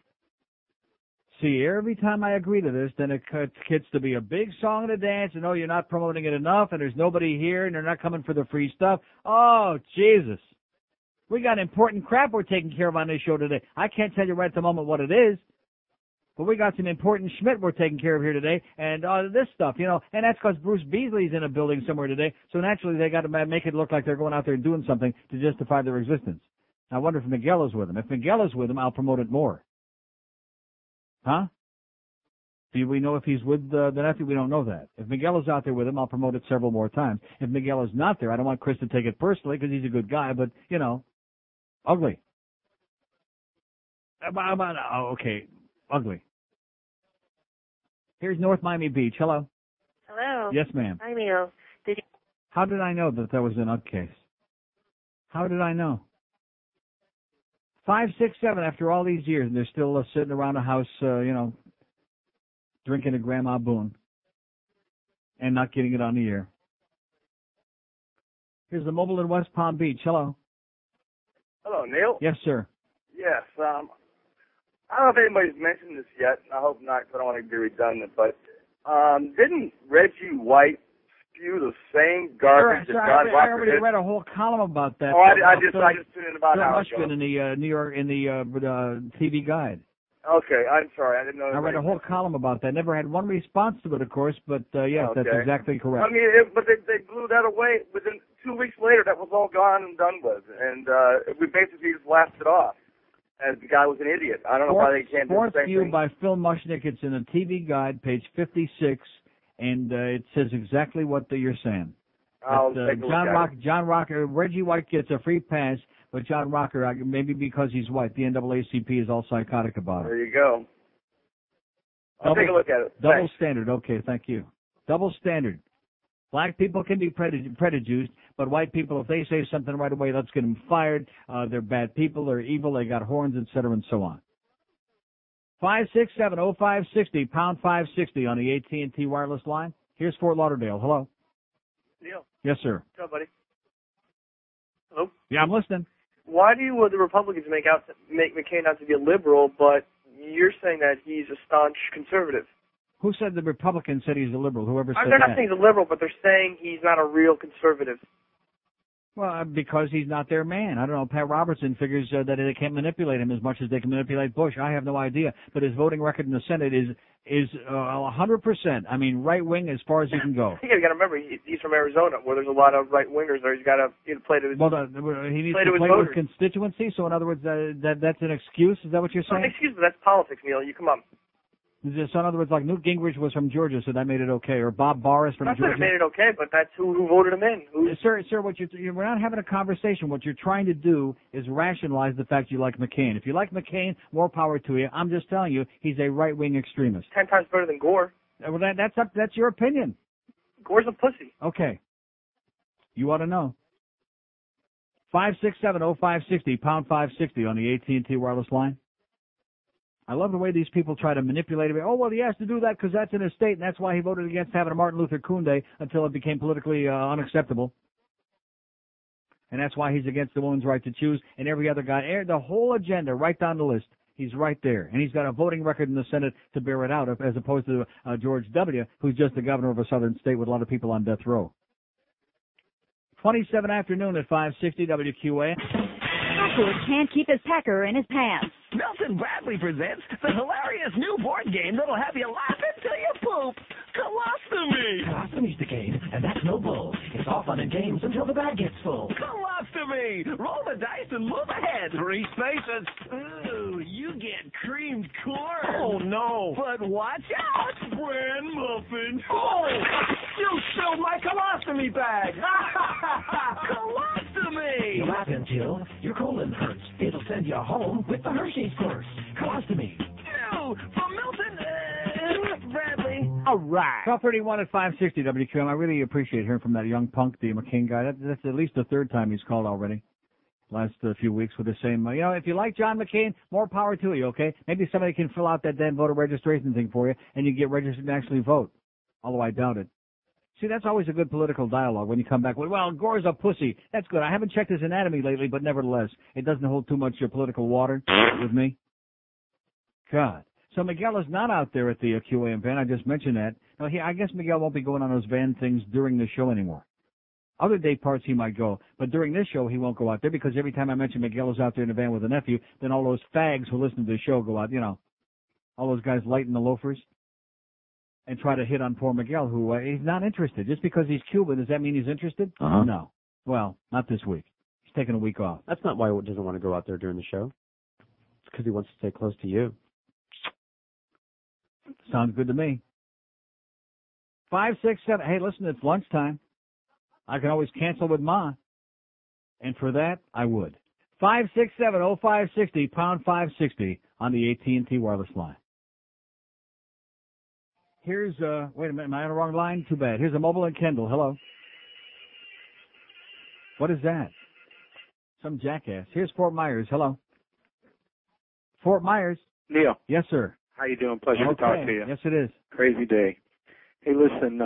See, every time I agree to this, then it gets to be a big song and a dance, and you're not promoting it enough, and there's nobody here, and they're not coming for the free stuff. Oh, Jesus. We got important crap we're taking care of on this show today. I can't tell you right at the moment what it is, but we got some important Schmidt we're taking care of here today, and this stuff, and that's because Bruce Beasley's in a building somewhere today, so naturally they got to make it look like they're going out there and doing something to justify their existence. I wonder if Miguel is with him. If Miguel is with him, I'll promote it more. Huh? Do we know if he's with the nephew? We don't know that. If Miguel is out there with him, I'll promote it several more times. If Miguel is not there, I don't want Chris to take it personally because he's a good guy, but, ugly. Okay, ugly. Here's North Miami Beach. Hello. Hello. Yes, ma'am. Hi, Neil. How did I know that was an nutcase? How did I know? 5, 6, 7 after all these years, and they're still sitting around a house, drinking a Grandma Boone and not getting it on the air. Here's the mobile in West Palm Beach. Hello. Hello, Neil. Yes, sir. Yes. I don't know if anybody's mentioned this yet. I hope not, because I don't want to be redundant. But didn't Reggie White spew the same garbage that John Rocker I already did? read a whole column about that. I just tuned in about how it goes. in the New York TV Guide. Okay, I'm sorry, I didn't know. I read a whole column about that. Never had one response to it, of course, but yes, Okay. that's exactly correct. I mean, but they blew that away. Within 2 weeks later, that was all gone and done with, and we basically just laughed it off. And the guy was an idiot. I don't know why they can't do the same View thing. by Phil Mushnick. It's in the TV Guide, page 56, and it says exactly what you're saying. I'll take a look at it. John Rocker, Reggie White gets a free pass, but John Rocker, maybe because he's white, the NAACP is all psychotic about it. There you go. I'll take a look at it. Double Thanks. standard. Okay, thank you. Double standard. Black people can be prejudiced, but white people, if they say something right away, let's get them fired. They're bad people. They're evil. They got horns, etc., and so on. 567-0560, pound 560 on the AT&T wireless line. Here's Fort Lauderdale. Hello. Neil. Yes, sir. What's up, buddy? Hello? Yeah, I'm listening. Why do the Republicans make McCain out to be a liberal, but you're saying that he's a staunch conservative? Who said the Republican said he's a liberal? Whoever said They're not that. saying he's a liberal, but they're saying he's not a real conservative. Well, because he's not their man. I don't know. Pat Robertson figures that they can't manipulate him as much as they can manipulate Bush. I have no idea. But his voting record in the Senate is 100%. I mean, right wing as far as you can go. You got to remember, he's from Arizona, where there's a lot of right wingers there. He's got to play to his. Well, he needs to play with constituency. So in other words, that's an excuse. Is that what you're saying? No, excuse me, that's politics, Neil. You come on. So in other words, like Newt Gingrich was from Georgia, so that made it okay, or Bob Boris from Georgia. That made it okay, but that's who voted him in. Sir, what we're not having a conversation. What you're trying to do is rationalize the fact you like McCain. If you like McCain, more power to you. I'm just telling you, he's a right-wing extremist. 10 times better than Gore. Well, that's your opinion. Gore's a pussy. Okay. You ought to know. 567-0560, pound 560 on the AT&T wireless line. I love the way these people try to manipulate it. Oh, well, he has to do that because that's in his state, and that's why he voted against having a Martin Luther King Day until it became politically unacceptable. And that's why he's against the woman's right to choose and every other guy. The whole agenda, right down the list, he's right there. And he's got a voting record in the Senate to bear it out, as opposed to George W., who's just the governor of a southern state with a lot of people on death row. 27 afternoon at 560 WQA. Packard can't keep his pecker in his pants. Milton Bradley presents the hilarious new board game that'll have you laughing till you poop. Colostomy! Colostomy's the game, and that's no bull. It's all fun and games until the bag gets full. Colostomy! Roll the dice and move ahead. 3 spaces. Ooh, you get creamed corn. Oh, no. But watch out. Bran muffins. Oh! You spilled my colostomy bag! Colostomy! You laugh until your colon hurts. It'll send you home with the Hershey's course. Colostomy. Ew! From Milton Bradley. All right. 1231 at 560 WQM. I really appreciate hearing from that young punk, the McCain guy. That's at least the third time he's called already. Last few weeks with the same, if you like John McCain, more power to you, okay? Maybe somebody can fill out that damn voter registration thing for you and you get registered and actually vote. Although I doubt it. See, that's always a good political dialogue when you come back with, well, Gore's a pussy. That's good. I haven't checked his anatomy lately, but nevertheless, it doesn't hold too much political water with me. God. So Miguel is not out there at the QAM van. I just mentioned that. Now, I guess Miguel won't be going on those van things during the show anymore. Other day parts he might go, but during this show he won't go out there because every time I mention Miguel is out there in the van with a nephew, then all those fags who listen to the show go out, all those guys lighting the loafers and try to hit on poor Miguel, who he's not interested. Just because he's Cuban, does that mean he's interested? Uh-huh. No. Well, not this week. He's taking a week off. That's not why he doesn't want to go out there during the show. It's because he wants to stay close to you. Sounds good to me. 567. Hey, listen, it's lunchtime. I can always cancel with Ma. And for that, I would. 567-0560, pound 560 on the AT&T wireless line. Here's, wait a minute, am I on the wrong line? Too bad. Here's a mobile in Kendall. Hello. What is that? Some jackass. Here's Fort Myers. Hello. Fort Myers. Neil. Yes, sir. How you doing? Pleasure to talk to you. Yes, it is. Crazy day. Hey, listen,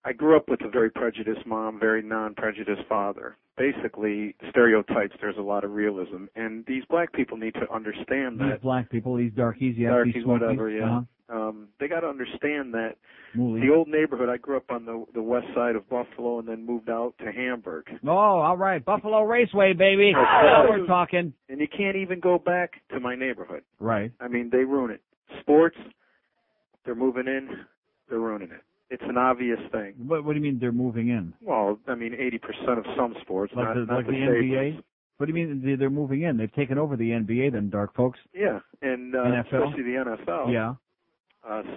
I grew up with a very prejudiced mom, very non-prejudiced father. Basically, stereotypes, there's a lot of realism. And these black people need to understand that. These black people, these darkies, yeah. Darkies, these smokies, whatever, yeah. Uh-huh. They got to understand that Mooly. the old neighborhood, I grew up on the west side of Buffalo and then moved out to Hamburg. Oh, all right. Buffalo Raceway, baby. Now we're talking. And you can't even go back to my neighborhood. Right. I mean, they ruin it. Sports, they're moving in, they're ruining it. It's an obvious thing. What do you mean they're moving in? Well, I mean, 80% of some sports, like not the NBA? What do you mean they're moving in? They've taken over the NBA, then, dark folks. Yeah, and NFL? especially the NFL. Yeah.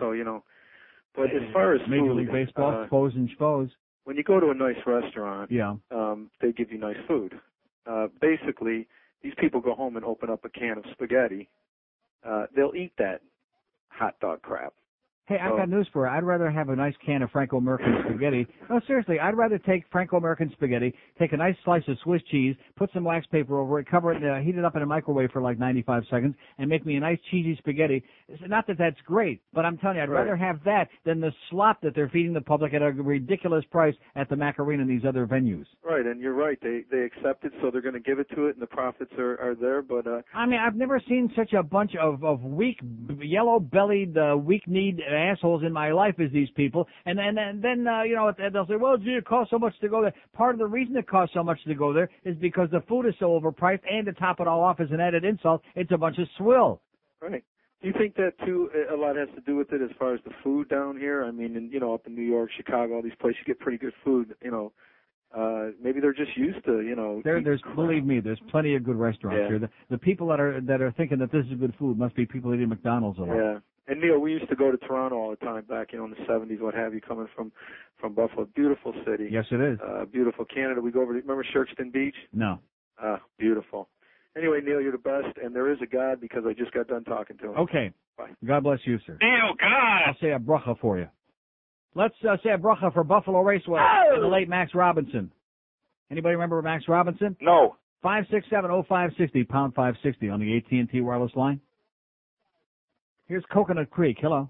So, but as far as Major food, League Baseball, spos and spos. when you go to a nice restaurant, yeah, they give you nice food. Basically, these people go home and open up a can of spaghetti. They'll eat that hot dog crap. Hey, I got news for you. I'd rather have a nice can of Franco-American spaghetti. No, seriously, I'd rather take Franco-American spaghetti, take a nice slice of Swiss cheese, put some wax paper over it, cover it, heat it up in a microwave for like 95 seconds, and make me a nice cheesy spaghetti. It's not that that's great, but I'm telling you, I'd rather have that than the slop that they're feeding the public at a ridiculous price at the Macarena and these other venues. Right, and you're right. They accept it, so they're going to give it to it, and the profits are there. But I mean, I've never seen such a bunch of weak, yellow-bellied, weak-kneed assholes in my life as these people. And then they'll say, well, gee, it costs so much to go there. Part of the reason it costs so much to go there is because the food is so overpriced, and to top it all off as an added insult, it's a bunch of swill. Right. Do you think that, too, a lot has to do with it as far as the food down here? I mean, up in New York, Chicago, all these places, you get pretty good food, maybe they're just used to, There's believe me, there's plenty of good restaurants here. The people that are thinking that this is good food must be people eating McDonald's a lot. Yeah. And Neil, we used to go to Toronto all the time back, in the 70s, what have you, coming from Buffalo. Beautiful city. Yes, it is. Beautiful Canada. We go over to, remember Sherkston Beach? No. Beautiful. Anyway, Neil, you're the best, and there is a God because I just got done talking to him. Okay. Bye. God bless you, sir. Neil, God. I'll say a bracha for you. Let's say a bracha for Buffalo Raceway and the late Max Robinson. Anybody remember Max Robinson? No. 567-0560, pound 560 on the AT&T wireless line. Here's Coconut Creek. Hello.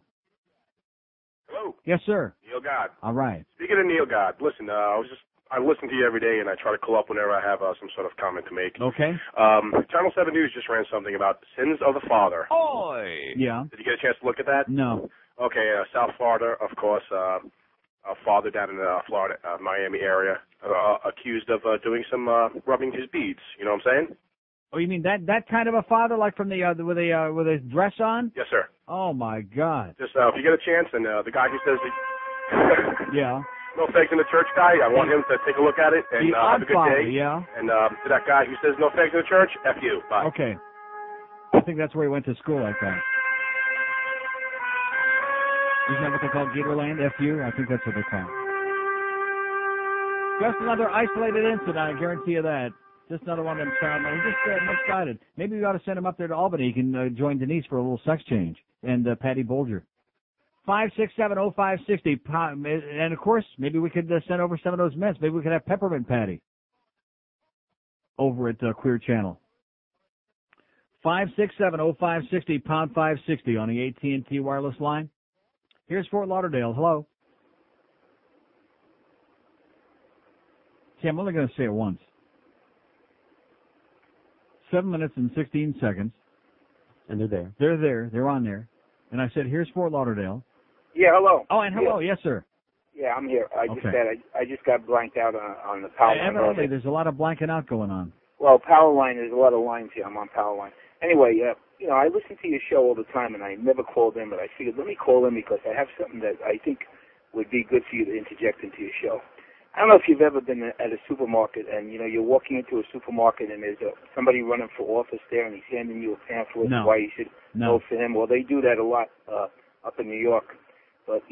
Hello. Yes, sir. Neil God. All right. Speaking of Neil God, listen, I listen to you every day, and I try to call up whenever I have some sort of comment to make. Okay. Channel 7 News just ran something about sins of the father. Oi. Yeah. Did you get a chance to look at that? No. Okay, South Florida, of course, a father down in the Florida, Miami area, accused of doing some rubbing his beads. You know what I'm saying? Oh, you mean that kind of a father, like from the with a dress on? Yes, sir. Oh my God. Just if you get a chance, and the guy who says that yeah. No fakes in the church guy, I want him to take a look at it and have a good father, day. Yeah. And to that guy who says no fakes in the church, F you. Bye. Okay. I think that's where he went to school, I think. Isn't that what they call Gatorland? F-U? I think that's what they call it. Just another isolated incident, I guarantee you that. Just another one of them child. He's just misguided. Maybe we ought to send him up there to Albany. He can join Denise for a little sex change. And Patty Bolger. 567-0560. And, of course, maybe we could send over some of those mints. Maybe we could have Peppermint Patty over at Queer Channel. 567-0560, pound 560 on the AT&T wireless line. Here's Fort Lauderdale. Hello. See, I'm only going to say it once. 7 minutes and 16 seconds. And they're there. They're there. They're on there. And I said, here's Fort Lauderdale. Yeah, hello. Oh, and hello. Yes, sir. Yeah, I'm here. I Okay. just got blanked out on the power line. Evidently, there's a lot of blanking out going on. Well, power line, there's a lot of lines here. I'm on power line. Anyway, I listen to your show all the time, and I never called in, but I figured let me call in because I have something that I think would be good for you to interject into your show. I don't know if you've ever been at a supermarket, and, you're walking into a supermarket, and there's somebody running for office there, and he's handing you a pamphlet No. why you should No. vote for him. Well, they do that a lot up in New York. But,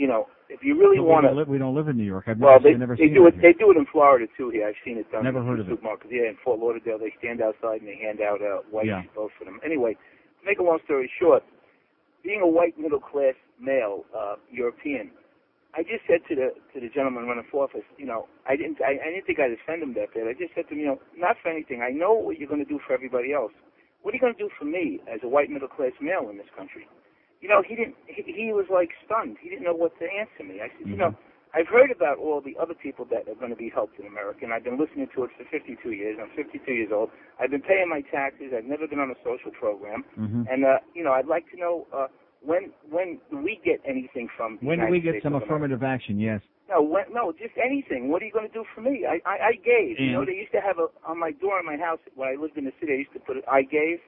if you really want to... We don't live in New York. I've Well, never they seen do it. it. They do it in Florida too. Here, I've seen it done. Never in heard of it. supermarkets. Yeah, in Fort Lauderdale, they stand outside and they hand out white Yeah. votes for them. Anyway, to make a long story short, being a white middle class male European, I just said to the gentleman running for office, I didn't think I'd offend him that bad. I just said to him, not for anything. I know what you're going to do for everybody else. What are you going to do for me as a white middle class male in this country? He was like stunned. He didn't know what to answer me. I said, I've heard about all the other people that are going to be helped in America, and I've been listening to it for 52 years. I'm 52 years old. I've been paying my taxes. I've never been on a social program. Mm-hmm. And, I'd like to know when do we get anything from the When do United we get States some of America? affirmative action? Yes. No, just anything. What are you going to do for me? I gave. And? They used to have on my door in my house when I lived in the city. I used to put it. I gave.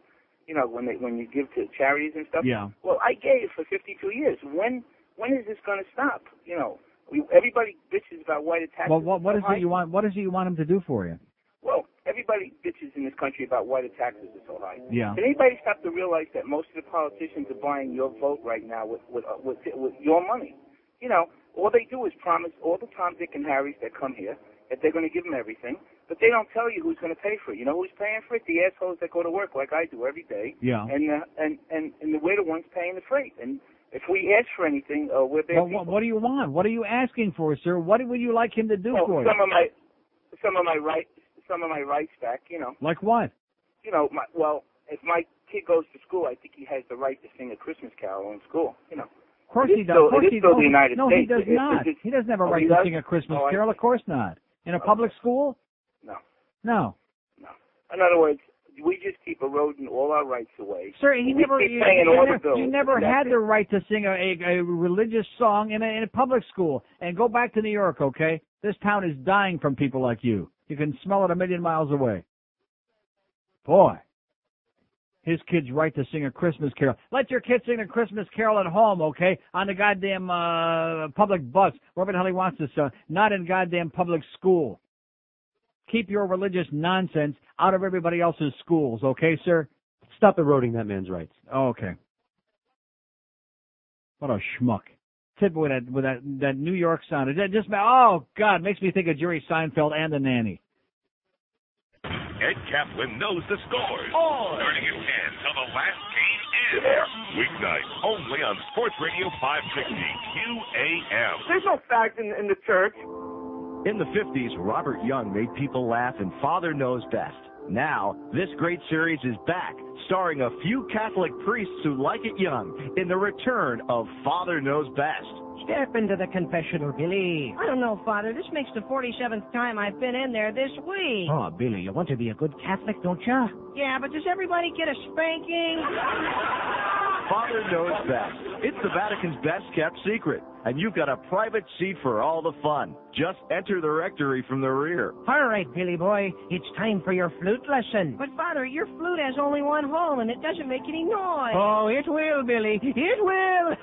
When you give to charities and stuff. Yeah. Well, I gave for 52 years. When is this going to stop? Everybody bitches about white taxes. Well, what is it you want? What is it you want them to do for you? Well, everybody bitches in this country about why the taxes are so high. Yeah. Can anybody stop to realize that most of the politicians are buying your vote right now with your money? All they do is promise all the Tom, Dick, and Harrys that come here that they're going to give them everything, but they don't tell you who's going to pay for it. You know who's paying for it? The assholes that go to work like I do every day. Yeah. And the way the one's paying the freight. And If we ask for anything, we're there. Well, what do you want? What are you asking for, sir? What would you like him to do for you? Some of my rights back. You know. Like what? You know, if my kid goes to school, I think he has the right to sing a Christmas carol in school. You know. Of course he does. The United no, States. he does not. He doesn't have a right to sing a Christmas carol. Of course not. In a public school? No. No. No. In other words, we just keep eroding all our rights away. Sir, you never had the right to sing a religious song in a public school. And go back to New York, okay? This town is dying from people like you. You can smell it a million miles away. Boy. His kid's right to sing a Christmas carol. Let your kid sing a Christmas carol at home, okay? On the goddamn public bus, wherever the hell he wants to, not in goddamn public school. Keep your religious nonsense out of everybody else's schools, okay, sir? Stop eroding that man's rights. Oh, okay. What a schmuck. Tip with that New York sound. It just, oh, God, makes me think of Jerry Seinfeld and the nanny. Ed Kaplan knows the scores. Starting at 10 till the last game ends. Weeknight, only on Sports Radio 560 QAM. There's no fact in the church. In the 50s, Robert Young made people laugh in Father Knows Best. Now, this great series is back, starring a few Catholic priests who like it young in the return of Father Knows Best. Step into the confessional, Billy. I don't know, Father. This makes the 47th time I've been in there this week. Oh, Billy, you want to be a good Catholic, don't you? Yeah, but does everybody get a spanking? Father Knows Best. It's the Vatican's best-kept secret, and you've got a private seat for all the fun. Just enter the rectory from the rear. All right, Billy boy, it's time for your flute lesson. But, Father, your flute has only one hole, and it doesn't make any noise. Oh, it will, Billy. It will.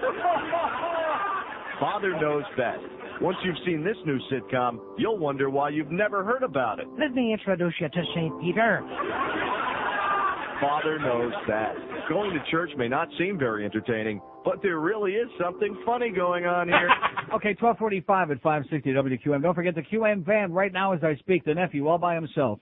Father Knows Best. Once you've seen this new sitcom, you'll wonder why you've never heard about it. Let me introduce you to St. Peter. Father Knows Best. Going to church may not seem very entertaining, but there really is something funny going on here. Okay, 12:45 at 560 WQM. Don't forget the QM van right now as I speak. The nephew, all by himself,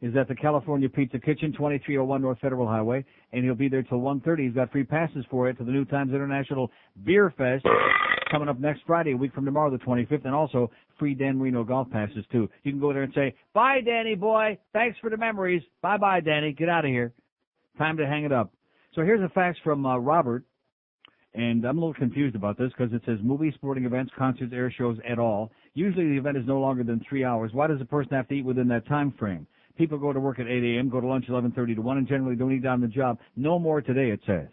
is at the California Pizza Kitchen, 2301 North Federal Highway, and he'll be there till 1:30. He's got free passes for it to the New Times International Beer Fest coming up next Friday, a week from tomorrow, the 25th, and also free Dan Marino golf passes, too. You can go there and say, bye, Danny boy. Thanks for the memories. Bye-bye, Danny. Get out of here. Time to hang it up. So here's a fax from Robert, and I'm a little confused about this because it says movies, sporting events, concerts, air shows, et al. Usually the event is no longer than 3 hours. Why does a person have to eat within that time frame? People go to work at 8 a.m., go to lunch 11:30 to 1, and generally don't eat on the job. No more today, it says.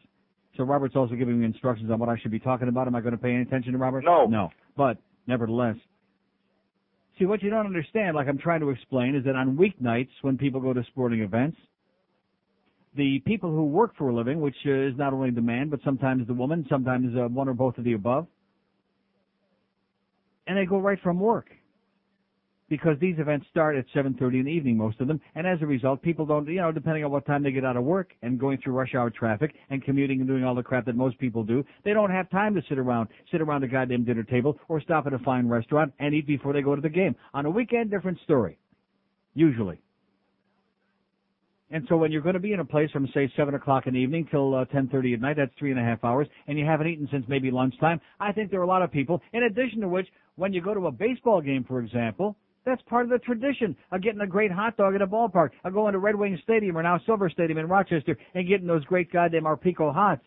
So Robert's also giving me instructions on what I should be talking about. Am I going to pay any attention to Robert? No. No. But, nevertheless. See, what you don't understand, like I'm trying to explain, is that on weeknights when people go to sporting events, the people who work for a living, which is not only the man, but sometimes the woman, sometimes one or both of the above, and they go right from work. Because these events start at 7:30 in the evening, most of them, and as a result, people don't, depending on what time they get out of work and going through rush hour traffic and commuting and doing all the crap that most people do, they don't have time to sit around the goddamn dinner table or stop at a fine restaurant and eat before they go to the game. On a weekend, different story. Usually. And so when you're going to be in a place from, say, 7 o'clock in the evening till 10:30 at night, that's 3.5 hours, and you haven't eaten since maybe lunchtime, I think there are a lot of people, in addition to which, when you go to a baseball game, for example, that's part of the tradition of getting a great hot dog at a ballpark, of going to Red Wing Stadium or now Silver Stadium in Rochester and getting those great goddamn Arpico hots.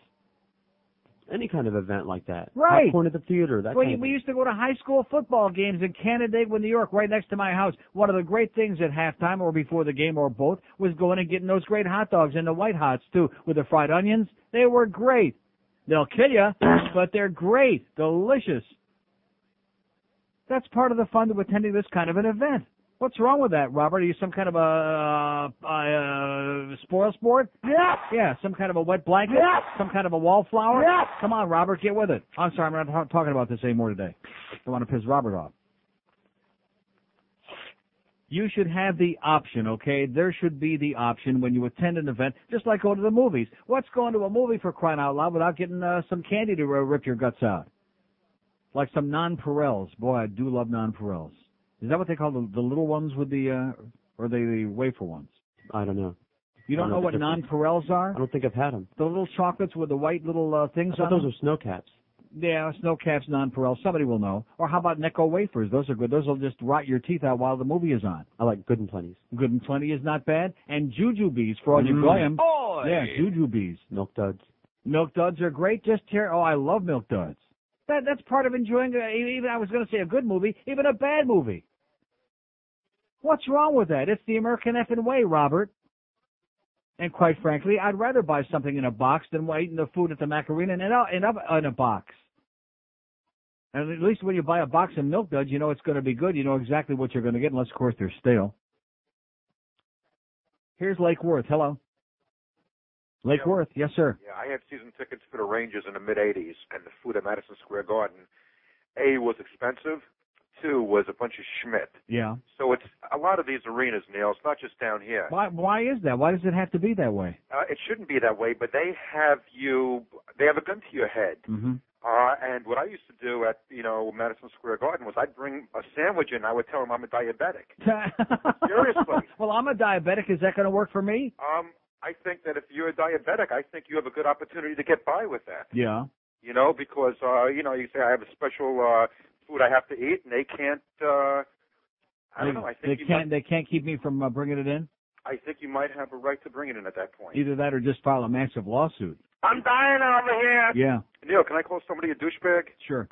Any kind of event like that. Right. Popcorn at the theater, that kind of We thing. used to go to high school football games in Canandaigua, New York, right next to my house. One of the great things at halftime or before the game or both was going and getting those great hot dogs and the white hots, too, with the fried onions. They were great. They'll kill you, but they're great. Delicious. That's part of the fun of attending this kind of an event. What's wrong with that, Robert? Are you some kind of a spoil sport? Yes. Yeah, some kind of a wet blanket? Yes. Some kind of a wallflower? Yes. Come on, Robert, get with it. I'm sorry, I'm not talking about this anymore today. Don't want to piss Robert off. You should have the option, okay? There should be the option when you attend an event, just like go to the movies. What's going to a movie, for crying out loud, without getting some candy to rip your guts out? Like some nonpareils. Boy, I do love nonpareils. Is that what they call the little ones with the, or the wafer ones? I don't know. You don't know what nonpareils are? I don't think I've had them. The little chocolates with the white little things I thought on those them? are snow caps. Yeah, snow caps, nonpareil. Somebody will know. Or how about Necco wafers? Those are good. Those will just rot your teeth out while the movie is on. I like Good and Plenty's. Good and Plenty is not bad. And jujubes for all you goyim. Boy! Yeah, jujubes. Milk Duds. Milk Duds are great. I love Milk Duds. That's part of enjoying, even I was going to say a good movie, even a bad movie. What's wrong with that? It's the American effing way, Robert. And quite frankly, I'd rather buy something in a box than eating the food at the Macarena in a box. And at least when you buy a box of Milk Duds, you know it's going to be good. You know exactly what you're going to get, unless, of course, they're stale. Here's Lake Worth. Hello. Lake Worth. Yes, sir. Yeah, I had season tickets for the Rangers in the mid-'80s, and the food at Madison Square Garden, A, was expensive. 2 was a bunch of Schmidt. Yeah. So it's a lot of these arenas, Neil. It's not just down here. Why is that? Why does it have to be that way? It shouldn't be that way, but they have a gun to your head. Mm-hmm. And what I used to do at, Madison Square Garden was I'd bring a sandwich in and I would tell them I'm a diabetic. Seriously. Well, I'm a diabetic. Is that going to work for me? I think that if you're a diabetic, I think you have a good opportunity to get by with that. Yeah. Because, you say I have a special food I have to eat, and they can't, I don't know. I think they can't keep me from bringing it in? I think you might have a right to bring it in at that point. Either that or just file a massive lawsuit. I'm dying over here. Yeah. Neil, can I call somebody a douchebag? Sure.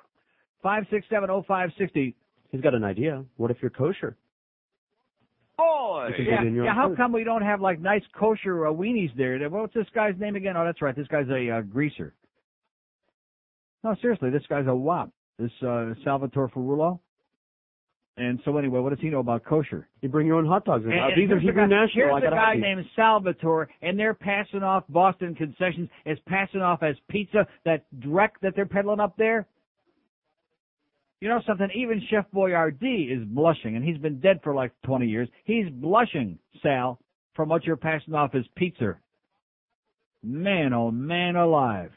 5670560. He's got an idea. What if you're kosher? Oh, yeah. How come we don't have like nice kosher weenies there? What's this guy's name again? Oh, that's right. This guy's a greaser. No, seriously, this guy's a wop. This Salvatore Ferrulo. And so anyway, what does he know about kosher? You bring your own hot dogs in. These are Hebrew National. Here's a guy named Salvatore, and they're passing off Boston concessions as passing off as pizza, that dreck that they're peddling up there. You know something? Even Chef Boyardee is blushing, and he's been dead for like 20 years. He's blushing, Sal, from what you're passing off as pizza. Man, oh man alive.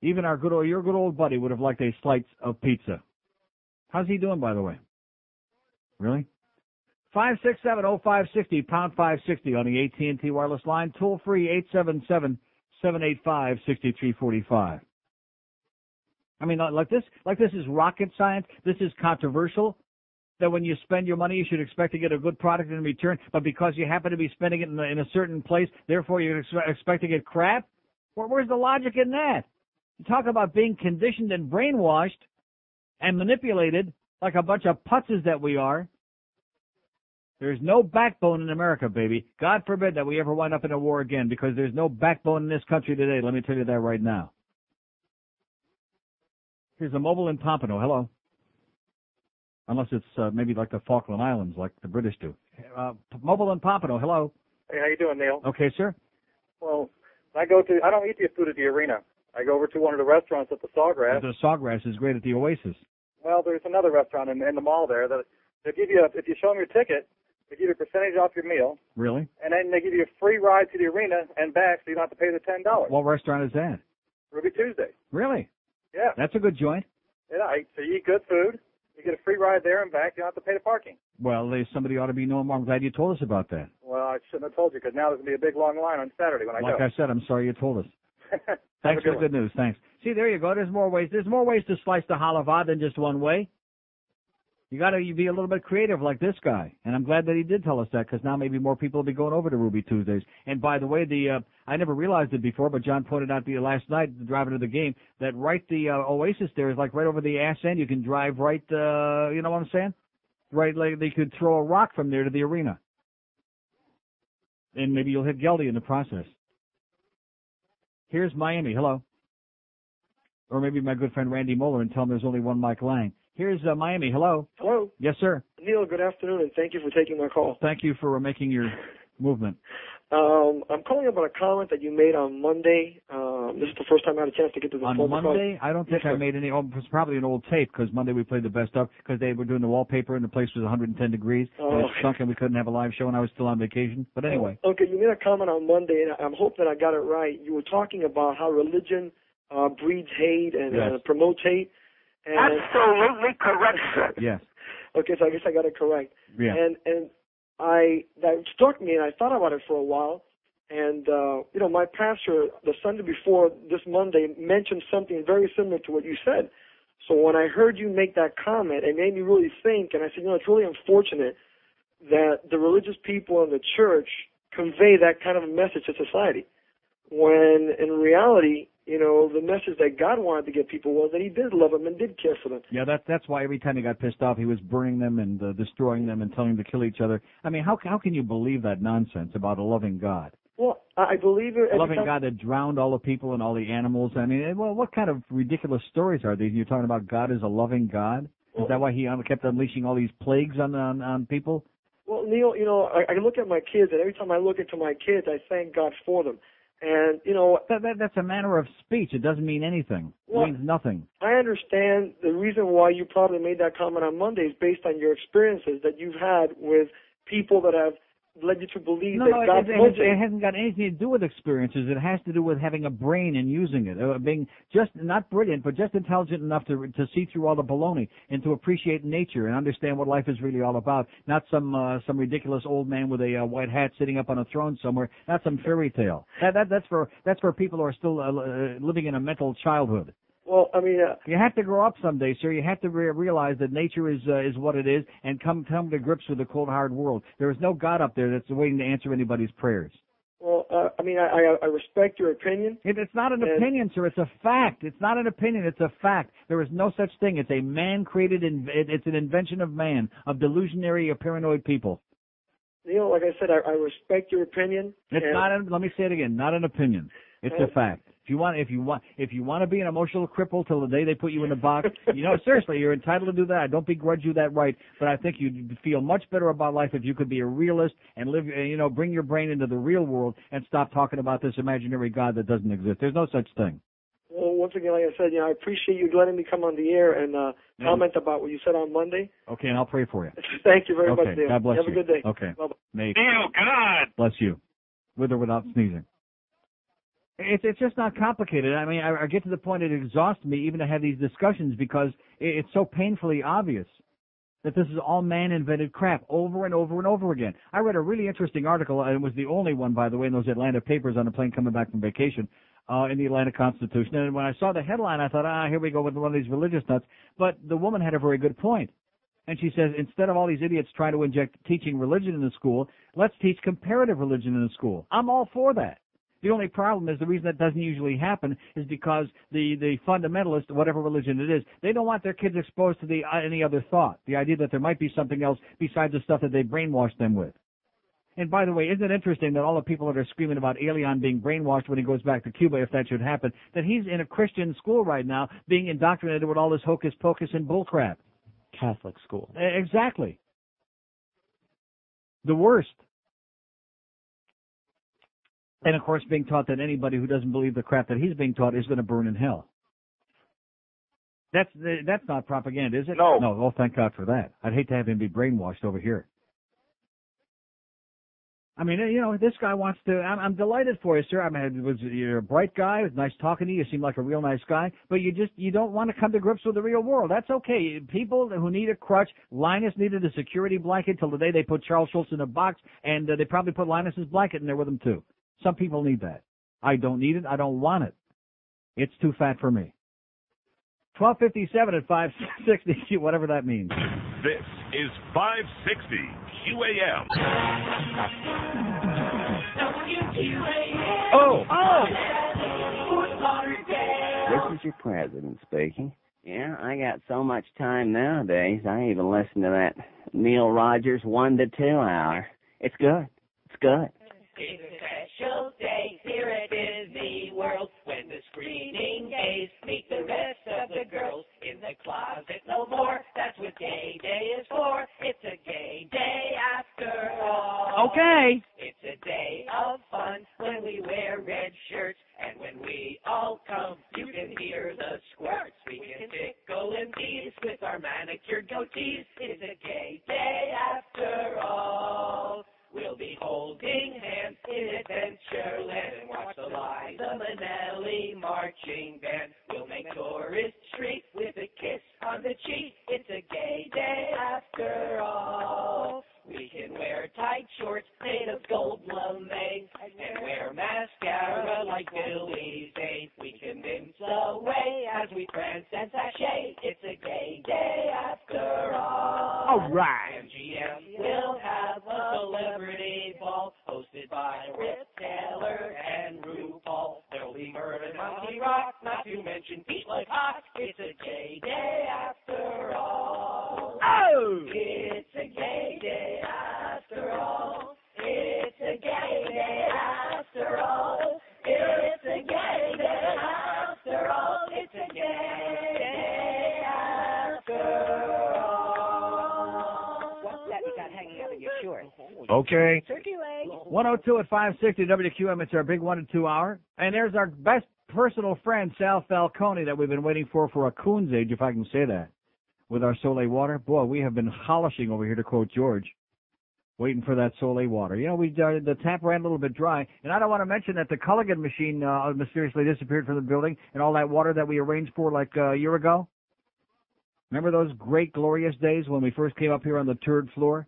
Even your good old buddy would have liked a slice of pizza. How's he doing, by the way? Really? 5670560, pound 560 on the AT&T wireless line. Toll free 877-785-6345. I mean, like this is rocket science. This is controversial. That when you spend your money, you should expect to get a good product in return. But because you happen to be spending it in a certain place, therefore you expect to get crap. Where's the logic in that? You talk about being conditioned and brainwashed and manipulated like a bunch of putzes that we are. There's no backbone in America, baby. God forbid that we ever wind up in a war again, because there's no backbone in this country today. Let me tell you that right now. Here's a mobile in Pompano. Hello. Unless it's maybe like the Falkland Islands, like the British do. Mobile in Pompano. Hello. Hey, how you doing, Neil? Okay, sir. Well, I don't eat the food at the arena. I go over to one of the restaurants at the Sawgrass. The Sawgrass is great at the Oasis. Well, there's another restaurant in the mall there that they give you, if you show them your ticket, they give you a percentage off your meal. Really? And then they give you a free ride to the arena and back, so you don't have to pay the $10. What restaurant is that? Ruby Tuesday. Really? Yeah. That's a good joint. Yeah, so you eat good food, you get a free ride there and back, you don't have to pay the parking. Well, somebody ought to be knowing more. I'm glad you told us about that. Well, I shouldn't have told you, because now there's going to be a big long line on Saturday when I go. Like I said, I'm sorry you told us. Thanks for the good news. Thanks. See, there you go. There's more ways. There's more ways to slice the halava than just one way. You got to be a little bit creative like this guy. And I'm glad that he did tell us that, because now maybe more people will be going over to Ruby Tuesdays. And by the way, I never realized it before, but John pointed out last night, driving to the game, that the Oasis there is like right over the ass end. You can drive right, you know what I'm saying? Right, like they could throw a rock from there to the arena. And maybe you'll hit Geldy in the process. Here's Miami. Hello. Or maybe my good friend Randy Moeller and tell him there's only one Mike Lang. Here's Miami. Hello. Hello. Yes, sir. Neil, good afternoon, and thank you for taking my call. Thank you for making your movement. I'm calling about a comment that you made on Monday. This is the first time I had a chance to get to the phone. On Monday? I don't think I made any. Oh, it was probably an old tape, because Monday we played the best of, because they were doing the wallpaper and the place was 110 degrees. And it stunk and we couldn't have a live show and I was still on vacation. But anyway. Okay, you made a comment on Monday, and I'm hoping I got it right. You were talking about how religion breeds hate and promotes hate. And absolutely correct, sir. Yes. Okay, so I guess I got it correct. Yeah. And that struck me, and I thought about it for a while. And, my pastor, the Sunday before this Monday, mentioned something very similar to what you said. So when I heard you make that comment, it made me really think, and I said, it's really unfortunate that the religious people in the church convey that kind of a message to society, when in reality, the message that God wanted to get people was that he did love them and did care for them. Yeah, that's why every time he got pissed off, he was burning them and destroying them and telling them to kill each other. I mean, how can you believe that nonsense about a loving God? Well, I believe it. A loving God that drowned all the people and all the animals. I mean, well, what kind of ridiculous stories are these? You're talking about God as a loving God? Is that why he kept unleashing all these plagues on people? Well, Neil, I look at my kids, and every time I look into my kids, I thank God for them. And, that's a manner of speech. It doesn't mean anything. It means nothing. I understand the reason why you probably made that comment on Monday is based on your experiences that you've had with people that have led you to believe that God's it hasn't got anything to do with experiences. It has to do with having a brain and using it, being just not brilliant, but just intelligent enough to see through all the baloney and to appreciate nature and understand what life is really all about. Not some ridiculous old man with a white hat sitting up on a throne somewhere. Not some fairy tale. That's for people who are still living in a mental childhood. Well, I mean, you have to grow up someday, sir. You have to realize that nature is what it is, and come to grips with the cold, hard world. There is no God up there that's waiting to answer anybody's prayers. Well, I respect your opinion. It's not an opinion, sir. It's a fact. It's not an opinion. It's a fact. There is no such thing. It's a man-created. It's an invention of man, of delusionary or paranoid people. Neil, like I said, I respect your opinion. It's not. Let me say it again. Not an opinion. It's a fact. If you want to be an emotional cripple till the day they put you in the box, seriously, you're entitled to do that. I don't begrudge you that right, but I think you'd feel much better about life if you could be a realist and live, bring your brain into the real world and stop talking about this imaginary God that doesn't exist. There's no such thing. Well, once again, like I said, I appreciate you letting me come on the air and comment about what you said on Monday. Okay, and I'll pray for you. Thank you very much, Neil. God bless you. you. Have a good day. Okay. Bye-bye. Nate. Neil, God bless you, with or without sneezing. It's just not complicated. I mean, I get to the point it exhausts me even to have these discussions because it's so painfully obvious that this is all man-invented crap over and over and over again. I read a really interesting article, and it was the only one, by the way, in those Atlanta papers on a plane coming back from vacation, in the Atlanta Constitution. And when I saw the headline, I thought, here we go with one of these religious nuts. But the woman had a very good point. And she says, instead of all these idiots trying to inject teaching religion in the school, let's teach comparative religion in the school. I'm all for that. The only problem is the reason that doesn't usually happen is because the fundamentalist, whatever religion it is, they don't want their kids exposed to any other thought, the idea that there might be something else besides the stuff that they brainwashed them with. And by the way, isn't it interesting that all the people that are screaming about Elian being brainwashed when he goes back to Cuba, if that should happen, that he's in a Christian school right now being indoctrinated with all this hocus pocus and bullcrap. Catholic school. Exactly. The worst. And, of course, being taught that anybody who doesn't believe the crap that he's being taught is going to burn in hell. That's not propaganda, is it? No. No, oh, thank God for that. I'd hate to have him be brainwashed over here. I mean, this guy wants to, I'm delighted for you, sir. I mean, you're a bright guy. It was nice talking to you. You seem like a real nice guy. But you don't want to come to grips with the real world. That's okay. People who need a crutch, Linus needed a security blanket till the day they put Charles Schultz in a box, and they probably put Linus's blanket in there with him, too. Some people need that. I don't need it. I don't want it. It's too fat for me. 1257 at 560, whatever that means. This is 560 QAM. Oh! This is your president speaking. Yeah, I got so much time nowadays, I even listen to that Neil Rogers 1 to 2 hour. It's good. It's good. It's a special day here at Disney World when the screening gays meet the rest of the girls in the closet no more. That's what gay day is for. It's a gay day after all. Okay. It's a day of fun when we wear red shirts and when we all come, you can hear the squirts. We can tickle and tease with our manicured goatees. It's a gay day after all. We'll be holding hands in Adventureland and watch the Liza Minnelli marching band. We'll make Tourist Street with a kiss on the cheek. It's a gay day after all. We can wear tight shorts made of gold lame and wear Okay. Turkey leg. 102 at 560 WQM. It's our big 1 to 2 hour. And there's our best personal friend, Sal Falcone, that we've been waiting for a coon's age, if I can say that, with our Soleil water. Boy, we have been holishing over here, to quote George, waiting for that Soleil water. You know, the tap ran a little bit dry, and I don't want to mention that the Culligan machine mysteriously disappeared from the building, and all that water that we arranged for like a year ago. Remember those great, glorious days when we first came up here on the third floor?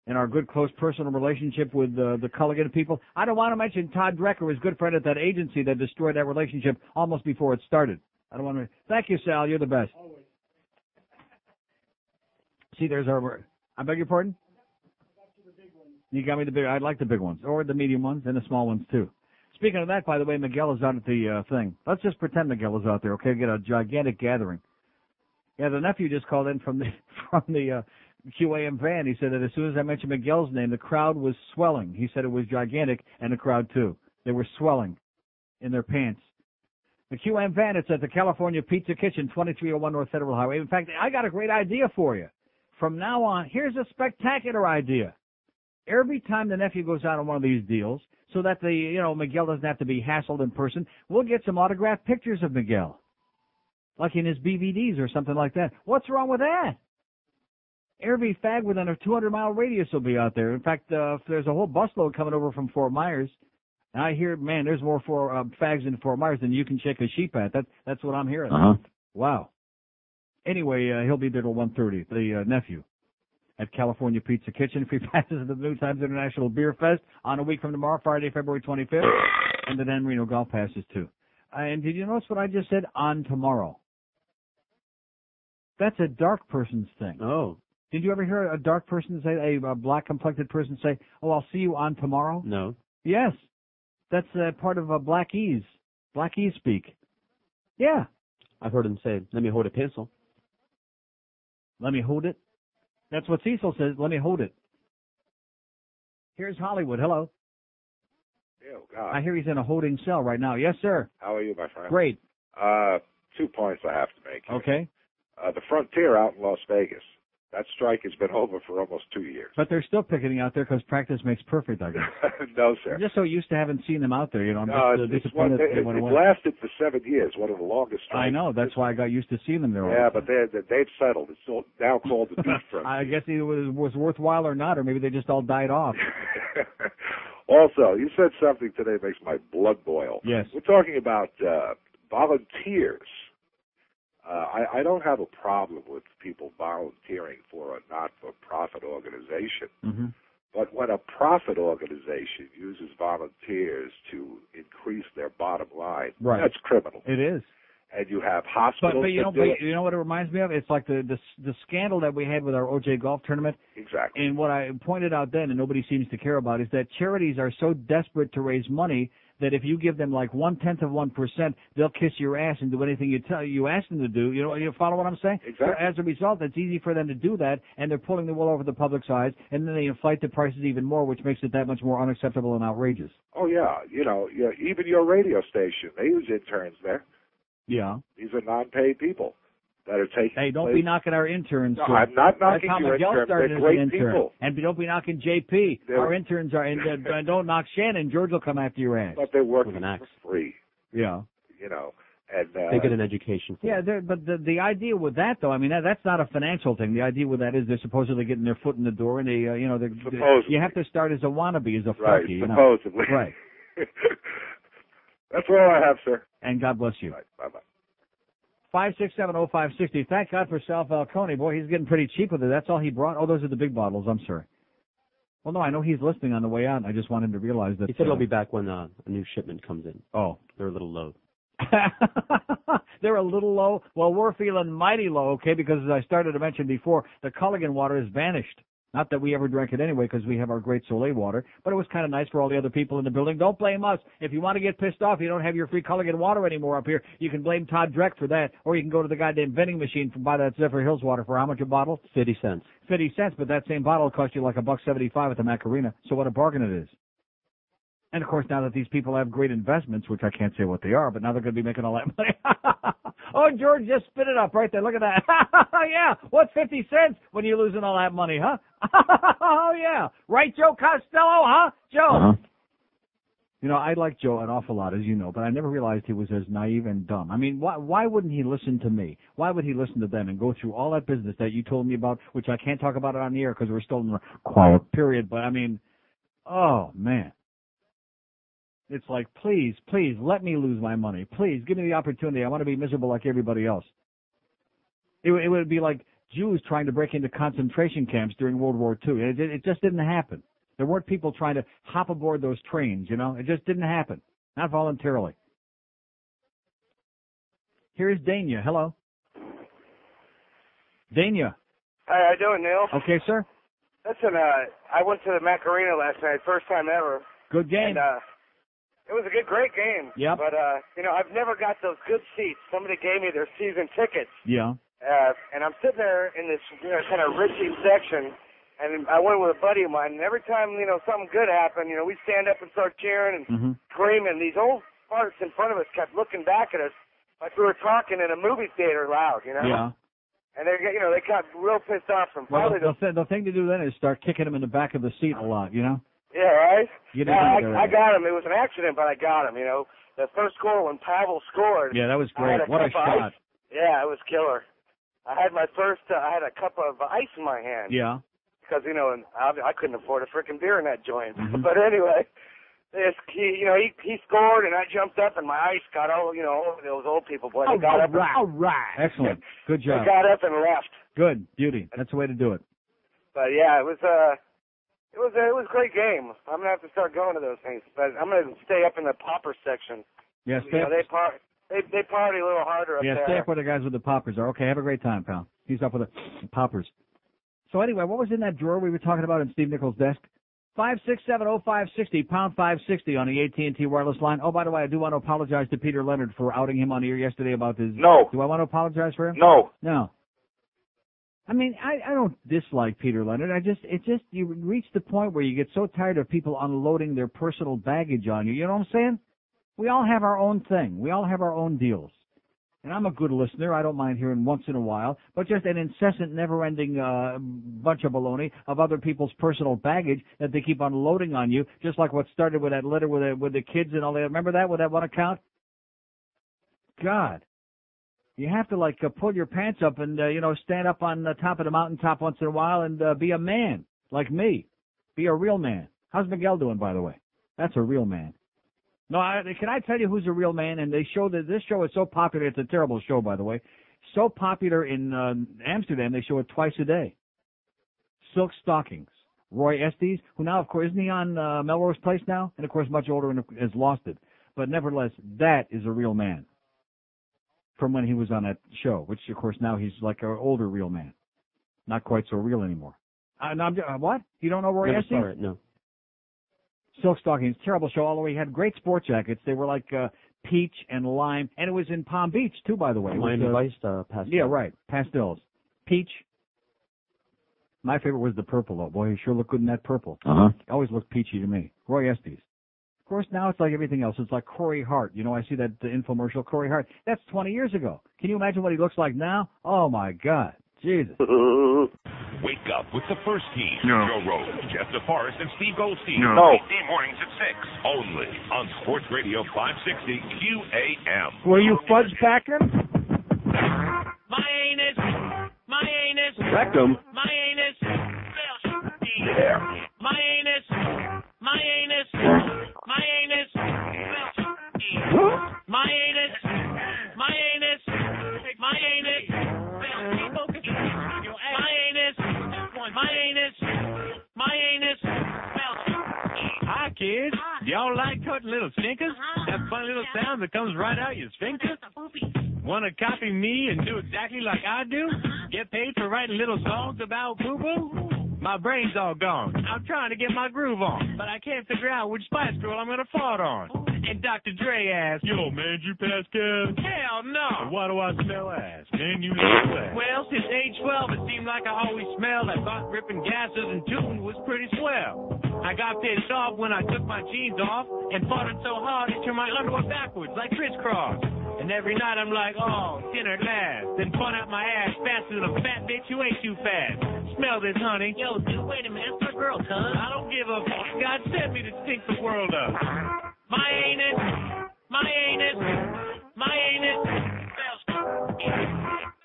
And our good, close personal relationship with the Culligan people. I don't want to mention Todd Drecker, his good friend at that agency that destroyed that relationship almost before it started. I don't want to. Thank you, Sal. You're the best. Always. See, there's our. I beg your pardon? You got me the big. I'd like the big ones, or the medium ones, and the small ones too. Speaking of that, by the way, Miguel is out at the thing. Let's just pretend Miguel is out there, okay? Get a gigantic gathering. Yeah, the nephew just called in from the QAM van. He said that as soon as I mentioned Miguel's name, the crowd was swelling. He said it was gigantic, and the crowd too. They were swelling in their pants. The QAM van, it's at the California Pizza Kitchen, 2301 North Federal Highway. In fact, I got a great idea for you. From now on, here's a spectacular idea. Every time the nephew goes out on one of these deals, so that Miguel doesn't have to be hassled in person, we'll get some autographed pictures of Miguel, like in his BVDs or something like that. What's wrong with that? Every fag within a 200-mile radius will be out there. In fact, there's a whole busload coming over from Fort Myers. And I hear, man, there's more fags in Fort Myers than you can shake a sheep at. That's what I'm hearing. Uh-huh. Wow. Anyway, he'll be there till 1:30, the nephew, at California Pizza Kitchen. If he passes at the New Times International Beer Fest on a week from tomorrow, Friday, February 25th, and the Dan Reno Golf passes too. And did you notice what I just said? On tomorrow. That's a dark person's thing. Oh. Did you ever hear a dark person say, a black-complected person say, "Oh, I'll see you on tomorrow"? No. Yes. That's part of Blackese speak. Yeah. I've heard him say, "Let me hold a pencil." Let me hold it? That's what Cecil says, let me hold it. Here's Hollywood. Hello. Oh, God. I hear he's in a holding cell right now. Yes, sir. How are you, my friend? Great. 2 points I have to make. Okay. The Frontier out in Las Vegas. That strike has been over for almost 2 years. But they're still picketing out there because practice makes perfect, I guess. No, sir. I'm just so used to having seen them out there, I'm no, just disappointed they went away. It lasted for 7 years, one of the longest strikes. I know, that's why I got used to seeing them there. Yeah, but they've settled. It's now called the Beef Front. I guess either it was worthwhile or not, or maybe they just all died off. Also, you said something today makes my blood boil. Yes. We're talking about volunteers. I don't have a problem with people volunteering for a not-for-profit organization. Mm-hmm. But when a profit organization uses volunteers to increase their bottom line, right, that's criminal. It is. And you have hospitals but you know what it reminds me of? It's like the scandal that we had with our OJ golf tournament. Exactly. And what I pointed out then, and nobody seems to care about, is that charities are so desperate to raise money that if you give them like 0.1%, they'll kiss your ass and do anything you ask them to do. You follow what I'm saying? Exactly. So as a result, it's easy for them to do that, and they're pulling the wool over the public's eyes, and then they inflate the prices even more, which makes it that much more unacceptable and outrageous. Oh yeah, even your radio station, they use interns there. Yeah. These are non-paid people that are taking. Hey, don't be knocking our interns. No, I'm not knocking your interns. They're great intern. people. And don't be knocking JP. Our interns are, and don't knock Shannon. George will come after your ass. But they're working for free. Yeah. And they get an education. Yeah, but the idea with that, though, I mean, that's not a financial thing. The idea with that is they're supposedly getting their foot in the door, and you have to start as a wannabe, as a flunky. Right, supposedly. Right. That's all I have, sir. And God bless you. Right, bye-bye. 5670560. Thank God for Sal Falcone. Boy, he's getting pretty cheap with it. That's all he brought. Oh, those are the big bottles. I'm sorry. Well, no, I know he's listening on the way out, and I just want him to realize that. He said he'll be back when a new shipment comes in. Oh. They're a little low. They're a little low. Well, we're feeling mighty low, okay, because as I started to mention before, the Culligan water has vanished. Not that we ever drank it anyway, because we have our great Soleil water, but it was kind of nice for all the other people in the building. Don't blame us. If you want to get pissed off, you don't have your free Culligan water anymore up here. You can blame Todd Dreck for that, or you can go to the goddamn vending machine and buy that Zephyr Hills water for how much a bottle? 50 cents. 50 cents, but that same bottle will cost you like $1.75 at the Macarena. So what a bargain it is. And, of course, now that these people have great investments, which I can't say what they are, but now they're going to be making all that money. Oh, George just spit it up right there. Look at that. Yeah. What's 50 cents when you're losing all that money, huh? Oh, yeah. Right, Joe Costello, huh? Joe. Uh-huh. You know, I like Joe an awful lot, as you know, but I never realized he was as naive and dumb. I mean, why wouldn't he listen to me? Why would he listen to them and go through all that business that you told me about, which I can't talk about it on the air because we're still in the quiet period. But, I mean, oh, man. It's like, please, let me lose my money. Please, give me the opportunity. I want to be miserable like everybody else. It would be like Jews trying to break into concentration camps during World War II. It just didn't happen. There weren't people trying to hop aboard those trains, you know. It just didn't happen. Not voluntarily. Here's Dania. Hello. Dania. Hi, how you doing, Neil? Okay, sir. Listen, I went to the Macarena last night, first time ever. Good game. And, it was a great game. Yep. But, I've never got those good seats. Somebody gave me their season tickets. Yeah. And I'm sitting there in this, kind of Richie section. And I went with a buddy of mine, and every time, something good happened, we stand up and start cheering and screaming. These old farts in front of us kept looking back at us like we were talking in a movie theater loud, Yeah. And they got real pissed off from Well, probably the thing to do then is start kicking them in the back of the seat a lot, you know? Yeah, right? I got him. It was an accident, but I got him, The first score when Pavel scored. Yeah, that was great. What a shot. Yeah, it was killer. I had I had a cup of ice in my hand. Yeah. Because, and I couldn't afford a frickin' beer in that joint. But anyway, he scored, and I jumped up, and my ice got all, those old people, boy. They got up. All right. Excellent. Good job. They got up and left. Good. Beauty. That's the way to do it. But, yeah, it was a great game. I'm going to have to start going to those things. But I'm going to stay up in the popper section. Yeah, They party a little harder up there. Yeah, stay up where the guys with the poppers are. Okay, have a great time, pal. He's up with the poppers. So anyway, what was in that drawer we were talking about in Steve Nichols' desk? 5670560, pound 560 on the AT&T wireless line. Oh, by the way, I do want to apologize to Peter Leonard for outing him on the air yesterday about his... No. Do I want to apologize for him? No. No. I mean, I don't dislike Peter Leonard. You reach the point where you get so tired of people unloading their personal baggage on you. You know what I'm saying? We all have our own thing. We all have our own deals. And I'm a good listener. I don't mind hearing once in a while, but just an incessant, never-ending bunch of baloney of other people's personal baggage that they keep unloading on you, just like what started with that letter with the kids and all that. Remember that with that one account? God. You have to, pull your pants up and, stand up on the top of the mountaintop once in a while and be a man, like me. Be a real man. How's Miguel doing, by the way? That's a real man. No, can I tell you who's a real man? And they show that this show is so popular. It's a terrible show, by the way. So popular in Amsterdam, they show it twice a day. Silk Stockings. Roy Estes, who now, of course, isn't he on Melrose Place now? And, of course, much older and has lost it. But nevertheless, that is a real man from when he was on that show, which, of course, now he's like an older real man. Not quite so real anymore. What? You don't know Roy Estes? Sorry, no. Silk Stockings, terrible show, although he had great sport jackets. They were like peach and lime, and it was in Palm Beach, too, by the way. Miami Vice pastel. Yeah, right, pastels. Peach. My favorite was the purple, though. Boy, he sure looked good in that purple. Always looked peachy to me. Roy Estes. Of course, now it's like everything else. It's like Corey Hart. I see that infomercial, Corey Hart. That's 20 years ago. Can you imagine what he looks like now? Oh, my God. Jesus. Wake up with the first team. No. Joe Rose, Jeff DeForest, and Steve Goldstein. No. Weekday mornings at 6. Only on Sports Radio 560 QAM. Were you fudge packing? My anus. Rectum. My anus. There. My anus. My anus. My anus. My anus. My anus. My anus. My anus. My anus. Hi, kids. Y'all like cutting little stinkers? That funny little sound that comes right out your sphincter? Want to copy me and do exactly like I do? Get paid for writing little songs about poo-poo? My brain's all gone. I'm trying to get my groove on, but I can't figure out which Spice Girl I'm going to fart on. And Dr. Dre asked, yo, man, you pass gas? Hell no. Why do I smell ass? Man, you know that. Well, since age 12, it seemed like I always smelled. I thought ripping gases and tooting was pretty swell. I got pissed off when I took my jeans off and fought it so hard it turned my underwear backwards like crisscross. And every night I'm like, oh, dinner at last. Then fun out my ass faster than a fat bitch who ate too fast. Smell this, honey. Yo, dude, wait a minute. That's my girl, cuz. I don't give a fuck. God sent me to stink the world up. My anus. My anus. My anus.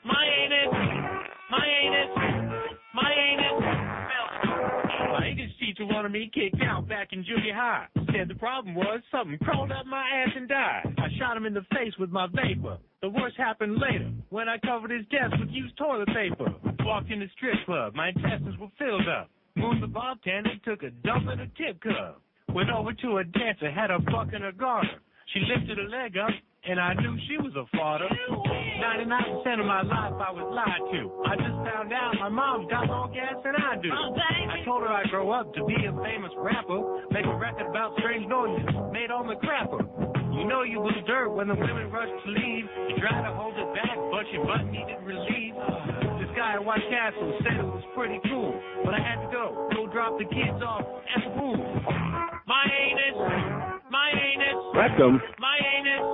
My anus. My anus. My anus. My English teacher wanted me kicked out back in junior high. Said the problem was something crawled up my ass and died. I shot him in the face with my vapor. The worst happened later when I covered his desk with used toilet paper. Walked in the strip club, my intestines were filled up. Moved the bartender, took a dump in a tip cup. Went over to a dancer, had her fucking her garter. She lifted her leg up, and I knew she was a farter. 99% of my life I was lied to. I just found out my mom got more gas than I do. I told her I'd grow up to be a famous rapper, make a record about strange noises made on the crapper. You know you was dirt when the women rushed to leave. You tried to hold it back, but your butt needed relief. This guy at White Castle said it was pretty cool, but I had to go drop the kids off at the pool. My anus, my anus, Welcome. my anus,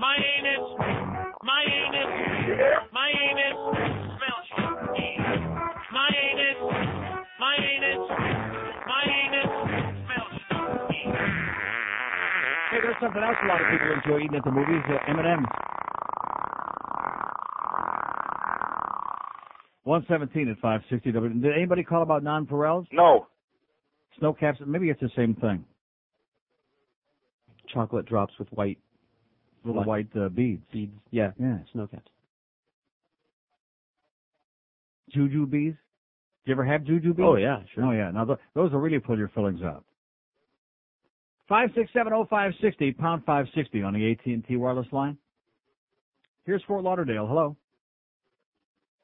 my anus, my anus, my anus, my anus, my anus, my anus. Hey, there's something else a lot of people enjoy eating at the movies, M&M's. 117 at 560. Did anybody call about nonpareils? No. Snow caps, maybe it's the same thing. Chocolate drops with white. Little white beads. Beads, yeah. Snow caps. Juju bees? Do you ever have juju bees? Oh, yeah, sure. Oh, yeah. Now, those will really pull your fillings out. 5670560, pound 560 on the AT&T wireless line. Here's Fort Lauderdale. Hello.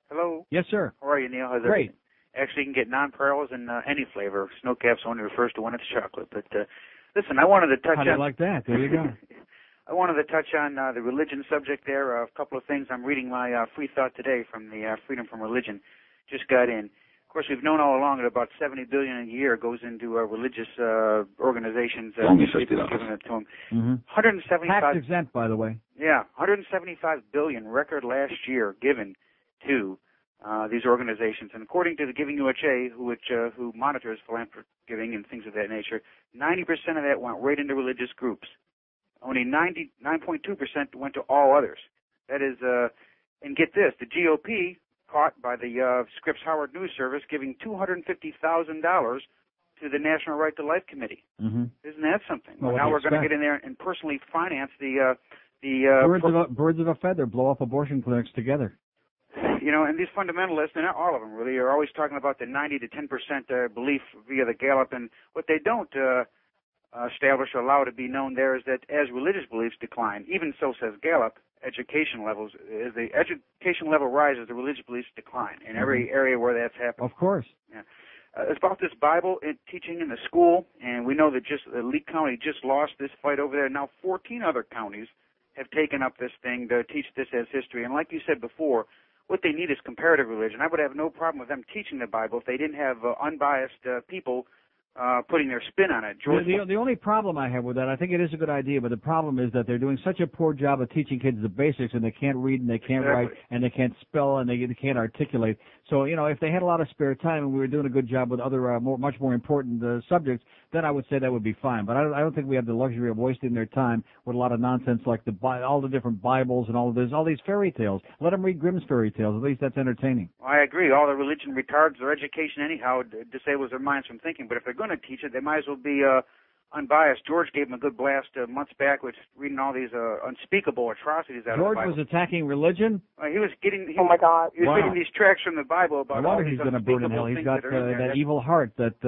Hello. Yes, sir. How are you, Neil? How's Great. everything? Actually, you can get nonpareils in any flavor. Snow caps only refers to when it's chocolate. But listen, I wanted to touch How do you like that? There you go. I wanted to touch on the religion subject there. A couple of things. I'm reading my free thought today from the Freedom from Religion. Just got in. Of course, we've known all along that about $70 billion a year goes into religious organizations. Only $50. Giving it to them. 175. Tax exempt, by the way. Yeah, $175 billion record last year given to these organizations. And according to the Giving UHA, who monitors philanthropic giving and things of that nature, 90% of that went right into religious groups. Only 99.2% went to all others. That is, and get this, the GOP caught by the Scripps Howard News Service giving $250,000 to the National Right to Life Committee. Mm-hmm. Isn't that something? Well, now we're going to get in there and personally finance the birds of a feather blow up abortion clinics together. You know, and these fundamentalists, and not all of them really, are always talking about the 90 to 10% belief via the Gallup, and what they don't establish or allow to be known there is that as religious beliefs decline, even so says Gallup, education levels, as the education level rises, the religious beliefs decline in every area where that's happening. Of course. Yeah. It's about this Bible teaching in the school, and we know that Lee County just lost this fight over there. Now 14 other counties have taken up this thing to teach this as history, and like you said before, what they need is comparative religion. I would have no problem with them teaching the Bible if they didn't have unbiased people putting their spin on it. The only problem I have with that, I think it is a good idea, but the problem is that they're doing such a poor job of teaching kids the basics, and they can't read and they can't write and they can't spell and they can't articulate. So, you know, if they had a lot of spare time and we were doing a good job with other much more important subjects, then I would say that would be fine. But I don't think we have the luxury of wasting their time with a lot of nonsense like all the different Bibles and all these fairy tales. Let them read Grimm's fairy tales. At least that's entertaining. I agree. All the religion retards their education anyhow, disables their minds from thinking. But if they're going to teach it, they might as well be unbiased. George gave them a good blast months back with reading all these unspeakable atrocities out of the Bible. George was attacking religion? He was getting. Oh my God! He was reading these tracts from the Bible about. I wonder all these he's going to burn in hell. He's got that evil heart, that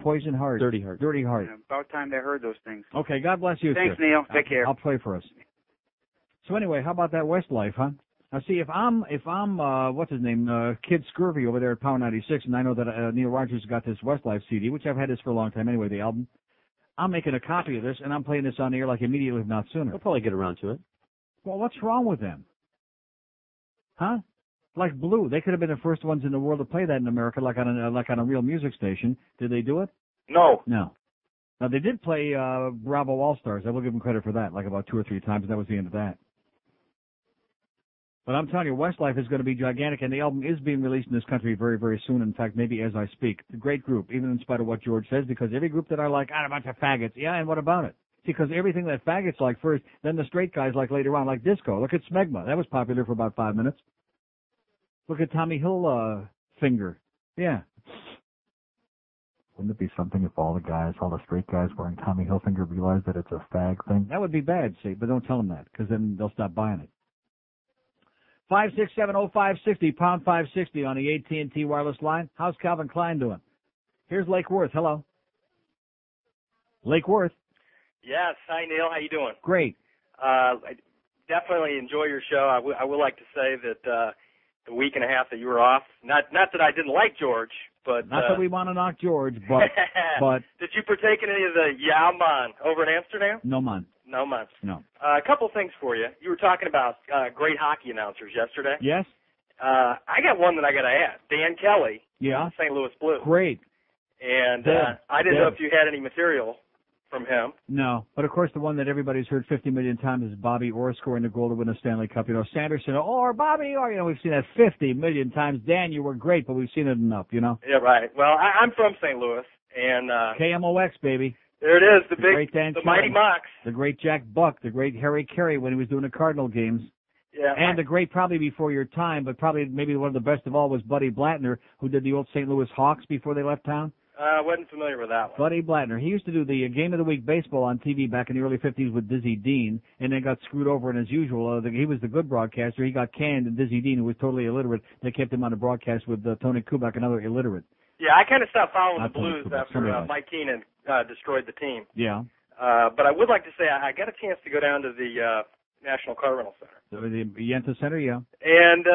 poison heart, dirty heart. Yeah, about time they heard those things. Okay, God bless you. Thanks, sir. Neil. Take care. I'll pray for us. So anyway, how about that Westlife, huh? Now see, if I'm what's his name, Kid Scurvy over there at Power 96, and I know that Neil Rogers got this Westlife CD, which I've had this for a long time anyway, the album. I'm making a copy of this, and I'm playing this on the air like immediately, if not sooner. I'll probably get around to it. Well, what's wrong with them? Huh? Like Blue, they could have been the first ones in the world to play that in America, like on a real music station. Did they do it? No. No. Now, they did play Bravo All-Stars. I will give them credit for that, like about 2 or 3 times, and that was the end of that. But I'm telling you, Westlife is going to be gigantic, and the album is being released in this country very, very soon. In fact, maybe as I speak. A great group, even in spite of what George says, because every group that I like, a bunch of faggots. Yeah, and what about it? Because everything that faggots like first, then the straight guys like later on, like disco. Look at Smegma. That was popular for about 5 minutes. Look at Tommy Hill Finger. Yeah. Wouldn't it be something if all the straight guys wearing Tommy Hilfiger realized that it's a fag thing? That would be bad, see, but don't tell them that, because then they'll stop buying it. 5670560, pound 560 on the AT&T wireless line. How's Calvin Klein doing? Here's Lake Worth. Hello. Lake Worth. Yes. Hi, Neil. How you doing? Great. I definitely enjoy your show. I would like to say that the week and a half that you were off, not that I didn't like George, but... Not that we want to knock George, but... Did you partake in any of the Yauman over in Amsterdam? No, man. No, man. No. A couple things for you. You were talking about great hockey announcers yesterday. Yes? I got one that I got to add. Dan Kelly. Yeah? St. Louis Blues. Great. And I didn't know if you had any material from him. No, but of course the one that everybody's heard 50 million times is Bobby Orr scoring the goal to win a Stanley Cup. You know, Sanderson, or Bobby Orr, we've seen that 50 million times. Dan, you were great, but we've seen it enough, Yeah, right. Well, I'm from St. Louis, and... KMOX, baby. There it is, the great Dan the Kelly, Mighty Mox. The great Jack Buck, the great Harry Carey when he was doing the Cardinal games. Yeah. And the great, probably before your time, but probably maybe one of the best of all was Buddy Blattner, who did the old St. Louis Hawks before they left town. I wasn't familiar with that one. Buddy Blattner. He used to do the Game of the Week baseball on TV back in the early 50s with Dizzy Dean, and then got screwed over, and as usual, he was the good broadcaster. He got canned, and Dizzy Dean, who was totally illiterate, they kept him on the broadcast with Tony Kubek, another illiterate. Yeah, I kind of stopped following Not the Blues Kubek, after Mike Keenan destroyed the team. Yeah. But I would like to say I got a chance to go down to the National Car Rental Center. The Yenta Center, yeah. And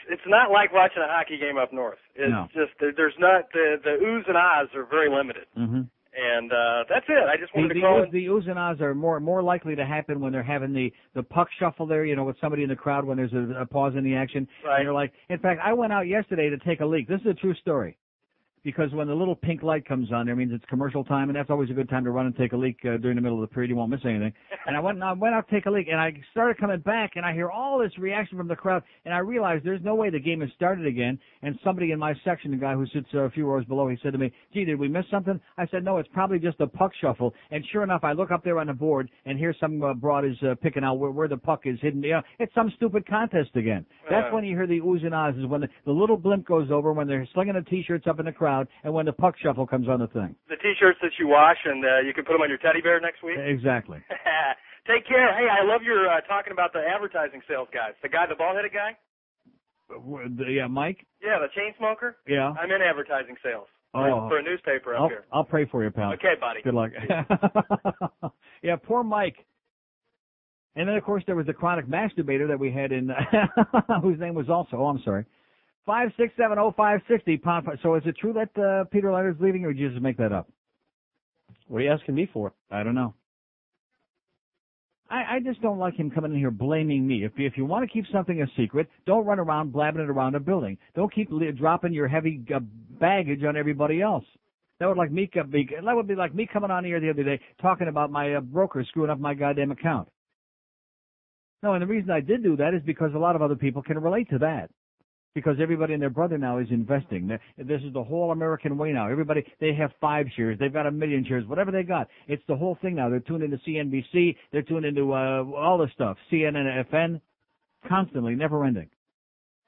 it's not like watching a hockey game up north. It's just there's not the oohs and ahs are very limited. Mm-hmm. And that's it. I just wanted to call the oohs and ahs are more likely to happen when they're having the puck shuffle there, with somebody in the crowd when there's a pause in the action. Right. And you're like, in fact, I went out yesterday to take a leak. This is a true story. Because when the little pink light comes on, there means it's commercial time, and that's always a good time to run and take a leak during the middle of the period. You won't miss anything. And I went out to take a leak, and I started coming back, and I hear all this reaction from the crowd, and I realized there's no way the game has started again. And somebody in my section, the guy who sits a few rows below, he said to me, "Gee, did we miss something?" I said, "No, it's probably just a puck shuffle." And sure enough, I look up there on the board, and here some broad is picking out where the puck is hidden. It's some stupid contest again. That's when you hear the oohs and ahs, is when the little blimp goes over, when they're slinging the T-shirts up in the crowd, and when the puck shuffle comes on the thing. The T-shirts that you wash, and you can put them on your teddy bear next week. Exactly. Take care. Hey, I love your talking about the advertising sales guys. The bald-headed guy? Yeah, Mike? Yeah, the chain smoker? Yeah. I'm in advertising sales for a newspaper up here. I'll pray for you, pal. Okay, buddy. Good luck. Yeah, poor Mike. And then, of course, there was the chronic masturbator that we had in, whose name was also, I'm sorry. 5670560 pound. So is it true that Peter Leonard's leaving, or did you just make that up? What are you asking me for? I don't know. I just don't like him coming in here blaming me. If you want to keep something a secret, don't run around blabbing it around a building. Don't keep dropping your heavy baggage on everybody else. That would be like me coming on here the other day talking about my broker screwing up my goddamn account. No, and the reason I did do that is because a lot of other people can relate to that. Because everybody and their brother now is investing. This is the whole American way now. Everybody, they have 5 shares. They've got 1 million shares. Whatever they got. It's the whole thing now. They're tuned into CNBC. They're tuned into all this stuff. CNN, FN. Constantly, never ending.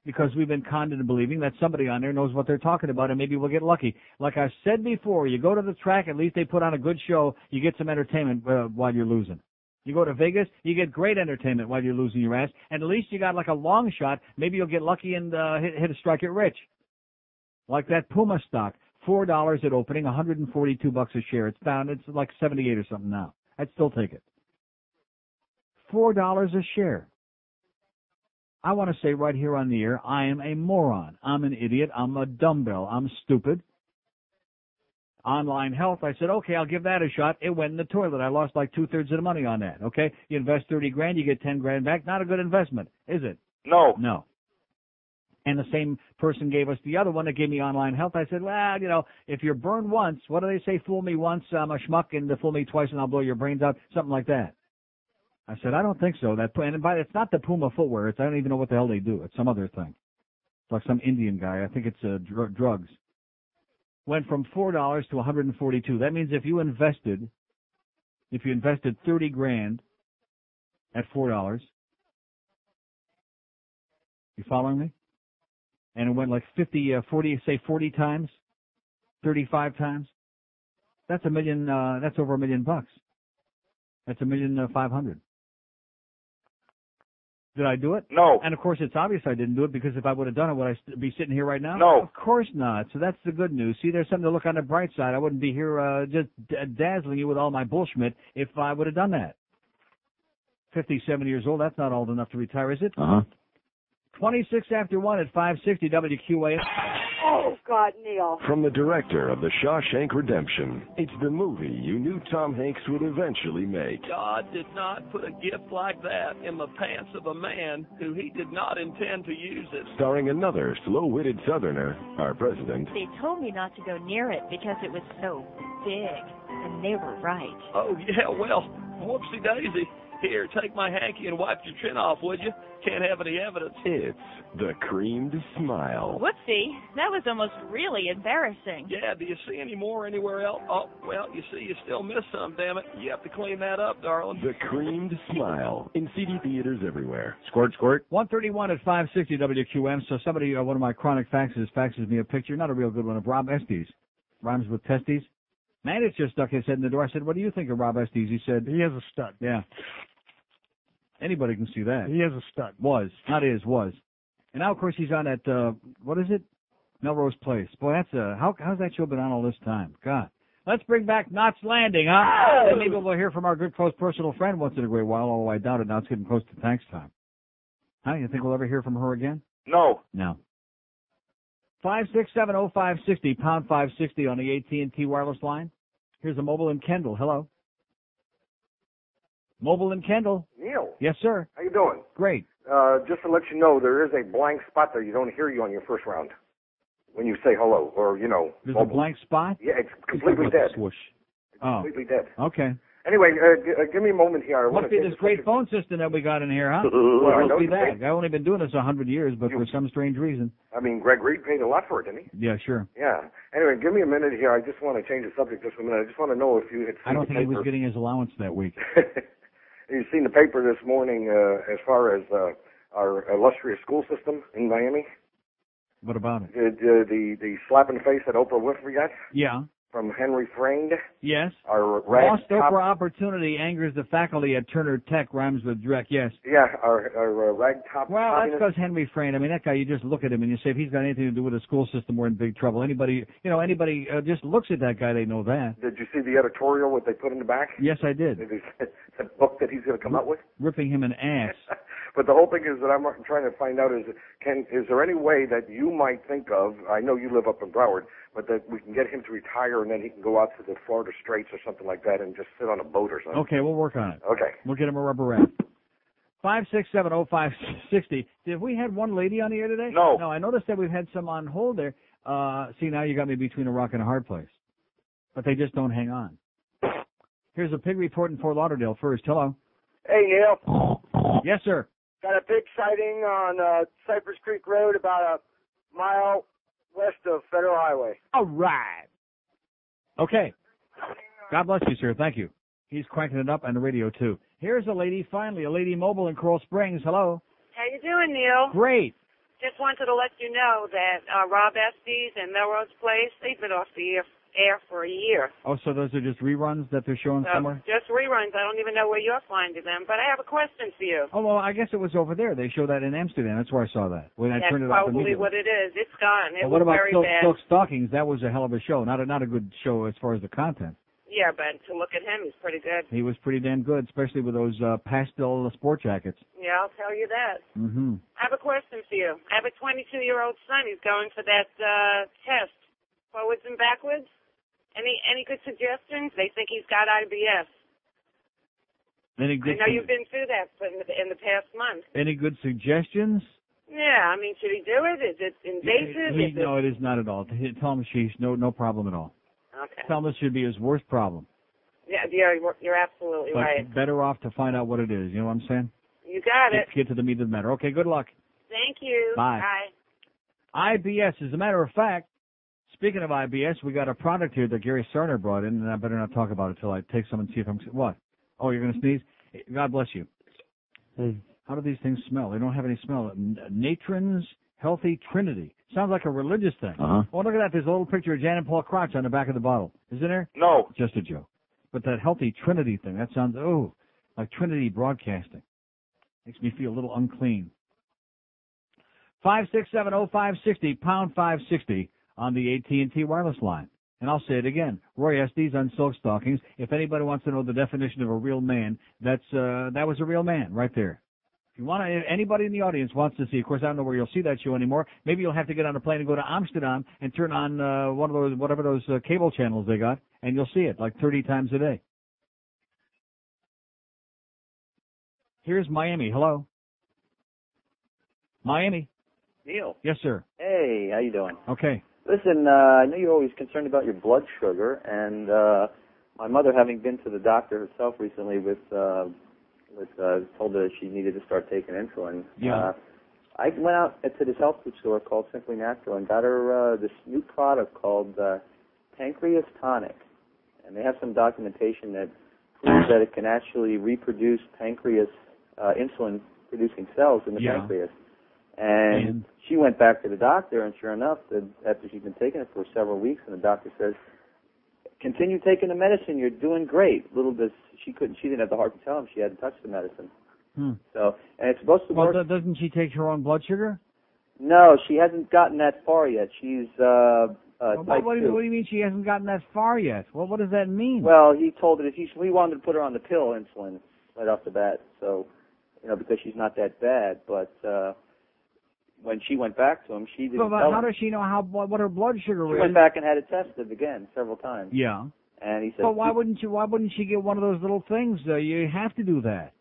Because we've been conned into believing that somebody on there knows what they're talking about, and maybe we'll get lucky. Like I said before, you go to the track, at least they put on a good show. You get some entertainment while you're losing. You go to Vegas, you get great entertainment while you're losing your ass, and at least you got like a long shot. Maybe you'll get lucky and hit a strike it rich. Like that Puma stock, $4 at opening, $142 a share. It's down, it's like 78 or something now. I'd still take it. $4 a share. I want to say right here on the air, I am a moron. I'm an idiot. I'm a dumbbell. I'm stupid. Online health, I said, okay, I'll give that a shot. It went in the toilet. I lost like 2/3 of the money on that, okay? You invest 30 grand, you get 10 grand back. Not a good investment, is it? No. No. And the same person gave us the other one that gave me online health. I said, well, you know, if you're burned once, what do they say? Fool me once, I'm a schmuck, and fool me twice, and I'll blow your brains out. Something like that. I said, I don't think so. It's not the Puma footwear. I don't even know what the hell they do. It's some other thing. It's like some Indian guy. I think it's drugs. Went from $4 to $142. That means if you invested $30,000 at $4, you following me? And it went like 40 times, 35 times. That's $1 million. That's over $1 million bucks. That's $1,500,000. Did I do it? No. And of course, it's obvious I didn't do it, because if I would have done it, would I be sitting here right now? No. Of course not. So that's the good news. See, there's something to look on the bright side. I wouldn't be here just dazzling you with all my bullshit if I would have done that. 57 years old. That's not old enough to retire, is it? 26 after 1 at 560 WQAM. Oh, God, Neil. From the director of The Shawshank Redemption, it's the movie you knew Tom Hanks would eventually make. God did not put a gift like that in the pants of a man who he did not intend to use it. Starring another slow-witted Southerner, our president. They told me not to go near it because it was so big, and they were right. Oh, yeah, well, whoopsie daisy. Here, take my hanky and wipe your chin off, would you? Can't have any evidence. It's The Creamed Smile. Whoopsie, that was almost really embarrassing. Yeah, do you see any more anywhere else? Oh, well, you see, you still miss some, damn it. You have to clean that up, darling. The Creamed Smile. In CD theaters everywhere. Squirt, squirt. 131 at 560 WQM. So somebody, one of my chronic faxes me a picture, not a real good one, of Rob Estes. Rhymes with testes. Man, it's just stuck his head in the door. I said, what do you think of Rob Estes? He said, he has a stud. Yeah. Anybody can see that. He has a stud. Was. Not is, was. And now, of course, he's on that, what is it? Melrose Place. Boy, that's how's that show been on all this time? God. Let's bring back Knots Landing, huh? And maybe we'll hear from our good, close, personal friend once in a great while, although I doubt it. Now it's getting close to thanks time. Huh? You think we'll ever hear from her again? No. No. 5670560, pound 560 on the AT&T wireless line. Here's a mobile in Kendall. Hello. Mobile in Kendall. Neil. Yes, sir. How you doing? Great. Just to let you know, there is a blank spot there. You don't hear you on your first round when you say hello, or, you know. There's mobile. a blank spot? Yeah, it's completely dead. Swoosh. It's completely dead. Okay. Anyway, give me a moment here. Must be this great phone system that we got in here, huh? Well, I Must know be you that. paid- I've only been doing this 100 years, but for some strange reason. I mean, Greg Reed paid a lot for it, didn't he? Yeah, sure. Yeah. Anyway, give me a minute here. I just want to change the subject just a minute. I just want to know if you had seen I don't the think he was paper. getting his allowance that week. You've seen the paper this morning as far as our illustrious school system in Miami? What about it? The slap in the face that Oprah Winfrey got? Yeah. From Henry Franged? Yes. Our Lost ragtop, Oprah opportunity angers the faculty at Turner Tech, rhymes with Drek, yes. Yeah, our ragtop. Well, that's communist. because Henry Frayne. I mean, that guy, you just look at him and you say, if he's got anything to do with the school system, we're in big trouble. Anybody just looks at that guy, they know that. Did you see the editorial, what they put in the back? Yes, I did. The book that he's going to come out with? Ripping him an ass. But the whole thing is that I'm trying to find out is there any way that you might think of, I know you live up in Broward, but that we can get him to retire and then he can go out to the Florida Straits or something like that and just sit on a boat or something. Okay, we'll work on it. Okay. We'll get him a rubber raft. 5670560. Did we had one lady on the air today? No. No, I noticed that we've had some on hold there. See, now you got me between a rock and a hard place. But they just don't hang on. Here's a pig report in Fort Lauderdale first. Hello. Hey, Neil. Yes, sir. Got a pig sighting on Cypress Creek Road about a mile west of Federal Highway. All right. Okay. God bless you, sir. Thank you. He's cranking it up on the radio, too. Here's a lady, finally, a lady mobile in Coral Springs. Hello. How you doing, Neil? Great. Just wanted to let you know that Rob Estes and Melrose Place, they've been off the air for a year. Oh, so those are just reruns that they're showing somewhere? Just reruns. I don't even know where you're finding them, but I have a question for you. Oh, well, I guess it was over there. They show that in Amsterdam. That's where I saw that. When I That's turned it up probably immediately. what it is. It's gone. It Well, what was about very bad. Silk Stockings? That was a hell of a show. Not a good show as far as the content. Yeah, but to look at him, he's pretty good. He was pretty damn good, especially with those pastel sport jackets. Yeah, I'll tell you that. Mm-hmm. I have a question for you. I have a 22-year-old son. He's going for that test, forwards and backwards. Any good suggestions? They think he's got IBS. I know you've been through that in the past month. Any good suggestions? Yeah, I mean, should he do it? Is it invasive? No, it is not at all. Tell him she's no problem at all. Okay. Tell him this should be his worst problem. Yeah, you're absolutely But right. better off to find out what it is. You know what I'm saying? You got it. Get to the meat of the matter. Okay, good luck. Thank you. Bye. IBS, as a matter of fact, speaking of IBS, we got a product here that Gary Sarner brought in, and I better not talk about it until I take some and see if I'm... What? Oh, you're going to sneeze? God bless you. How do these things smell? They don't have any smell. Natron's Healthy Trinity. Sounds like a religious thing. Uh-huh. Oh, look at that. There's a little picture of Janet Paul Crotch on the back of the bottle. Isn't there? No. Just a joke. But that Healthy Trinity thing, that sounds, like Trinity Broadcasting. Makes me feel a little unclean. 5670560, pound 560 on the AT&T wireless line. And I'll say it again. Roy Estes on Silk Stockings. If anybody wants to know the definition of a real man, that was a real man right there. If you want to, anybody in the audience wants to see, of course, I don't know where you'll see that show anymore. Maybe you'll have to get on a plane and go to Amsterdam and turn on one of those, whatever those cable channels they got, and you'll see it like 30 times a day. Here's Miami. Hello. Miami. Neil. Yes, sir. Hey, how you doing? Okay. Listen, I know you're always concerned about your blood sugar, and my mother, having been to the doctor herself recently told her she needed to start taking insulin. Yeah. I went out to this health food store called Simply Natural and got her this new product called Pancreas Tonic, and they have some documentation that proves that it can actually reproduce pancreas insulin-producing cells in the pancreas. And she went back to the doctor, and sure enough, after she'd been taking it for several weeks, and the doctor says, "Continue taking the medicine. You're doing great." Little bit, she didn't have the heart to tell him she hadn't touched the medicine. So, and it's supposed to work. Well, doesn't she take her own blood sugar? No, she hasn't gotten that far yet. She's type 2. What do you mean she hasn't gotten that far yet? Well, what does that mean? Well, he told her that we wanted to put her on the pill insulin right off the bat, so because she's not that bad, but. When she went back to him, she didn't But tell how him. does she know what her blood sugar is? She went back and had it tested again several times. Yeah. And he said, But why wouldn't she get one of those little things? You have to do that.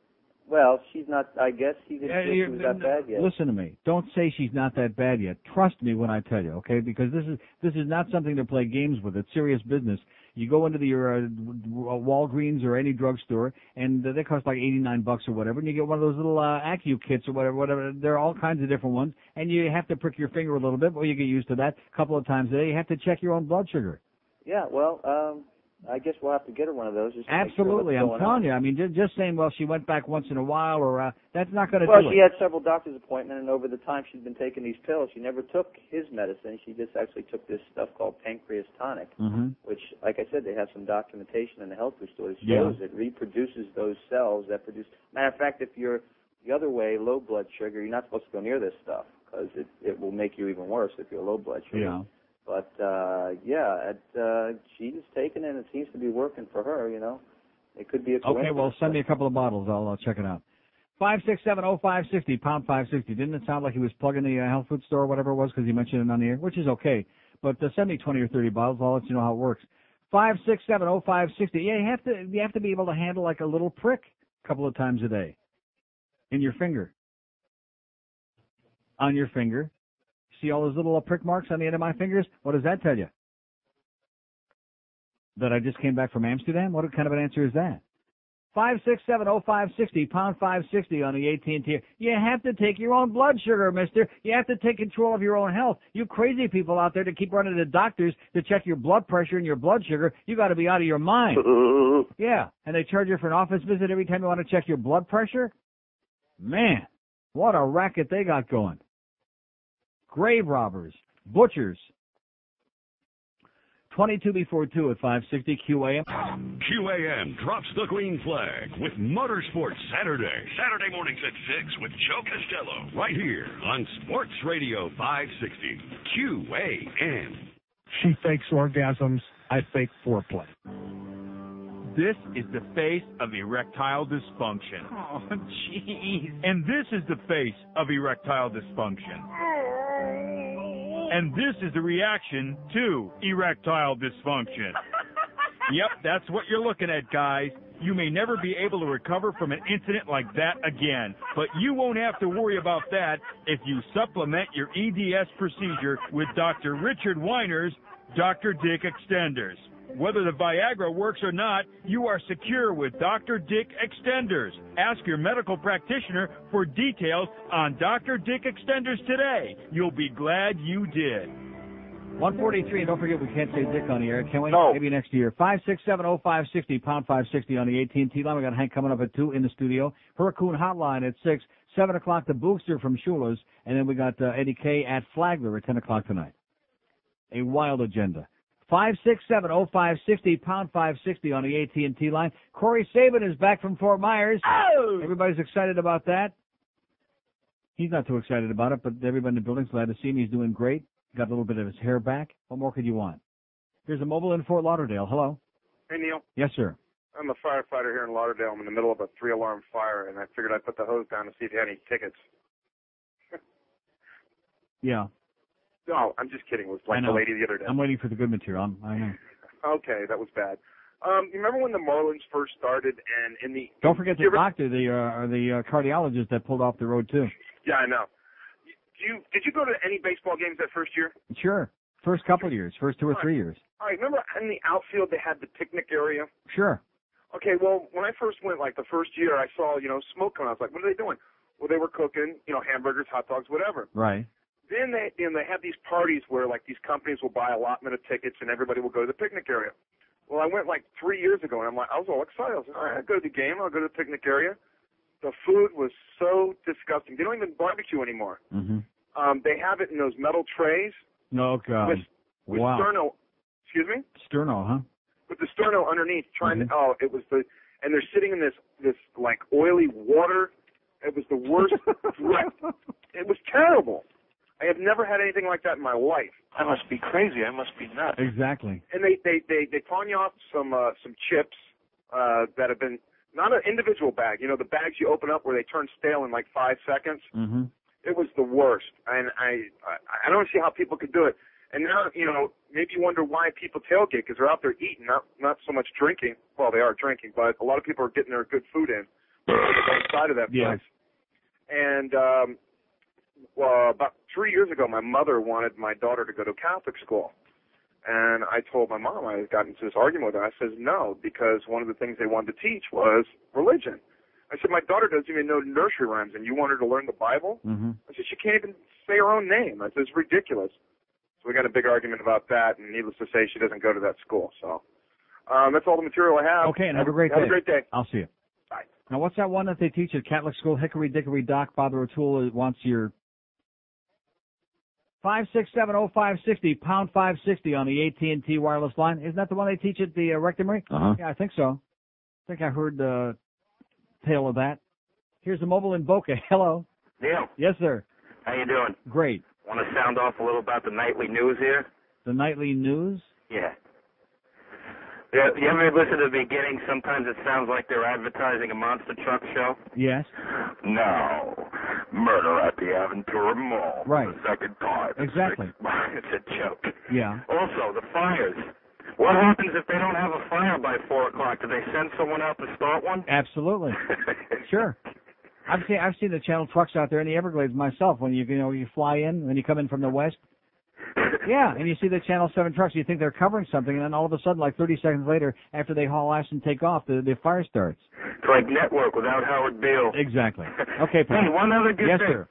Well, she's not. I guess he didn't think she was that bad yet. Listen to me. Don't say she's not that bad yet. Trust me when I tell you, okay? Because this is not something to play games with. It's serious business. You go into your Walgreens or any drugstore, and they cost like $89 or whatever, and you get one of those little Acu kits or whatever. There are all kinds of different ones, and you have to prick your finger a little bit. Well, you get used to that. A couple of times a day, you have to check your own blood sugar. Yeah, well, I guess we'll have to get her one of those. Just to Absolutely, make sure I'm telling you. I mean, just saying, well, she went back once in a while, or that's not going to do it. Well, she had several doctor's appointments, and over the time she's been taking these pills, she never took his medicine. She just actually took this stuff called Pancreas Tonic, which, like I said, they have some documentation in the health food store that shows it reproduces those cells that produce. Matter of fact, if you're the other way, low blood sugar, you're not supposed to go near this stuff because it will make you even worse if you're low blood sugar. Yeah. But, she's taking it, and it seems to be working for her, It could be a coincidence. Okay, well, send me a couple of bottles. I'll check it out. 5670560, pound 560. Didn't it sound like he was plugging the health food store or whatever it was because he mentioned it on the air, which is okay. But send me 20 or 30 bottles. I'll let you know how it works. 5670560. Yeah, you have to be able to handle like a little prick a couple of times a day in your finger. On your finger. See all those little prick marks on the end of my fingers? What does that tell you? That I just came back from Amsterdam? What kind of an answer is that? 5670560, pound 560 on the AT&T. You have to take your own blood sugar, mister. You have to take control of your own health. You crazy people out there that keep running to doctors to check your blood pressure and your blood sugar, you got to be out of your mind. Yeah, and they charge you for an office visit every time you want to check your blood pressure? Man, what a racket they got going. Grave robbers, butchers. 22 before 2 at 560 QAM. QAM drops the green flag with Motorsports Saturday. Saturday mornings at 6 with Joe Costello. Right here on Sports Radio 560 QAM. She fakes orgasms. I fake foreplay. This is the face of erectile dysfunction. Oh, jeez. And this is the face of erectile dysfunction. And this is the reaction to erectile dysfunction. Yep, that's what you're looking at, guys. you may never be able to recover from an incident like that again. But you won't have to worry about that if you supplement your EDS procedure with Dr. Richard Weiner's Dr. Dick Extenders. Whether the Viagra works or not, you are secure with Dr. Dick Extenders. Ask your medical practitioner for details on Dr. Dick Extenders today. You'll be glad you did. 143, and don't forget we can't say Dick on the air, can we? No. Maybe next year. 5670560, pound 560 on the AT&T line. We got Hank coming up at 2 in the studio. Hurricane Hotline at 6. 7 o'clock, the Bookster from Shula's. And then we got Eddie K. at Flagler at 10 o'clock tonight. A wild agenda. 5670560, pound 560 on the AT&T line. Corey Sabin is back from Fort Myers. Oh! Everybody's excited about that. He's not too excited about it, but everybody in the building's glad to see him. He's doing great. Got a little bit of his hair back. What more could you want? Here's a mobile in Fort Lauderdale. Hello. Hey, Neil. Yes, sir. I'm a firefighter here in Lauderdale. I'm in the middle of a 3-alarm fire, and I figured I'd put the hose down to see if you had any tickets. Yeah. No, I'm just kidding. It was like the lady the other day. I'm waiting for the good material. I know. Okay, that was bad. You remember when the Marlins first started, and in the... Don't forget the doctor, the cardiologist that pulled off the road, too. Yeah, I know. Did you go to any baseball games that first year? Sure. First couple of years. First 2 or 3 years. All right, remember in the outfield they had the picnic area? Sure. Okay, well, when I first went, like the first year, I saw, smoke coming out. I was like, what are they doing? Well, they were cooking, hamburgers, hot dogs, whatever. Right. Then they have these parties where, like, these companies will buy allotment of tickets and everybody will go to the picnic area. Well, I went, like, 3 years ago, and I was all excited. I was like, all right, I'll go to the game. I'll go to the picnic area. The food was so disgusting. They don't even barbecue anymore. Mm-hmm. They have it in those metal trays. Oh, God. With wow. sterno. Excuse me? Sterno, huh? With the sterno underneath, and they're sitting in this like oily water. It was the worst. It was terrible. I have never had anything like that in my life. I must be crazy. I must be nuts. Exactly. And they pawn you off some chips that have been not an individual bag. The bags you open up where they turn stale in like 5 seconds. Mm-hmm. It was the worst, and I don't see how people could do it. And now, maybe you wonder why people tailgate, because they're out there eating, not so much drinking. Well, they are drinking, but a lot of people are getting their good food in outside of that place. And about 3 years ago, my mother wanted my daughter to go to Catholic school. And I told my mom, I got into this argument with her. I says no, because one of the things they wanted to teach was religion. I said, my daughter doesn't even know nursery rhymes, and you want her to learn the Bible? Mm-hmm. I said, she can't even say her own name. I said, it's ridiculous. So we got a big argument about that, and needless to say, she doesn't go to that school. So that's all the material I have. Okay, and have a great day. Have a great day. I'll see you. Bye. Now, what's that one that they teach at Catholic school? Hickory Dickory Dock, Father O'Toole wants your 5670560, pound 560 on the AT&T wireless line. Isn't that the one they teach at the rectory? Uh-huh. Yeah, I think so. I think I heard the tale of that. Here's the mobile in Boca. Hello. Neil. Yes, sir. How you doing? Great. Want to sound off a little about the nightly news here? The nightly news? Yeah. You ever listen to the beginning? Sometimes it sounds like they're advertising a monster truck show. Yes. No. Murder at the Aventura Mall. Right. For the second time. Exactly. It's a joke. Yeah. Also, the fires. What happens if they don't have a fire by 4 o'clock? Do they send someone out to start one? Absolutely. Sure. I've seen the channel trucks out there in the Everglades myself when you fly in, when you come in from the west. Yeah, and you see the Channel 7 trucks, you think they're covering something, and then all of a sudden, like 30 seconds later, after they haul ass and take off, the fire starts. It's like Network without Howard Beale. Exactly. Okay, Hey, one other good yes, thing. Sir.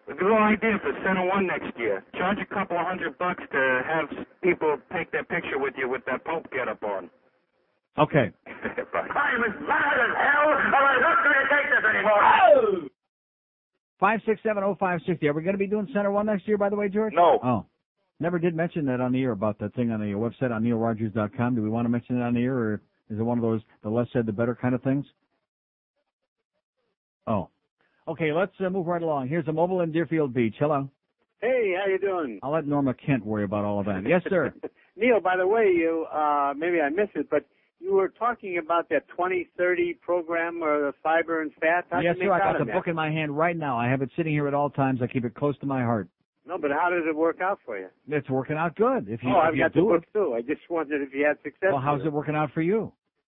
A good idea for Center One next year. Charge a couple of $100 to have people take their picture with you with that Pope getup on. Okay. Bye. I'm as mad as hell, and I'm not going to take this anymore. Oh! 5670560. Are we going to be doing Center One next year, by the way, George? No. Oh. Never did mention that on the air about that thing on the website on neilrogers.com. Do we want to mention it on the air, or is it one of those the less said the better kind of things? Oh. Okay, let's move right along. Here's a mobile in Deerfield Beach. Hello. Hey, how you doing? I'll let Norma Kent worry about all of that. Yes, sir. Neil, by the way, you maybe I missed it, but you were talking about that 2030 program or the fiber and fat. How'd Yes, you sir. make I out got of the that? book in my hand right now. I have it sitting here at all times. I keep it close to my heart. No, but how does it work out for you? It's working out good. If you, I've if you got the do book it. too. I just wondered if you had success. Well, how's with it working out for you?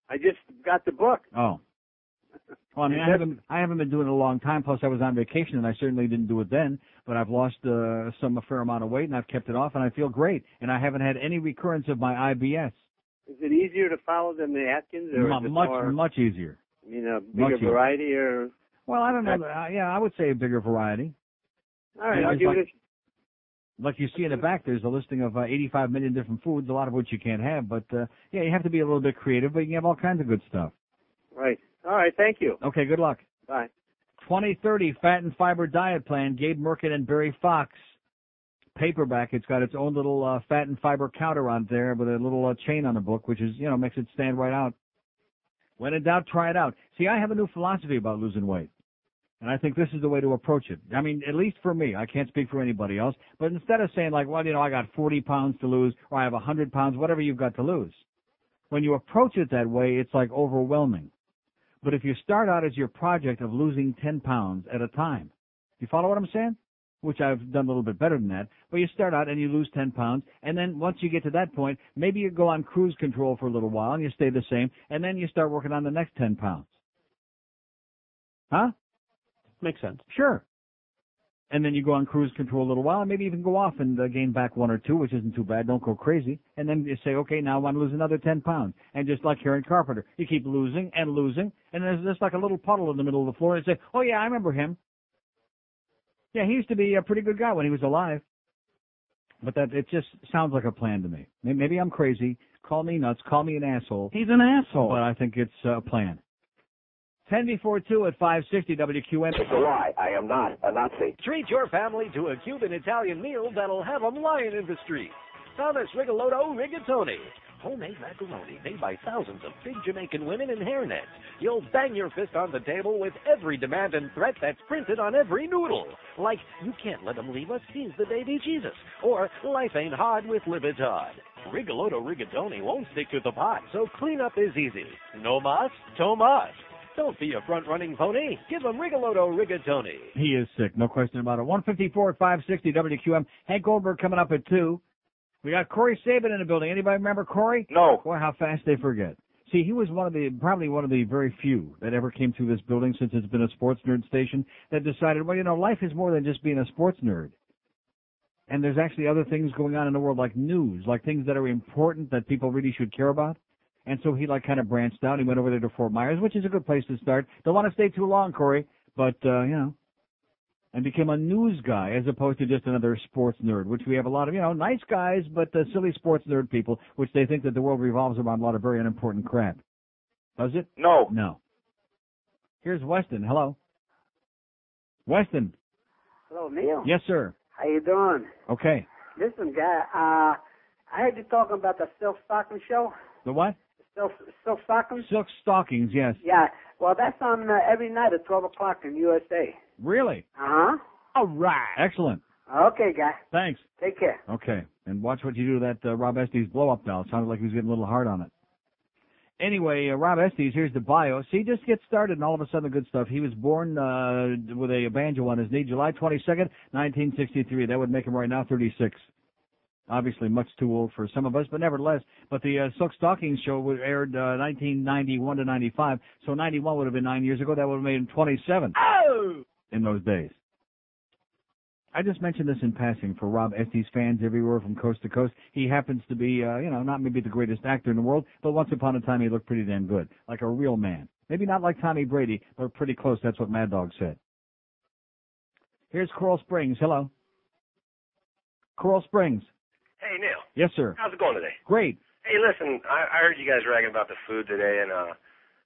I just got the book. Oh. Well, I mean, I haven't been doing it a long time. Plus, I was on vacation, and I certainly didn't do it then. But I've lost a fair amount of weight, and I've kept it off, and I feel great. And I haven't had any recurrence of my IBS. Is it easier to follow than the Atkins, or is it much easier? I mean, a bigger variety, or? Well, I don't know. Yeah, I would say a bigger variety. All right, I'll give it. Like you see in the back, there's a listing of 85 million different foods, a lot of which you can't have. But yeah, you have to be a little bit creative, but you can have all kinds of good stuff. Right. All right. Thank you. Okay. Good luck. Bye. 2030 Fat and Fiber Diet Plan, Gabe Merkin and Barry Fox. Paperback. It's got its own little fat and fiber counter on there with a little chain on the book, which is, makes it stand right out. When in doubt, try it out. See, I have a new philosophy about losing weight. And I think this is the way to approach it. I mean, at least for me. I can't speak for anybody else. But instead of saying like, well, I got 40 pounds to lose, or I have 100 pounds, whatever you've got to lose. When you approach it that way, it's like overwhelming. But if you start out as your project of losing 10 pounds at a time, you follow what I'm saying? Which I've done a little bit better than that. But you start out and you lose 10 pounds, and then once you get to that point, maybe you go on cruise control for a little while and you stay the same, and then you start working on the next 10 pounds. Huh? Makes sense. Sure. And then you go on cruise control a little while, and maybe even go off and gain back 1 or 2, which isn't too bad. Don't go crazy. And then you say, okay, now I want to lose another 10 pounds. And just like Karen Carpenter, you keep losing and losing, and there's just like a little puddle in the middle of the floor, and you say, oh, yeah, I remember him. Yeah, he used to be a pretty good guy when he was alive. But it just sounds like a plan to me. Maybe I'm crazy. Call me nuts. Call me an asshole. He's an asshole. But I think it's a plan. 10 before 2 at 560 WQN. It's a lie. I am not a Nazi. Treat your family to a Cuban-Italian meal that'll have them lying in the street. Thomas Rigolotto Rigatoni. Homemade macaroni made by thousands of big Jamaican women in hairnets. You'll bang your fist on the table with every demand and threat that's printed on every noodle. Like, you can't let him leave us, he's the baby Jesus. Or, life ain't hard with Libetard. Rigolotto Rigatoni won't stick to the pot, so cleanup is easy. No mas, Tomas. Don't be a front-running pony. Give him Rigolotto Rigatoni. He is sick, no question about it. 154 at 560 WQM. Hank Goldberg coming up at 2. We got Corey Sabin in the building. Anybody remember Corey? No. Boy, how fast they forget. See, he was probably one of the very few that ever came through this building since it's been a sports nerd station that decided, well, life is more than just being a sports nerd. And there's actually other things going on in the world like news, like things that are important that people really should care about. And so he kind of branched out. He went over there to Fort Myers, which is a good place to start. Don't want to stay too long, Corey, but, and became a news guy as opposed to just another sports nerd, which we have a lot of, nice guys, but silly sports nerd people, which they think that the world revolves around a lot of very unimportant crap. Does it? No. No. Here's Weston. Hello. Weston. Hello, Neil. Yes, sir. How you doing? Okay. Listen, guy, I heard you talking about the silk stocking show. The what? Silk stockings? Silk stockings, yes. Yeah. Well, that's on every night at 12 o'clock in USA. Really? Uh-huh. All right. Excellent. Okay, guy. Thanks. Take care. Okay. And watch what you do to that Rob Estes blow-up doll. It sounded like he was getting a little hard on it. Anyway, Rob Estes, here's the bio. See, just get started and all of a sudden the good stuff. He was born with a banjo on his knee, July 22nd, 1963. That would make him right now 36. Obviously much too old for some of us, but nevertheless. But the Silk Stockings show aired 1991 to 95, so 91 would have been 9 years ago. That would have made him 27 in those days. I just mentioned this in passing for Rob Estes fans everywhere from coast to coast. He happens to be, not maybe the greatest actor in the world, but once upon a time he looked pretty damn good, like a real man. Maybe not like Tommy Brady, but pretty close. That's what Mad Dog said. Here's Coral Springs. Hello. Coral Springs. Hey, Neil. Yes, sir. How's it going today? Great. Hey, listen, I heard you guys ragging about the food today, and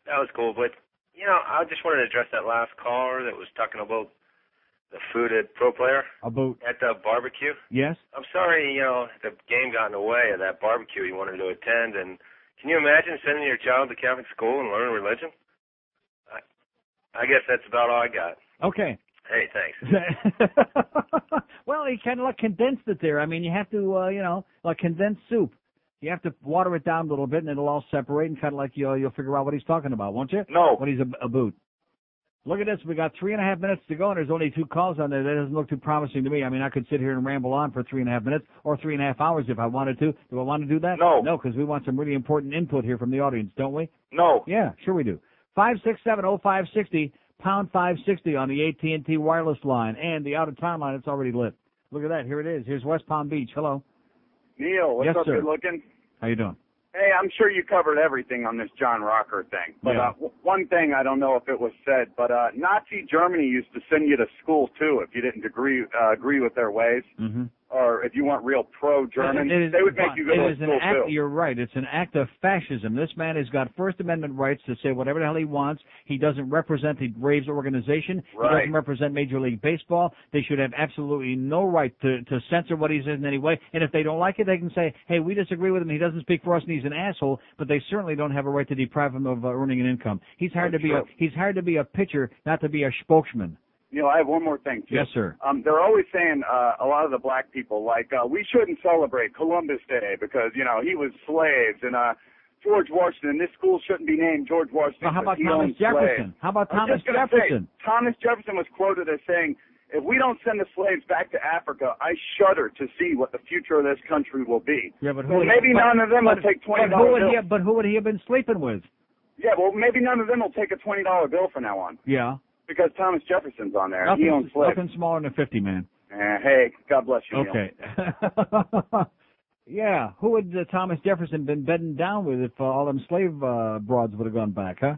that was cool. But, I just wanted to address that last caller that was talking about the food at Pro Player. About? At the barbecue. Yes. I'm sorry, the game got in the way of that barbecue you wanted to attend. And can you imagine sending your child to Catholic school and learning religion? I guess that's about all I got. Okay. Hey, thanks. Well, he kind of condensed it there. I mean, you have to, like condensed soup. You have to water it down a little bit, and it'll all separate, and kind of like you'll figure out what he's talking about, won't you? No. When he's a boot. Look at this. We got 3.5 minutes to go, and there's only 2 calls on there. That doesn't look too promising to me. I mean, I could sit here and ramble on for 3.5 minutes or 3.5 hours if I wanted to. Do I want to do that? No. No, because we want some really important input here from the audience, don't we? No. Yeah, sure we do. 567-0560, pound 560 on the AT&T wireless line and the out-of-town line. It's already lit. Look at that. Here it is. Here's West Palm Beach. Hello. Neil, what's Yes, up, sir. good looking? How you doing? Hey, I'm sure you covered everything on this John Rocker thing. But Yeah. one thing, I don't know if it was said, but Nazi Germany used to send you to school, too, if you didn't agree with their ways. Mm-hmm. Or if you weren't real pro-German, they would make you go to school, too. You're right. It's an act of fascism. This man has got First Amendment rights to say whatever the hell he wants. He doesn't represent the Braves organization. Right. He doesn't represent Major League Baseball. They should have absolutely no right to censor what he says in any way. And if they don't like it, they can say, hey, we disagree with him. He doesn't speak for us and he's an asshole. But they certainly don't have a right to deprive him of earning an income. He's hired to be a pitcher, not to be a spokesman. Neil, I have one more thing, too. Yes, sir. They're always saying, a lot of the black people, like, we shouldn't celebrate Columbus Day because, he was slaves. And George Washington, this school shouldn't be named George Washington. Well, how about he Thomas owned Jefferson? slaves. How about I was Thomas just gonna Jefferson? Say, Thomas Jefferson was quoted as saying, if we don't send the slaves back to Africa, I shudder to see what the future of this country will be. Yeah, but so maybe none of them will take $20 bills. But who would he have been sleeping with? Yeah, well, maybe none of them will take a $20 bill from now on. Yeah. Because Thomas Jefferson's on there. He owns slaves. Nothing smaller than 50, man. Hey, God bless you, Neil. Okay. Yeah, who would Thomas Jefferson been bedding down with if all them slave broads would have gone back, huh?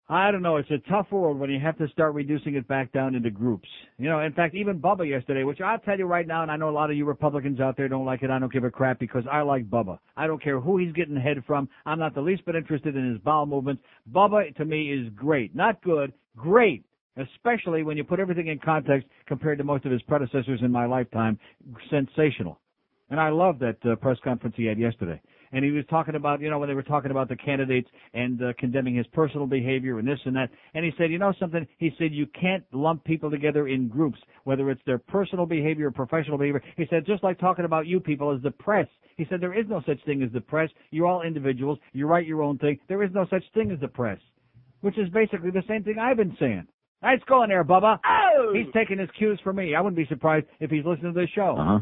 I don't know. It's a tough world when you have to start reducing it back down into groups. In fact, even Bubba yesterday, which I'll tell you right now, and I know a lot of you Republicans out there don't like it. I don't give a crap because I like Bubba. I don't care who he's getting head from. I'm not the least bit interested in his bowel movements. Bubba, to me, is great. Not good, great. Especially when you put everything in context compared to most of his predecessors in my lifetime. Sensational. And I love that press conference he had yesterday. And he was talking about, when they were talking about the candidates and condemning his personal behavior and this and that. And he said, something? He said, you can't lump people together in groups, whether it's their personal behavior or professional behavior. He said, just like talking about you people as the press. He said, there is no such thing as the press. You're all individuals. You write your own thing. There is no such thing as the press, which is basically the same thing I've been saying. Nice going there, Bubba. Oh! He's taking his cues from me. I wouldn't be surprised if he's listening to this show. Uh-huh.